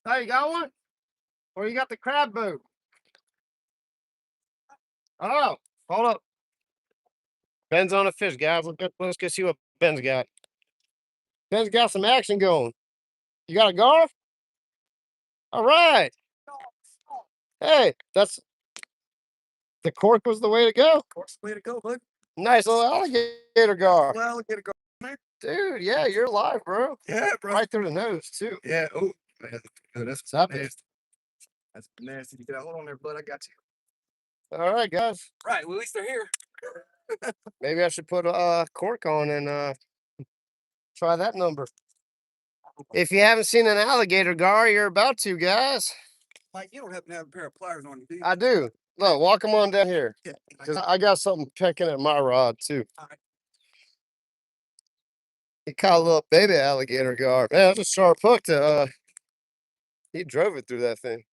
Oh, you got one? Or you got the crab boat? Oh, hold up. Ben's on a fish, guys. Let's go see what Ben's got. Ben's got some action going. You got a gar? All right. Hey, that's the cork was the way to go. Cork's the way to go, bud. Nice little alligator gar. Well, alligator go, man. Dude, yeah, you're alive, bro. Yeah, bro. Right through the nose, too. Yeah. Oh, man. Oh, that's What's up, nasty. That's nasty. You got hold on there, bud. I got you. All right, guys. Right. Well, at least they're here. Maybe I should put a cork on and try that number. If you haven't seen an alligator gar, you're about to, guys. Mike, you don't happen to have a pair of pliers on you, do you? I do. Look, walk them on down here. Yeah. Because I got something pecking at my rod, too. All right. He caught a little baby alligator gar. Man, that's a sharp hook to, he drove it through that thing.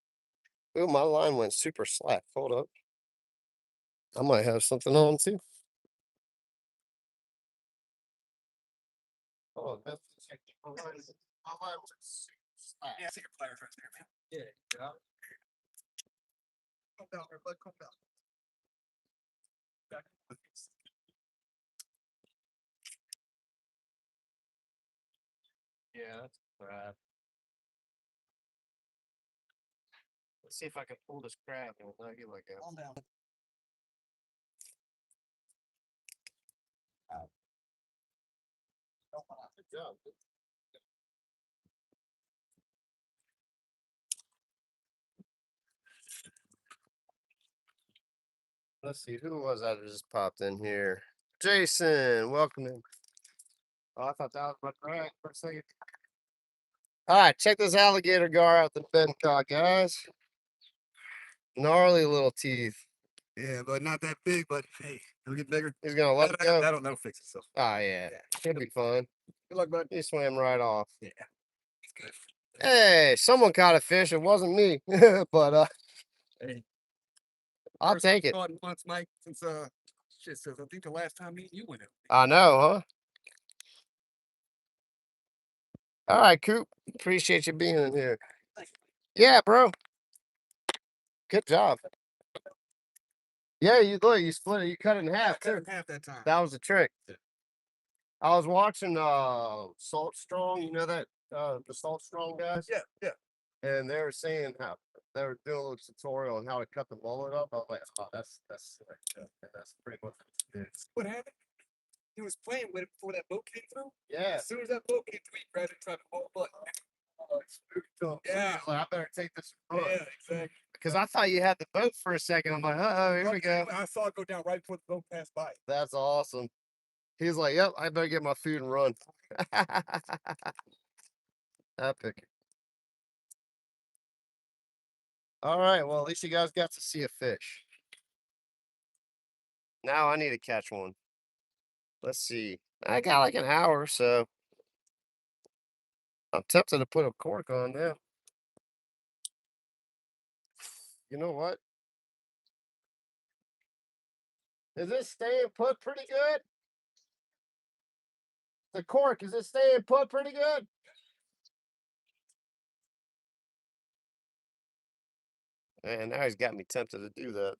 Ooh, my line went super slack. Hold up. I might have something on, too. Oh, that's my line went super slack. Yeah, I see your pliers right there, man. Yeah. Calm down there, bud. Calm down. Back. Yeah, that's crab. Let's see if I can pull this crab and not get like a. Calm down. Good job. Let's see, who was that just popped in here? Jason, welcome in. Oh, I thought that was my crab for a second. All right, check this alligator gar out the Ben caught, guys. Gnarly little teeth. Yeah, but not that big, but hey, it'll get bigger. He's gonna let it go. That'll fix itself. Oh yeah, it'll be fun. Good luck, bud. He swam right off. Yeah. It's good. Hey, someone caught a fish. It wasn't me, but Hey. I'll First take it. caught once, Mike, since shit, since I think the last time me and you went out. I know, huh? All right, Coop. Appreciate you being in here. Yeah, bro. Good job. Yeah, you look, you split it, you cut it in half Cut too. it in half that time. That was the trick. I was watching Salt Strong, you know that the Salt Strong guys? Yeah, yeah. And they were saying how they were doing a little tutorial on how to cut the mullet up. I was like, oh, that's pretty much it. What happened? He was playing with it before that boat came through. Yeah. As soon as that boat came through, he grabbed it and tried to pull the button. Oh, it's spooked up. So Yeah. he was like, I better take this and run. Yeah, exactly. Because I thought you had the boat for a second. I'm like, uh-oh, here we go. I saw it go down right before the boat passed by. That's awesome. He's like, yep, I better get my food and run. Epic. All right, well, at least you guys got to see a fish. Now I need to catch one. Let's see. I got like an hour, so I'm tempted to put a cork on now. You know what? Is this staying put pretty good? The cork, is it staying put pretty good? And now he's got me tempted to do that.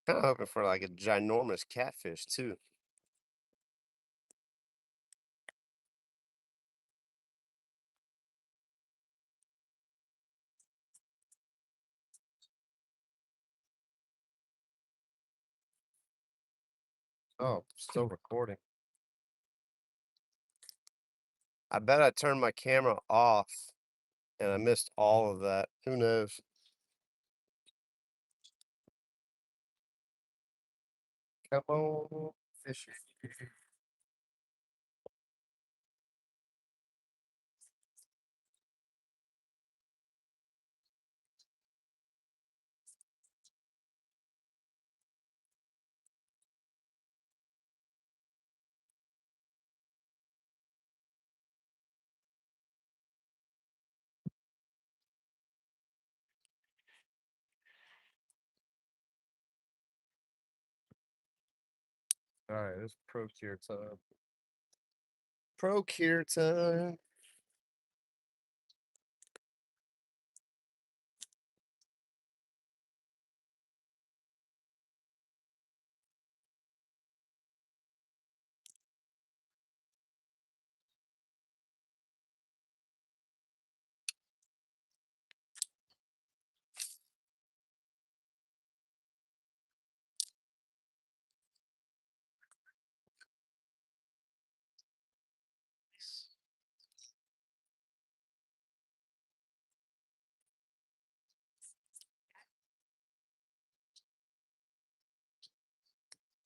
Kind of hoping for like a ginormous catfish too. Oh, still recording. I bet I turned my camera off and I missed all of that. Who knows? Come on, fishy. All right, it's procure time. Procure time.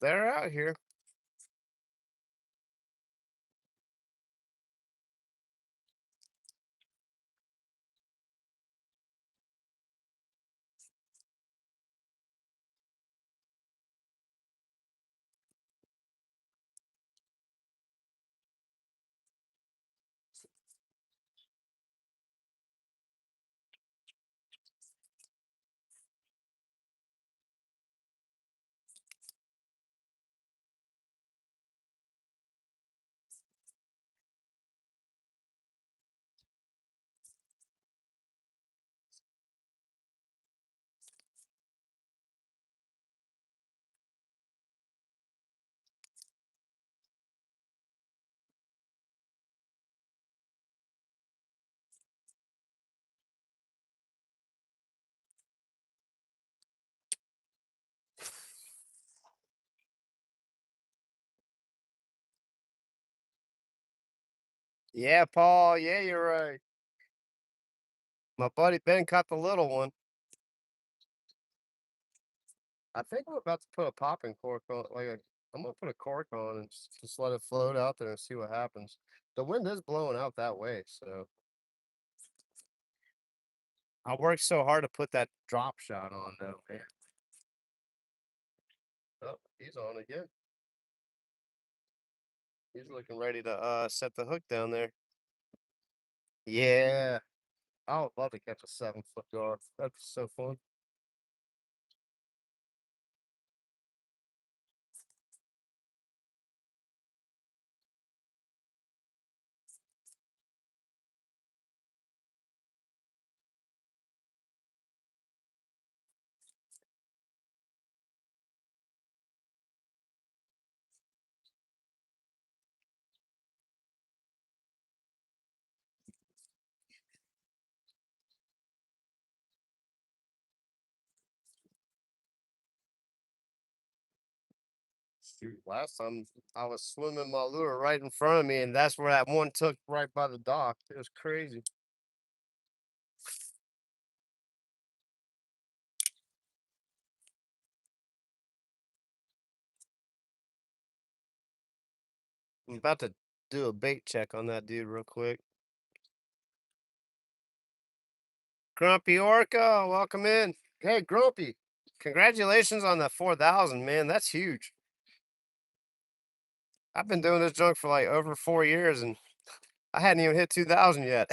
They're out here. Yeah, Paul. Yeah, you're right. My buddy Ben caught the little one. I think I'm about to put a popping cork on. I'm gonna put a cork on and just let it float out there and see what happens. The wind is blowing out that way, so I worked so hard to put that drop shot on though, man. Oh, he's on again. He's looking ready to set the hook down there. Yeah. I would love to catch a 7 foot gar. That'd be so fun. Shoot, last time I was swimming my lure right in front of me, and that's where that one took right by the dock. It was crazy. I'm about to do a bait check on that dude real quick. Grumpy Orca, welcome in. Hey, Grumpy, congratulations on that 4,000, man. That's huge. I've been doing this junk for like over 4 years, and I hadn't even hit 2,000 yet.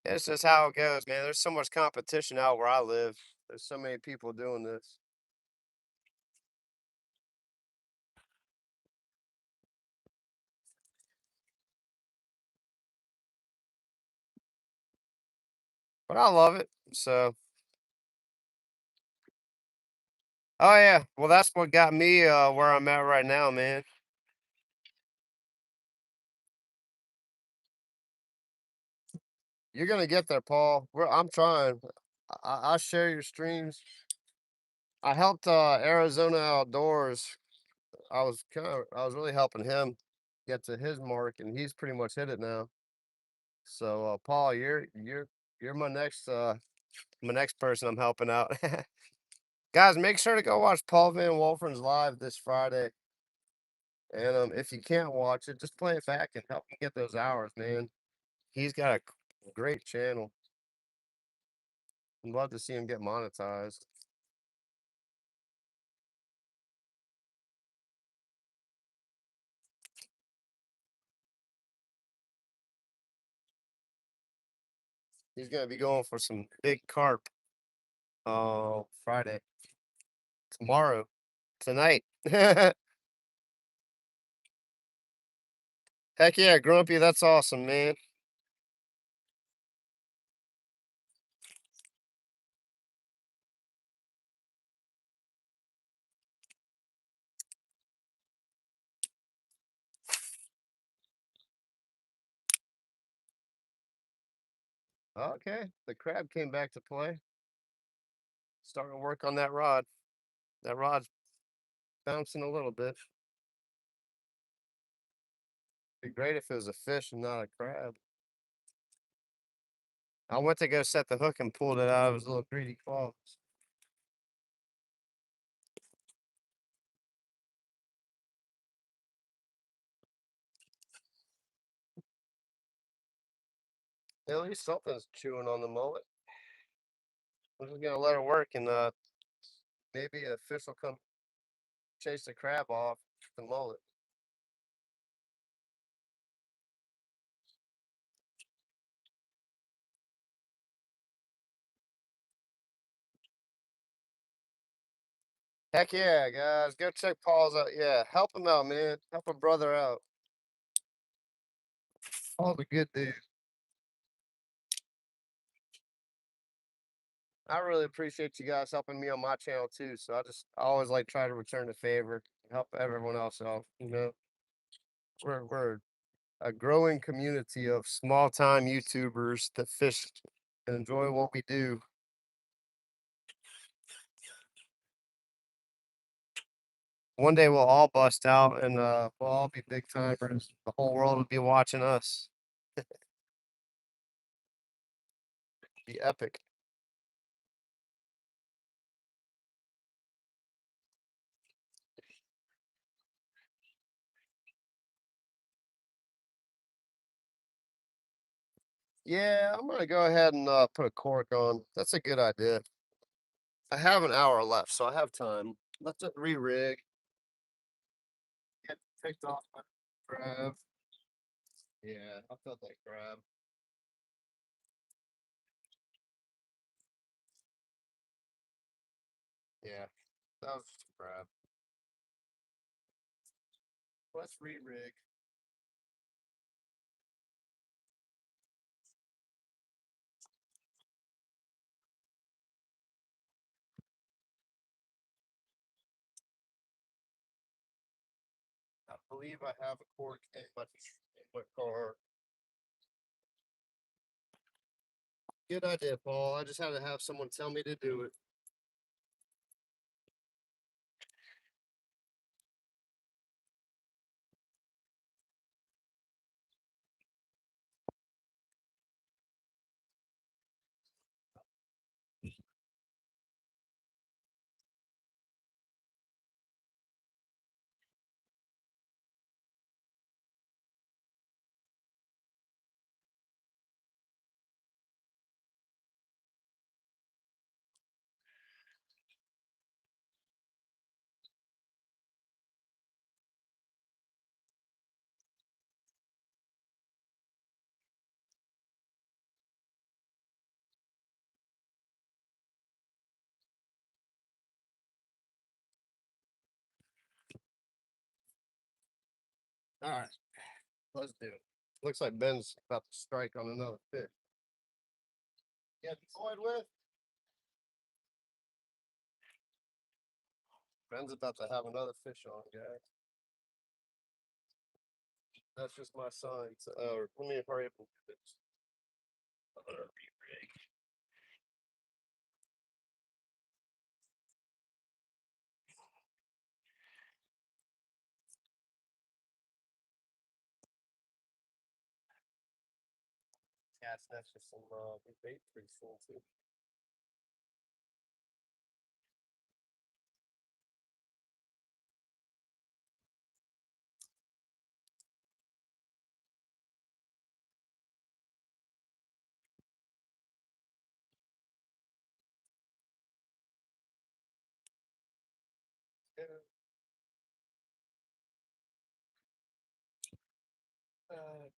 It's just how it goes, man. There's so much competition out where I live. There's so many people doing this. But I love it. So, oh yeah. Well, that's what got me where I'm at right now, man. You're gonna get there, Paul. I'm trying. I share your streams. I helped Arizona Outdoors. I was really helping him get to his mark, and he's pretty much hit it now. So Paul, you're my next person I'm helping out. Guys, make sure to go watch Paul Van Wolfren's live this Friday. And if you can't watch it, just play it back and help him get those hours, man. He's got a great channel. I'd love to see him get monetized. He's gonna be going for some big carp. Oh, Friday, tomorrow, tonight. Heck yeah, Grumpy, that's awesome, man. Okay, the crab came back to play. Starting to work on that rod. That rod's bouncing a little bit. Be great if it was a fish and not a crab. I went to go set the hook and pulled it out of his little greedy claws. At least something's chewing on the mullet. I'm just gonna let it work, and maybe a fish will come chase the crab off the mullet. Heck yeah, guys. Go check Paul's out. Yeah, help him out, man. Help a brother out. Paul's a good dude. I really appreciate you guys helping me on my channel too. So I always like try to return the favor, help everyone else out. We're a growing community of small time YouTubers that fish and enjoy what we do. One day we'll all bust out and we'll all be big timers. The whole world will be watching us. Be epic. Yeah, I'm gonna go ahead and put a cork on. That's a good idea. I have an hour left, so I have time. Let's re-rig. Get picked off by crab. Yeah, I felt that crab. Yeah, that was just a crab. Let's re-rig. I believe I have a cork in my car. Good idea, Paul. I just had to have someone tell me to do it. All right, let's do it. Looks like Ben's about to strike on another fish. Yeah, toyed with. Ben's about to have another fish on, guys. That's just my sign. So, let me hurry up and do this. Re-rig. Cast nets for some big bait pretty soon too. Yeah. Uh,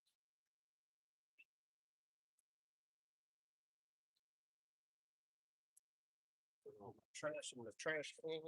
Trash in the trash can.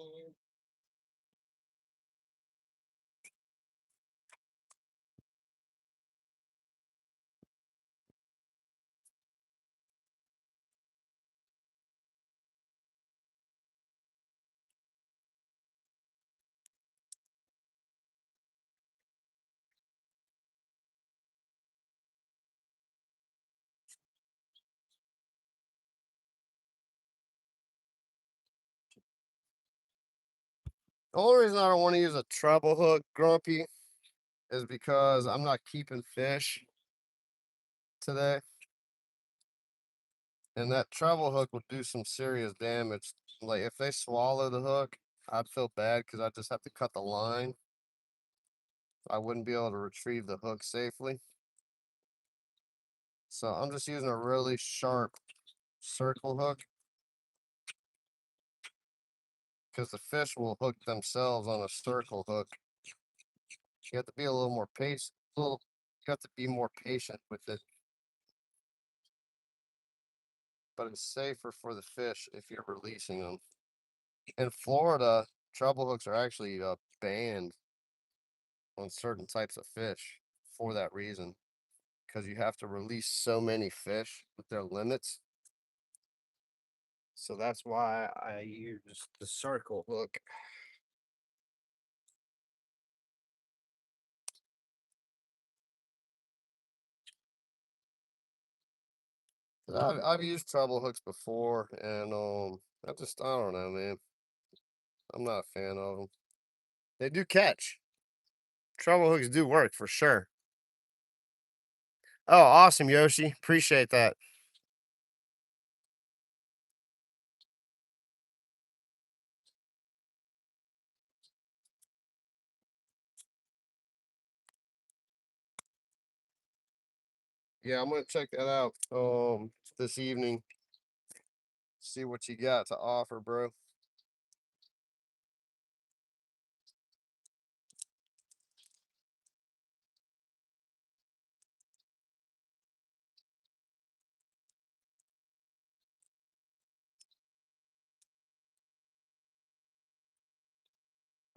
The only reason I don't want to use a treble hook, Grumpy, is because I'm not keeping fish today. And that treble hook would do some serious damage. Like if they swallow the hook, I'd feel bad because I just have to cut the line. I wouldn't be able to retrieve the hook safely. So I'm just using a really sharp circle hook because the fish will hook themselves on a circle hook. You have to be a little more patient. You have to be more patient with it. But it's safer for the fish if you're releasing them. In Florida, treble hooks are actually banned on certain types of fish for that reason, because you have to release so many fish with their limits. So that's why I use the circle hook. I've used treble hooks before, and I don't know, man. I'm not a fan of them. They do catch. Treble hooks do work for sure. Oh, awesome, Yoshi. Appreciate that. Yeah, I'm gonna check that out this evening. See what you got to offer, bro.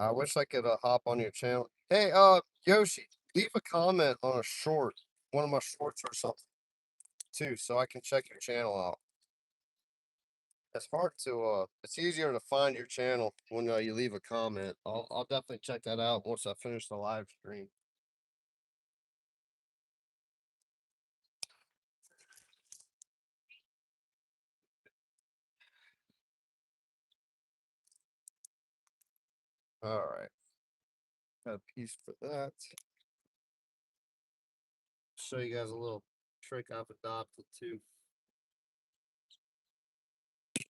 I wish I could hop on your channel. Hey, Yoshi, leave a comment on a short, one of my shorts or something too, so I can check your channel out. It's hard to it's easier to find your channel when you leave a comment. I'll definitely check that out once I finish the live stream. All right, got a piece for that. Show you guys a little trick I've adopted too. I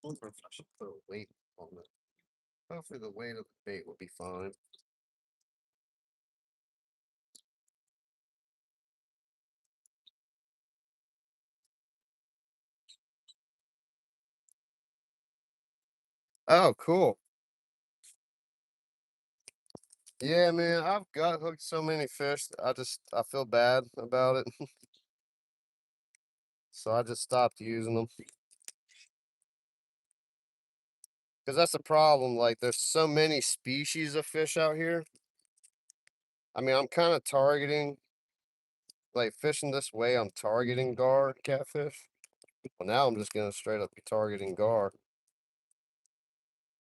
wonder if I should put a weight on it. Hopefully the weight of the bait will be fine. Oh, cool. Yeah, man, I've got hooked so many fish. I feel bad about it. So I just stopped using them. Because that's the problem. Like, there's so many species of fish out here. I mean, I'm kind of targeting, like, fishing this way, I'm targeting gar catfish. Well, now I'm just going to straight up be targeting gar.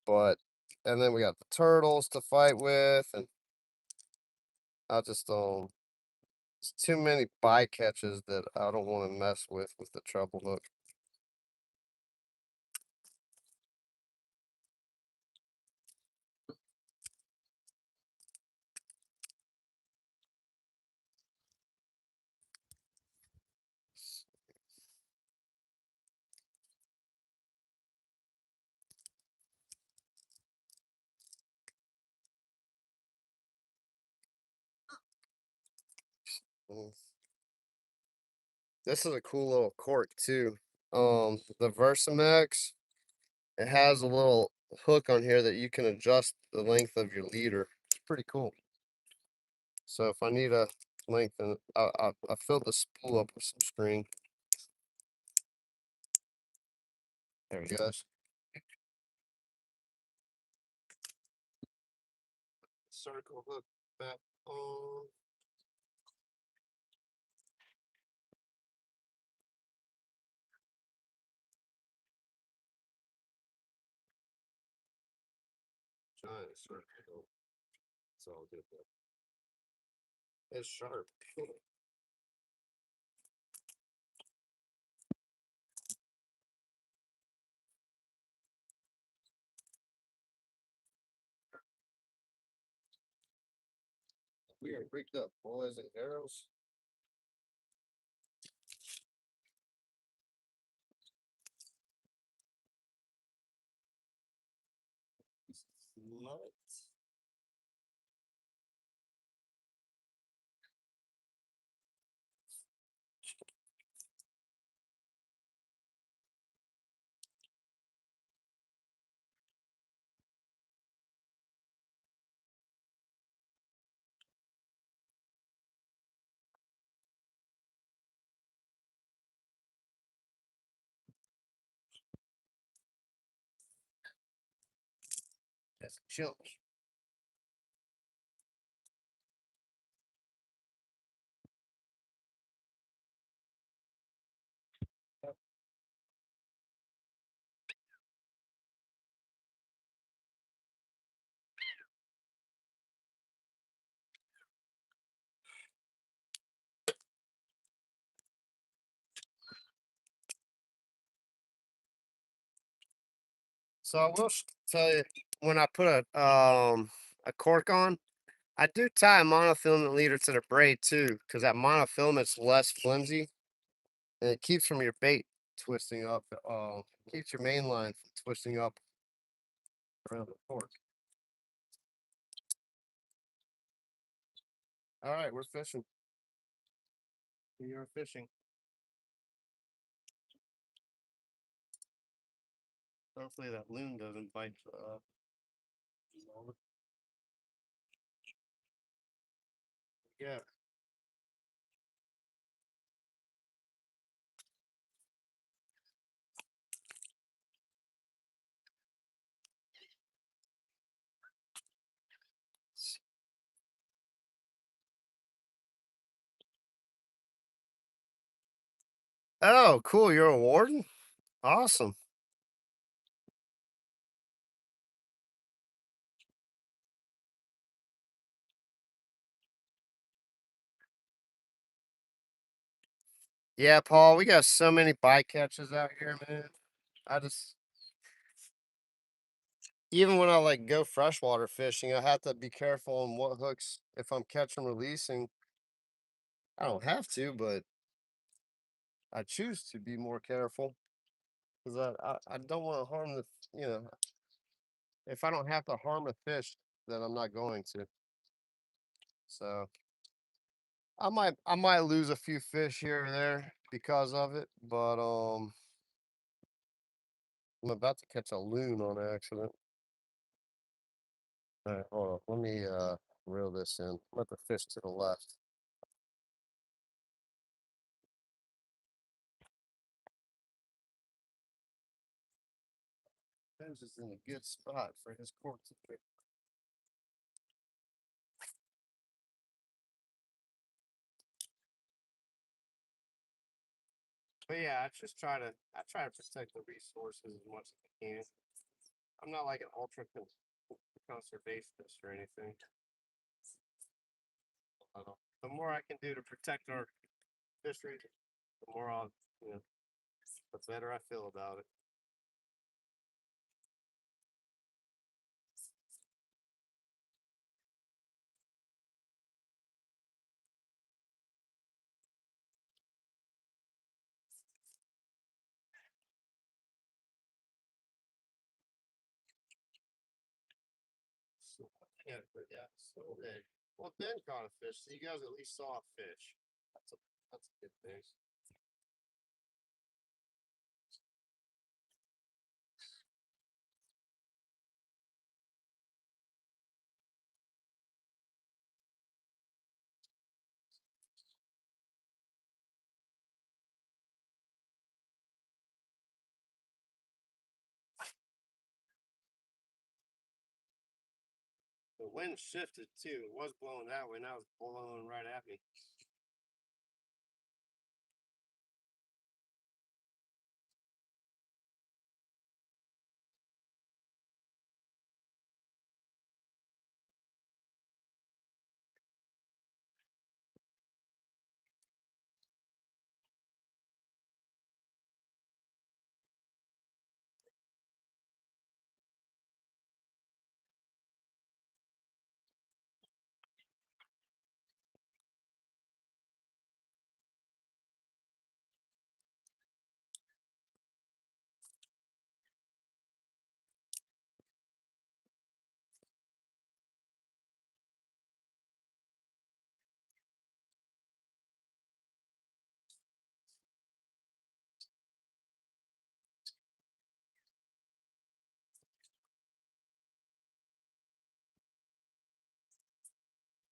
But, and then we got the turtles to fight with. And I just, it's too many bycatches that I don't want to mess with the treble hook. This is a cool little cork too. The Versamax, it has a little hook on here that you can adjust the length of your leader. It's pretty cool. So if I need a lengthen, I filled the spool up with some string. There we go. Circle hook back on. Giant circle. It's all good though. It's sharp. We are rigged up, boys and girls. Nuts. That's chills. So I will tell you, when I put a cork on, I do tie a monofilament leader to the braid too, because that monofilament's less flimsy and it keeps from your bait twisting up. Keeps your main line from twisting up around the cork. All right, we're fishing. We are fishing. Hopefully that loon doesn't bite. Yeah. Oh, cool. You're a warden? Awesome. Yeah, Paul, we got so many bycatches out here, man. I just even when I like go freshwater fishing, I have to be careful on what hooks if I'm catching releasing. I don't have to, but I choose to be more careful because I don't want to harm the if I don't have to harm a fish, then I'm not going to. So I might lose a few fish here and there because of it, but I'm about to catch a loon on accident. All right, hold on. Let me reel this in. Let the fish to the left. Ben's is in a good spot for his cork to pick. But yeah, I try to protect the resources as much as I can. I'm not like an ultra conservationist or anything. The more I can do to protect our fisheries, the more the better I feel about it. So, yeah. So big. Well, Ben caught a fish, so you guys at least saw a fish. That's a good thing. The wind shifted too. It was blowing that way, now it's blowing right at me.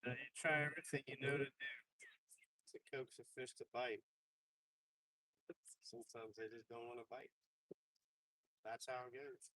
You try everything you know to do to coax a fish to bite. Sometimes they just don't want to bite. That's how it goes.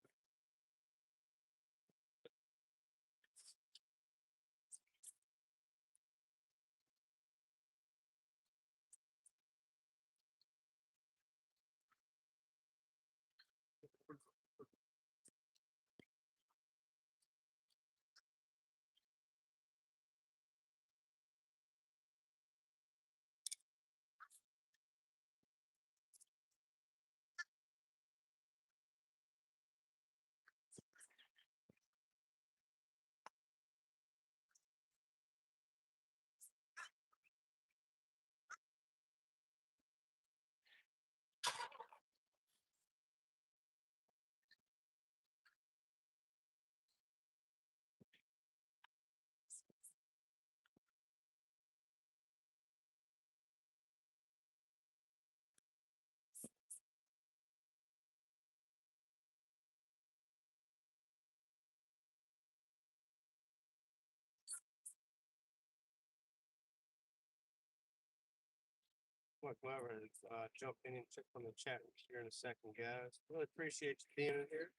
want to come over and jump in and check on the chat here in a second, guys. Really appreciate you being in here.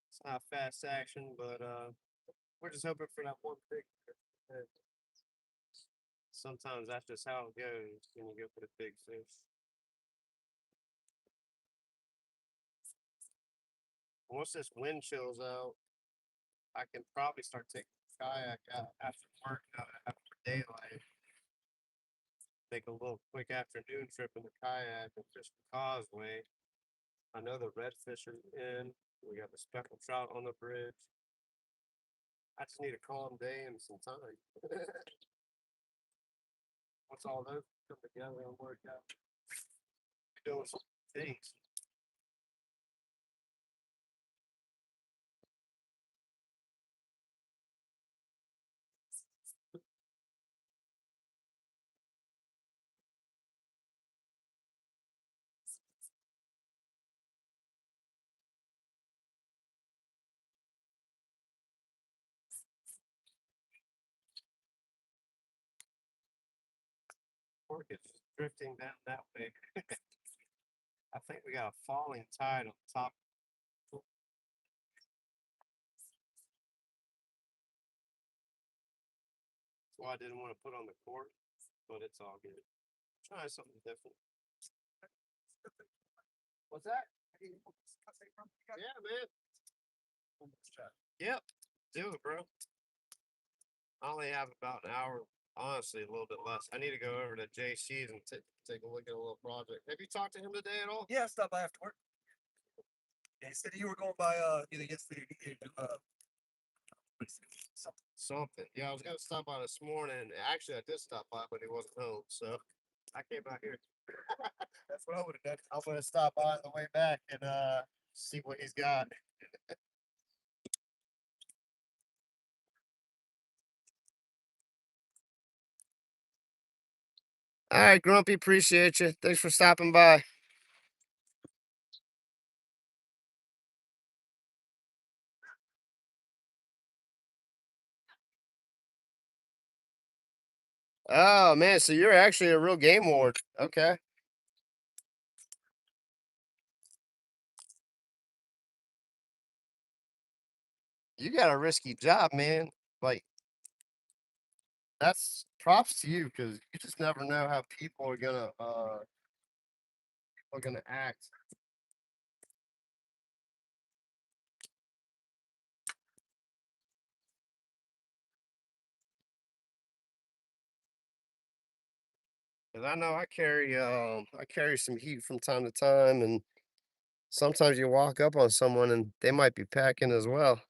It's not fast action, but we're just hoping for that one big. Sometimes that's just how it goes when you go for the big fish. Once this wind chills out, I can probably start taking the kayak out after work, after daylight. Take a little quick afternoon trip in the kayak and fish the causeway. I know the redfish are in. We got the speckled trout on the bridge. I just need a calm day and some time. Once all those come together and work out, doing some things. Work is drifting down that way. I think we got a falling tide on top. That's why I didn't want to put on the court, but it's all good. Try something different. What's that? Yeah, man. Yep. Do it, bro. I only have about an hour, honestly, a little bit less. I need to go over to JC's and take a look at a little project. Have you talked to him today at all? Yeah, I stopped by after work. Yeah, he said you were going by either yesterday or Something. Yeah, I was gonna stop by this morning. Actually, I did stop by, but he wasn't home, so I came out here. That's what I would have done. I'm gonna stop by on the way back and see what he's got. All right, Grumpy, appreciate you. Thanks for stopping by. Oh man, so you're actually a real game ward. Okay. You got a risky job, man. Like that's props to you because you just never know how people are gonna act. Cause I know I carry some heat from time to time, and sometimes you walk up on someone and they might be packing as well.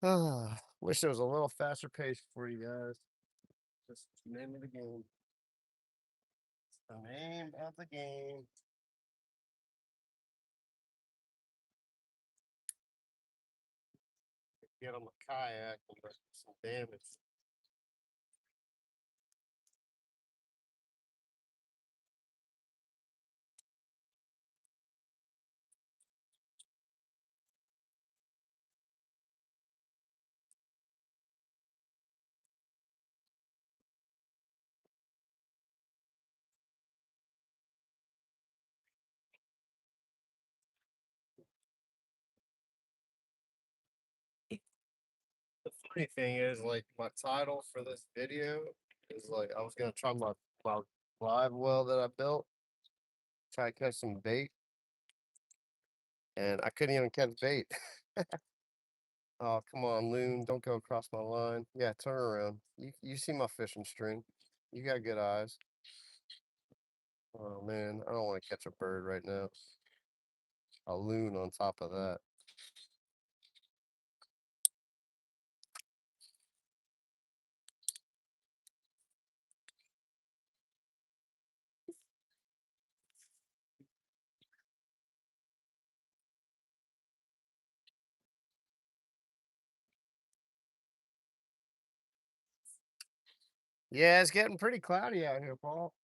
Ah, wish there was a little faster pace for you guys. Just the name of the game. It's the name of the game. Get on the kayak and do some damage. The funny thing is, like, my title for this video is like I was gonna try my live well that I built, try to catch some bait, and I couldn't even catch bait. Oh, come on, loon, don't go across my line. Yeah, turn around. You see my fishing string. You got good eyes. Oh man, I don't want to catch a bird right now. A loon on top of that. Yeah, it's getting pretty cloudy out here, Paul.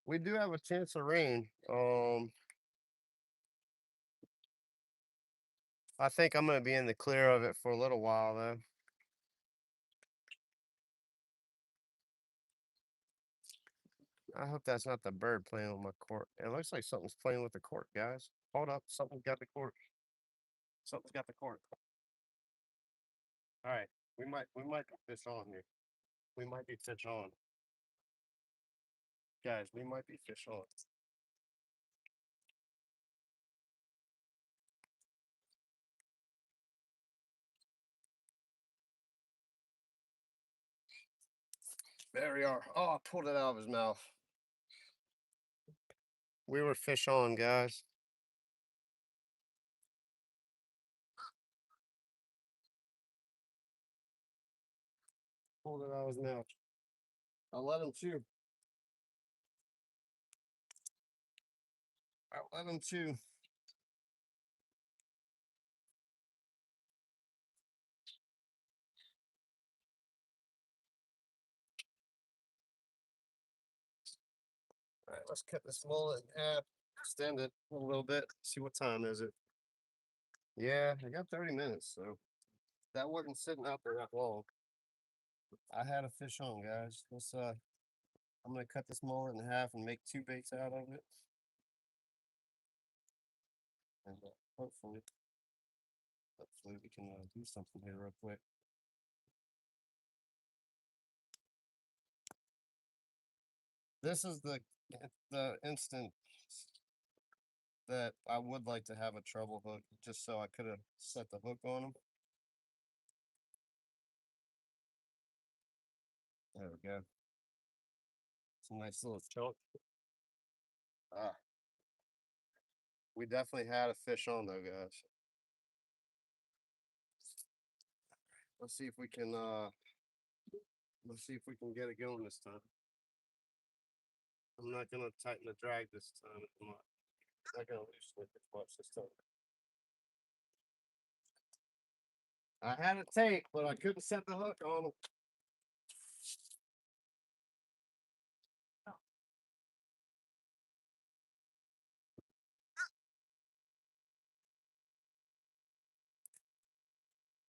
We do have a chance of rain. I think I'm gonna be in the clear of it for a little while though. I hope that's not the bird playing with my cork. It looks like something's playing with the cork, guys. Hold up, something's got the cork. Something's got the cork. All right, we might be fish on here. We might be fish on, guys. We might be fish on. There we are. Oh, I pulled it out of his mouth. We were fish on, guys. Pulled it out of his mouth. I let him chew. I let him chew. All right, let's cut this mullet in half, extend it a little bit, see what time is it. Yeah, I got 30 minutes, so that wasn't sitting out there that long. I had a fish on, guys. I'm gonna cut this mullet in half and make 2 baits out of it. And hopefully we can do something here real quick. This is the instant that I would like to have a treble hook, just so I could have set the hook on them. There we go. It's a nice little chunk. Ah, we definitely had a fish on though, guys. Let's see if we can get it going this time. I'm not gonna tighten the drag this time. I'm not gonna loosen it as much this time. I had a tape, but I couldn't set the hook on them.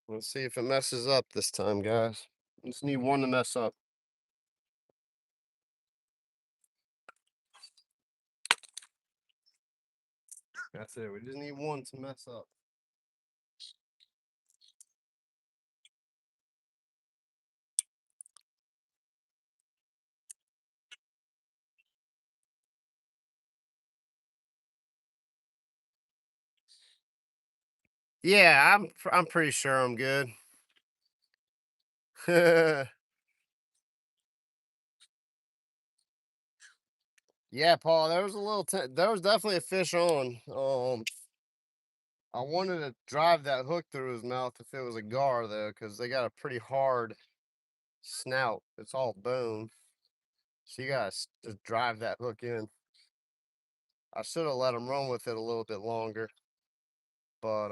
Let's see if it messes up this time, guys. Just need one to mess up. That's it. We just need one to mess up. Yeah, I'm pretty sure I'm good. Yeah, Paul, there was a little there was definitely a fish on. I wanted to drive that hook through his mouth if it was a gar though, because they got a pretty hard snout. It's all bone. So you gotta just drive that hook in. I should have let him run with it a little bit longer. But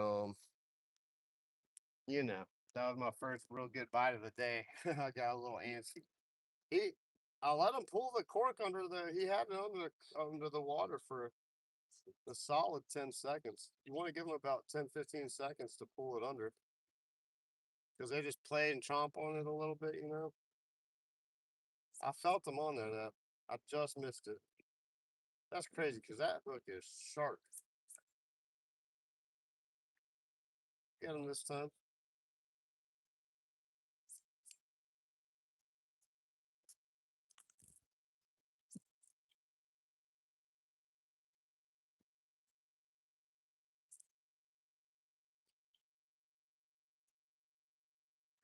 you know, that was my first real good bite of the day. I got a little antsy. I let him pull the cork he had it under the water for a solid 10 seconds. You want to give them about 10-15 seconds to pull it under, because they just play and chomp on it a little bit, you know. I felt them on there now. I just missed it. That's crazy because that hook is sharp. Get him this time.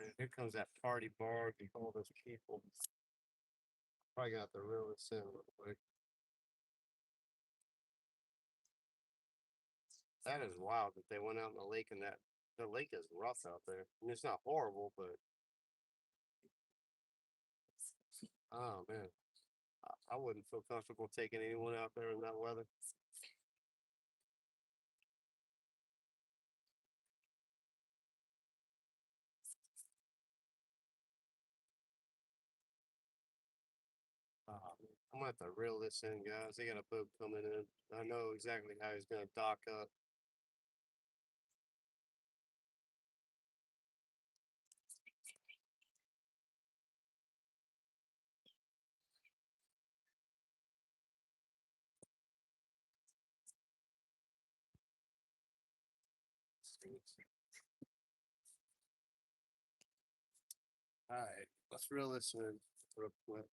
And here comes that party bark and all those people. Probably got to reel this in real quick. That is wild that they went out in the lake and the lake is rough out there. I mean, it's not horrible, but oh man, I wouldn't feel comfortable taking anyone out there in that weather. I'm gonna have to reel this in, guys. They got a boat coming in. I know exactly how he's gonna dock up. All right, let's reel this in real quick.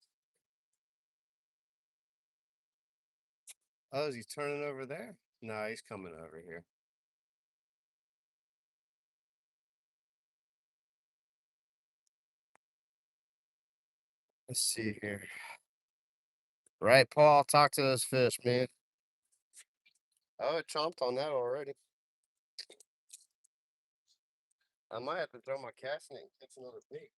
Oh, is he turning over there? No, he's coming over here. Let's see here. Right, Paul, talk to those fish, man. Oh, it chomped on that already. I might have to throw my cast net and catch another bait.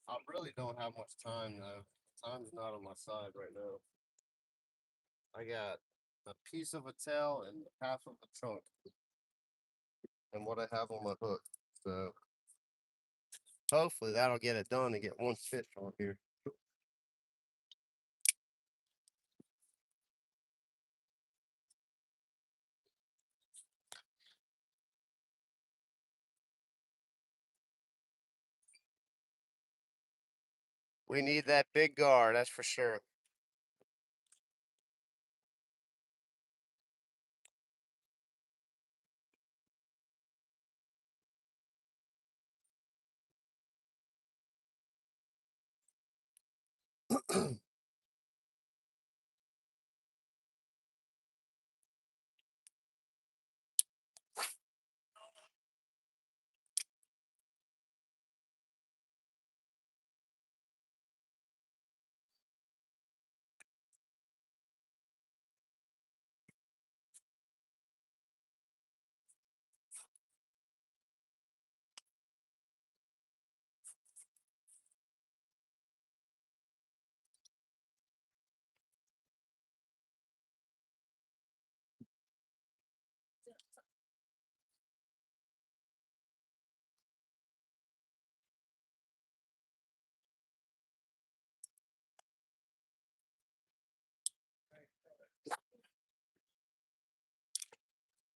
I really don't have much time though. Time's not on my side right now. I got a piece of a tail and half of a trunk, and what I have on my hook. So hopefully that'll get it done and get one fish on here. We need that big gar, that's for sure.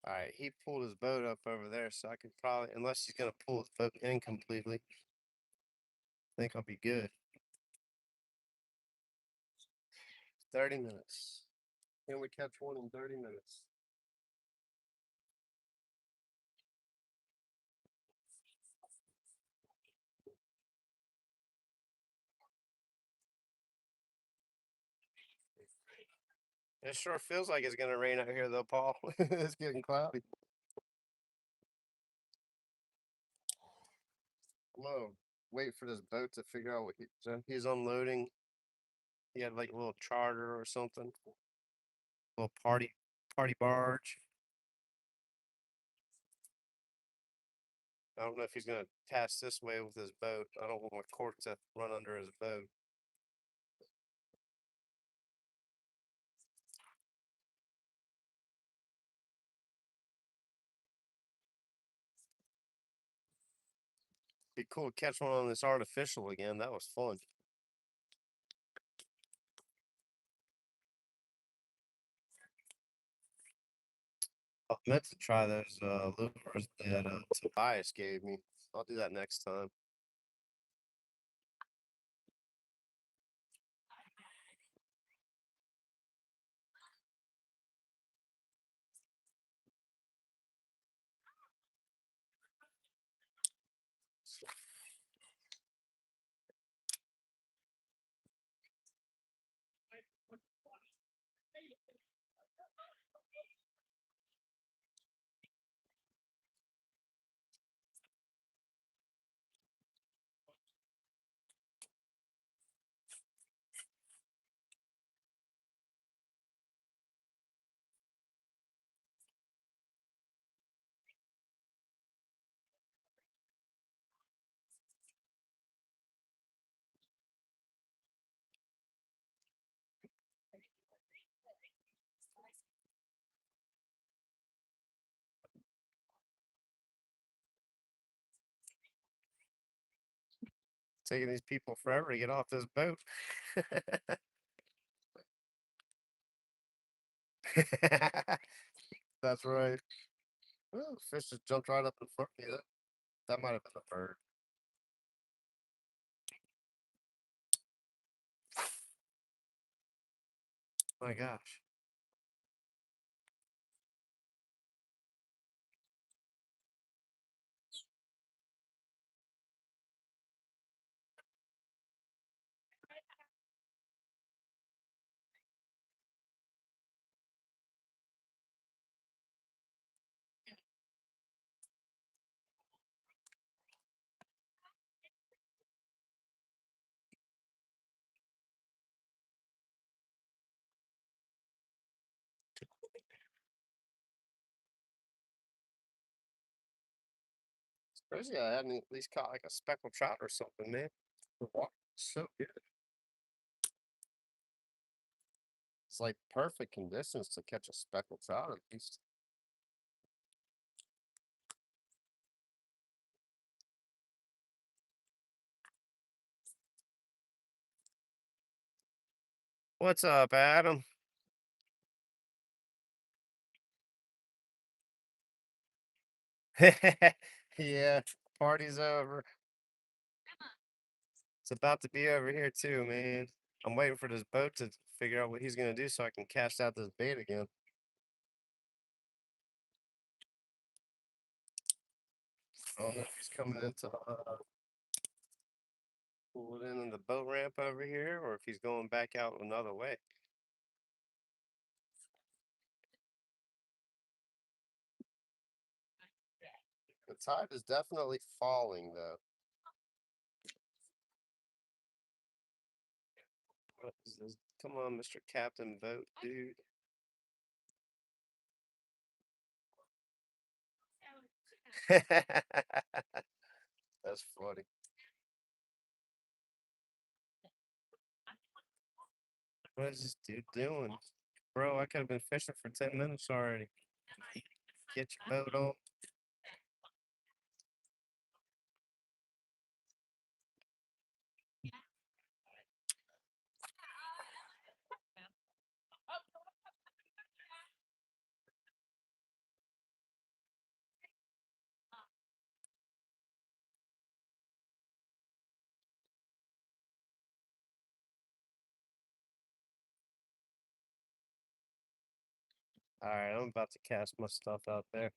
All right, he pulled his boat up over there, so I could probably, unless he's gonna pull his boat in completely, I think I'll be good. 30 minutes. Can we catch one in 30 minutes? It sure feels like it's gonna rain out here though, Paul. It's getting cloudy. I'm gonna wait for this boat to figure out what he's unloading. He had like a little charter or something. Little party barge. I don't know if he's gonna pass this way with his boat. I don't want my cork to run under his boat. Be cool to catch one on this artificial again. That was fun. I meant to try those lures that Tobias gave me. I'll do that next time. Taking these people forever to get off this boat. That's right. Oh, fish just jumped right up in front of me. That might have been a bird. My gosh. Crazy I hadn't at least caught like a speckled trout or something, man. The water was so good. It's like perfect conditions to catch a speckled trout at least. What's up, Adam? Yeah, party's over. It's about to be over here too, man. I'm waiting for this boat to figure out what he's gonna do so I can cast out this bait again. I don't know if he's coming into pull it in the boat ramp over here or if he's going back out another way. The tide is definitely falling though. What is this? Come on, Mr. Captain Boat, dude. That's funny. What is this dude doing? Bro, I could have been fishing for 10 minutes already. Get your boat on. Alright, I'm about to cast my stuff out there.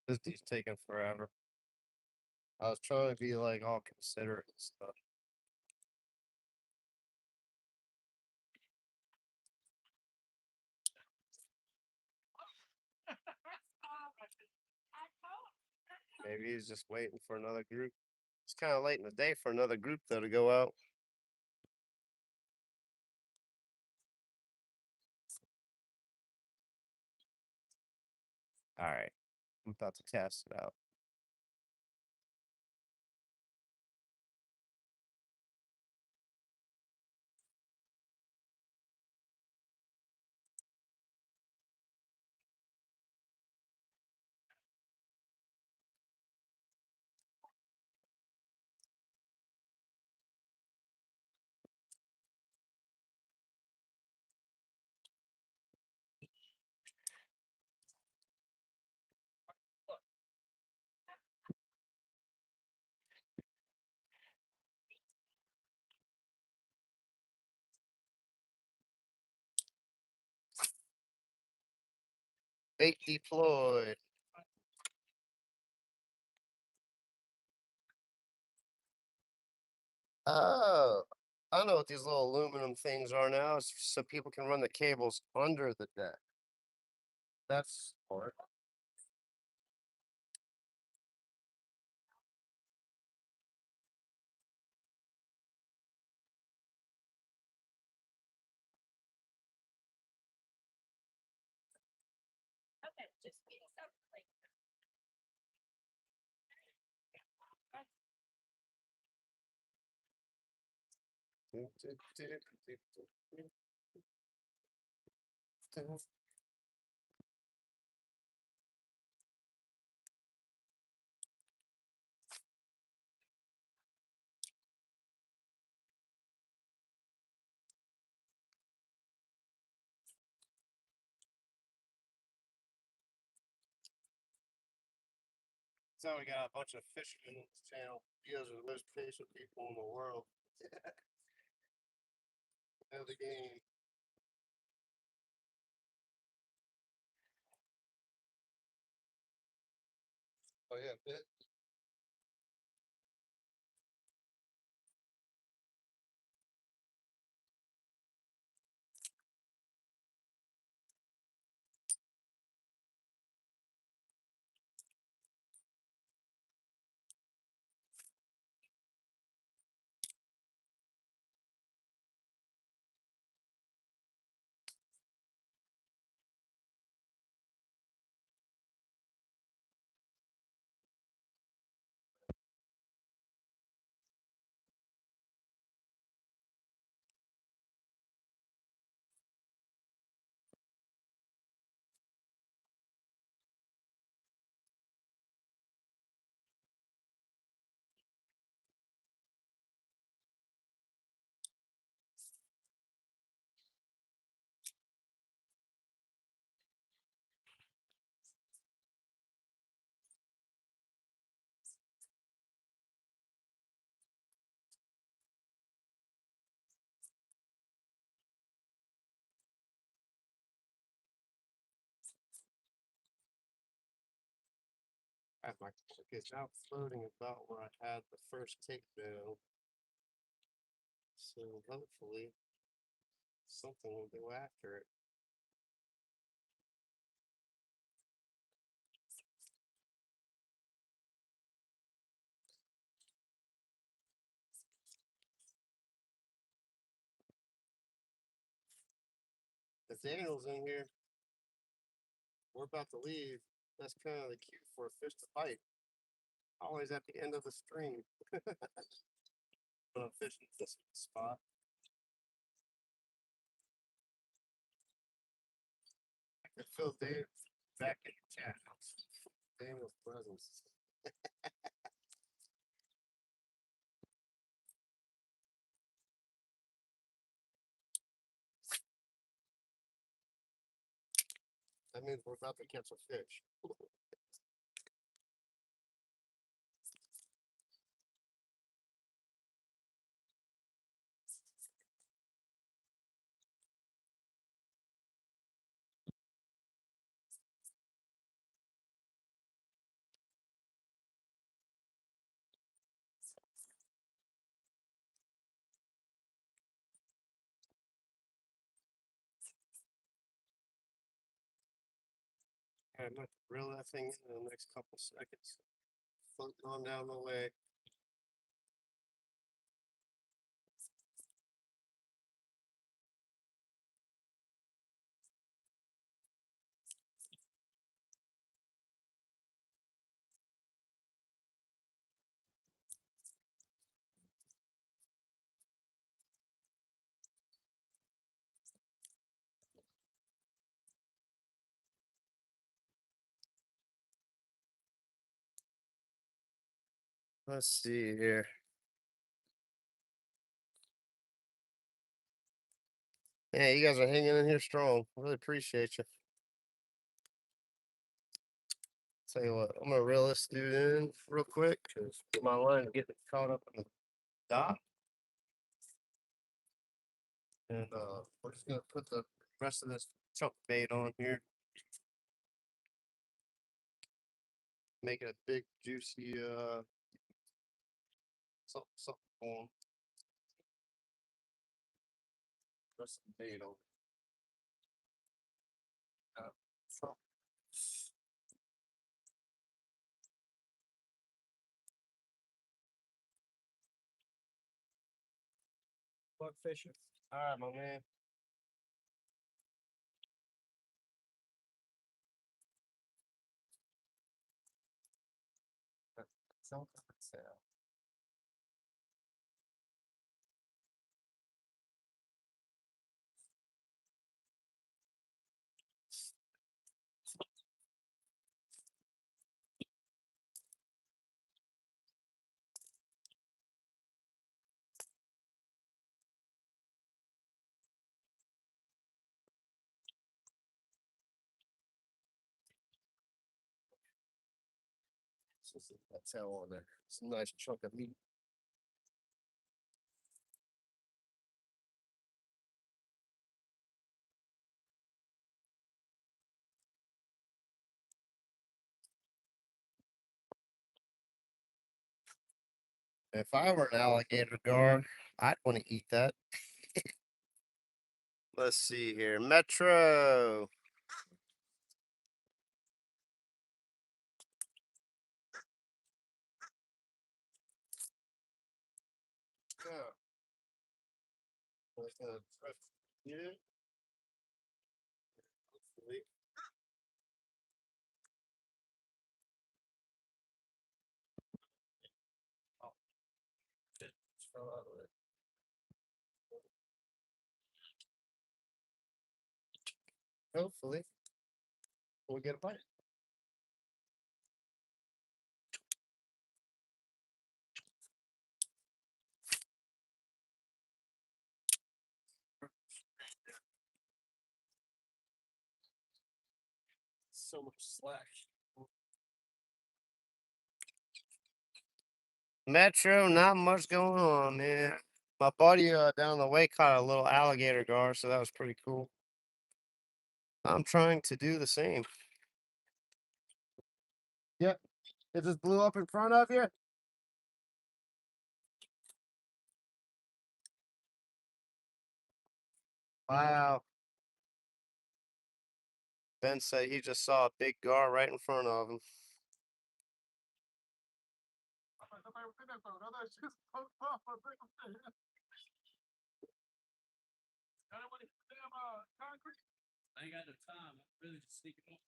This dude's taking forever. I was trying to be like all considerate and stuff. Maybe he's just waiting for another group. It's kind of late in the day for another group though to go out. Alright, I'm about to cast it out. Bait deployed. Oh, I know what these little aluminum things are now. It's so people can run the cables under the deck. That's smart. So we got a bunch of fishermen on this channel. You guys are the most patient people in the world. Know the game. Oh yeah, bit. have my it's out floating about where I had the first takedown. So hopefully something will go after it. If Daniel's in here, we're about to leave. That's kind of the cue for a fish to bite. Always at the end of the stream. When I'm fishing this spot. I can feel Dave back in the chat house. Daniel's presence. That means we're about to catch a fish. I'm going to reel that thing in the next couple seconds. Floating on down the way. Let's see here. Yeah, you guys are hanging in here strong. Really appreciate you. Tell you what, I'm gonna reel this dude in real quick because my line's getting caught up in the dock. And we're just gonna put the rest of this chunk bait on here. Make it a big juicy something for 'em. Rest of the bait on. So Buck fishing. all right, my man. Something to sell. That's how on there. It's a nice chunk of meat. If I were an alligator gar, I'd want to eat that. Let's see here. Metro. Yeah. Yeah. Hopefully. Oh, shit. Just fell out of it. Hopefully, we'll get a bite. So much slack. Metro, not much going on, man. My buddy down the way caught a little alligator gar, so that was pretty cool. I'm trying to do the same. Yep. It just blew up in front of you? Wow. Ben said he just saw a big gar right in front of him. I ain't got no time. I'm really just sneaking off.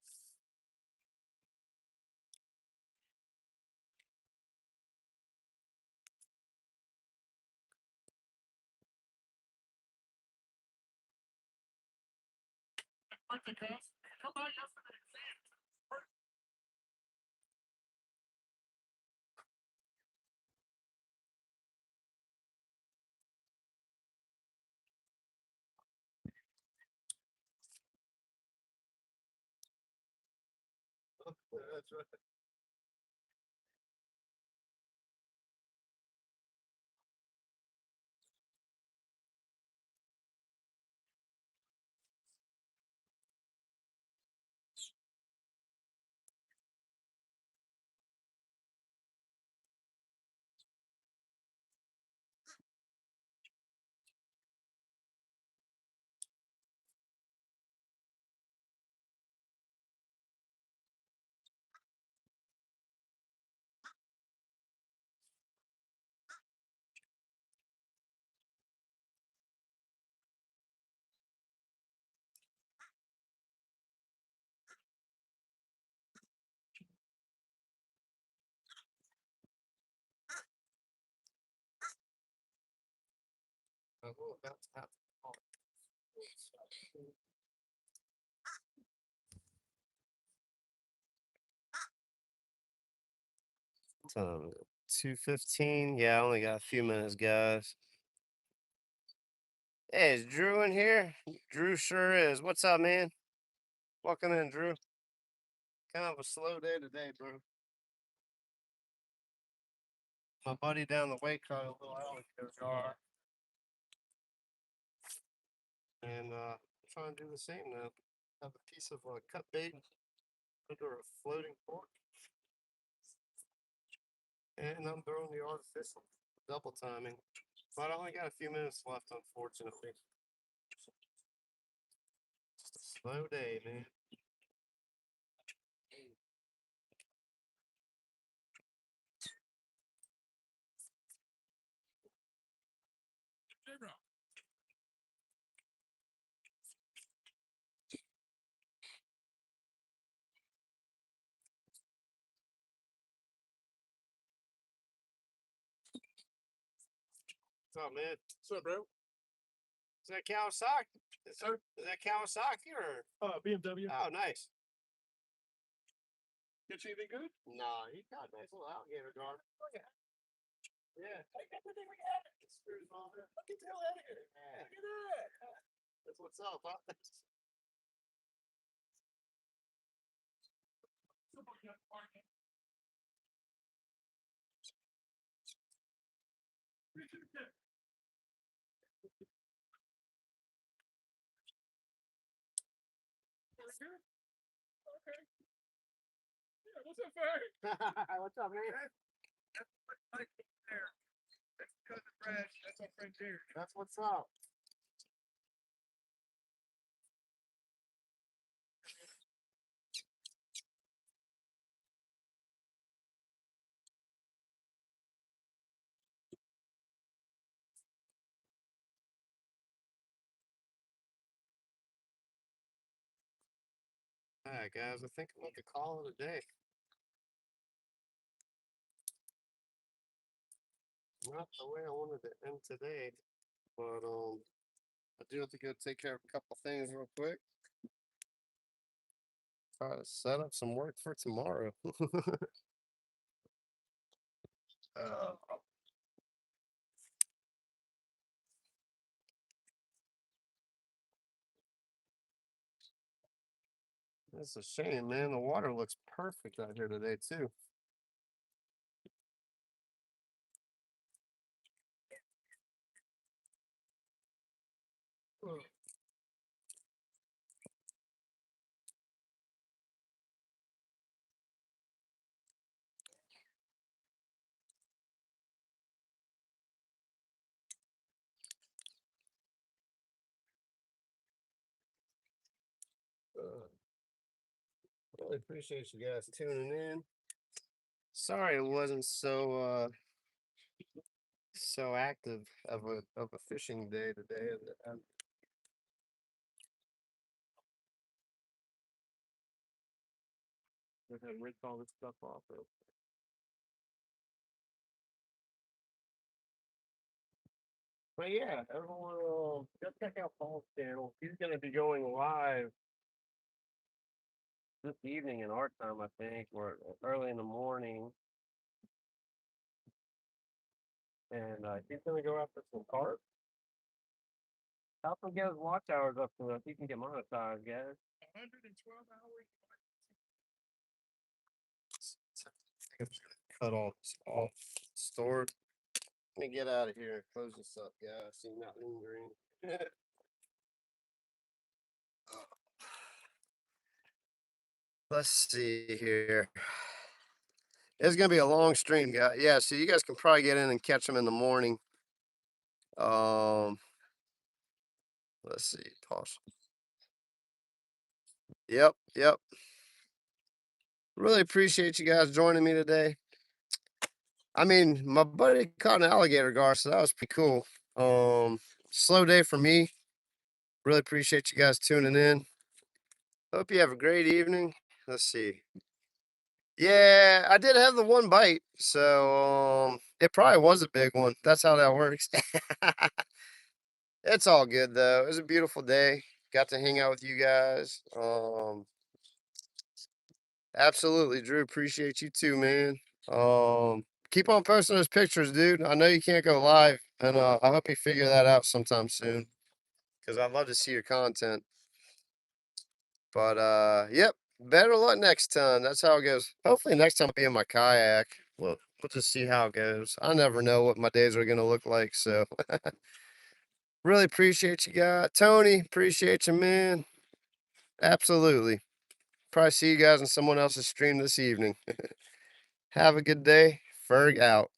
That's right. We're about to have to call it. 2:15. Yeah, I only got a few minutes, guys. Hey, is Drew in here? Drew sure is. What's up, man? Welcome in, Drew. Kind of a slow day today, bro. My buddy down the way caught a little alligator gar. And I'm trying to do the same now. Have a piece of cut bait under a floating fork. And I'm throwing the artificial double timing. But I only got a few minutes left, unfortunately. Just a slow day, man. What's up, man? What's up, bro? Is that Kawasaki? Sir? Is that Kawasaki or? BMW. Oh, nice. Get you anything good? Nah, he got a nice little alligator gar. Look at Yeah. Look at everything we got. Screws on there. Look at the alligator. Yeah. Look at that. That's what's up, huh? Okay. Yeah, what's up, Barry? What's up, man? There. That's cousin Brad. That's our friend Jerry. That's what's up. All right, guys. I think I'm going to call it a day. Not the way I wanted to end today, but I do have to go take care of a couple things real quick. Try to set up some work for tomorrow. uh, it's a shame, man. The water looks perfect out here today, too. really appreciate you guys tuning in. Sorry it wasn't so active of a fishing day today. I'm gonna rinse all this stuff off. But yeah, everyone, go check out Paul's channel. He's gonna be going live this evening in our time, I think, or early in the morning. And he's gonna go after some carp. Help him get his watch hours up so that he can get monetized, guys. 112 hours. I'm just gonna cut all this off. Stored. Let me get out of here and close this up, guys. See, not lingering. Let's see here. It's gonna be a long stream, guys. Yeah, so you guys can probably get in and catch them in the morning. Let's see. Pause. Yep. Really appreciate you guys joining me today. I mean, my buddy caught an alligator gar, so that was pretty cool. Slow day for me. Really appreciate you guys tuning in. Hope you have a great evening. Let's see. Yeah, I did have the one bite, so it probably was a big one. That's how that works. It's all good though. It was a beautiful day. Got to hang out with you guys. Absolutely, Drew. Appreciate you too, man. Keep on posting those pictures, dude. I know you can't go live, and I hope you figure that out sometime soon, because I'd love to see your content. But yep, better luck next time. That's how it goes. Hopefully next time I'll be in my kayak. We'll just see how it goes. I never know what my days are gonna look like, so really appreciate you guys. Tony, appreciate you, man. Absolutely. Probably see you guys in someone else's stream this evening. Have a good day. Ferg out.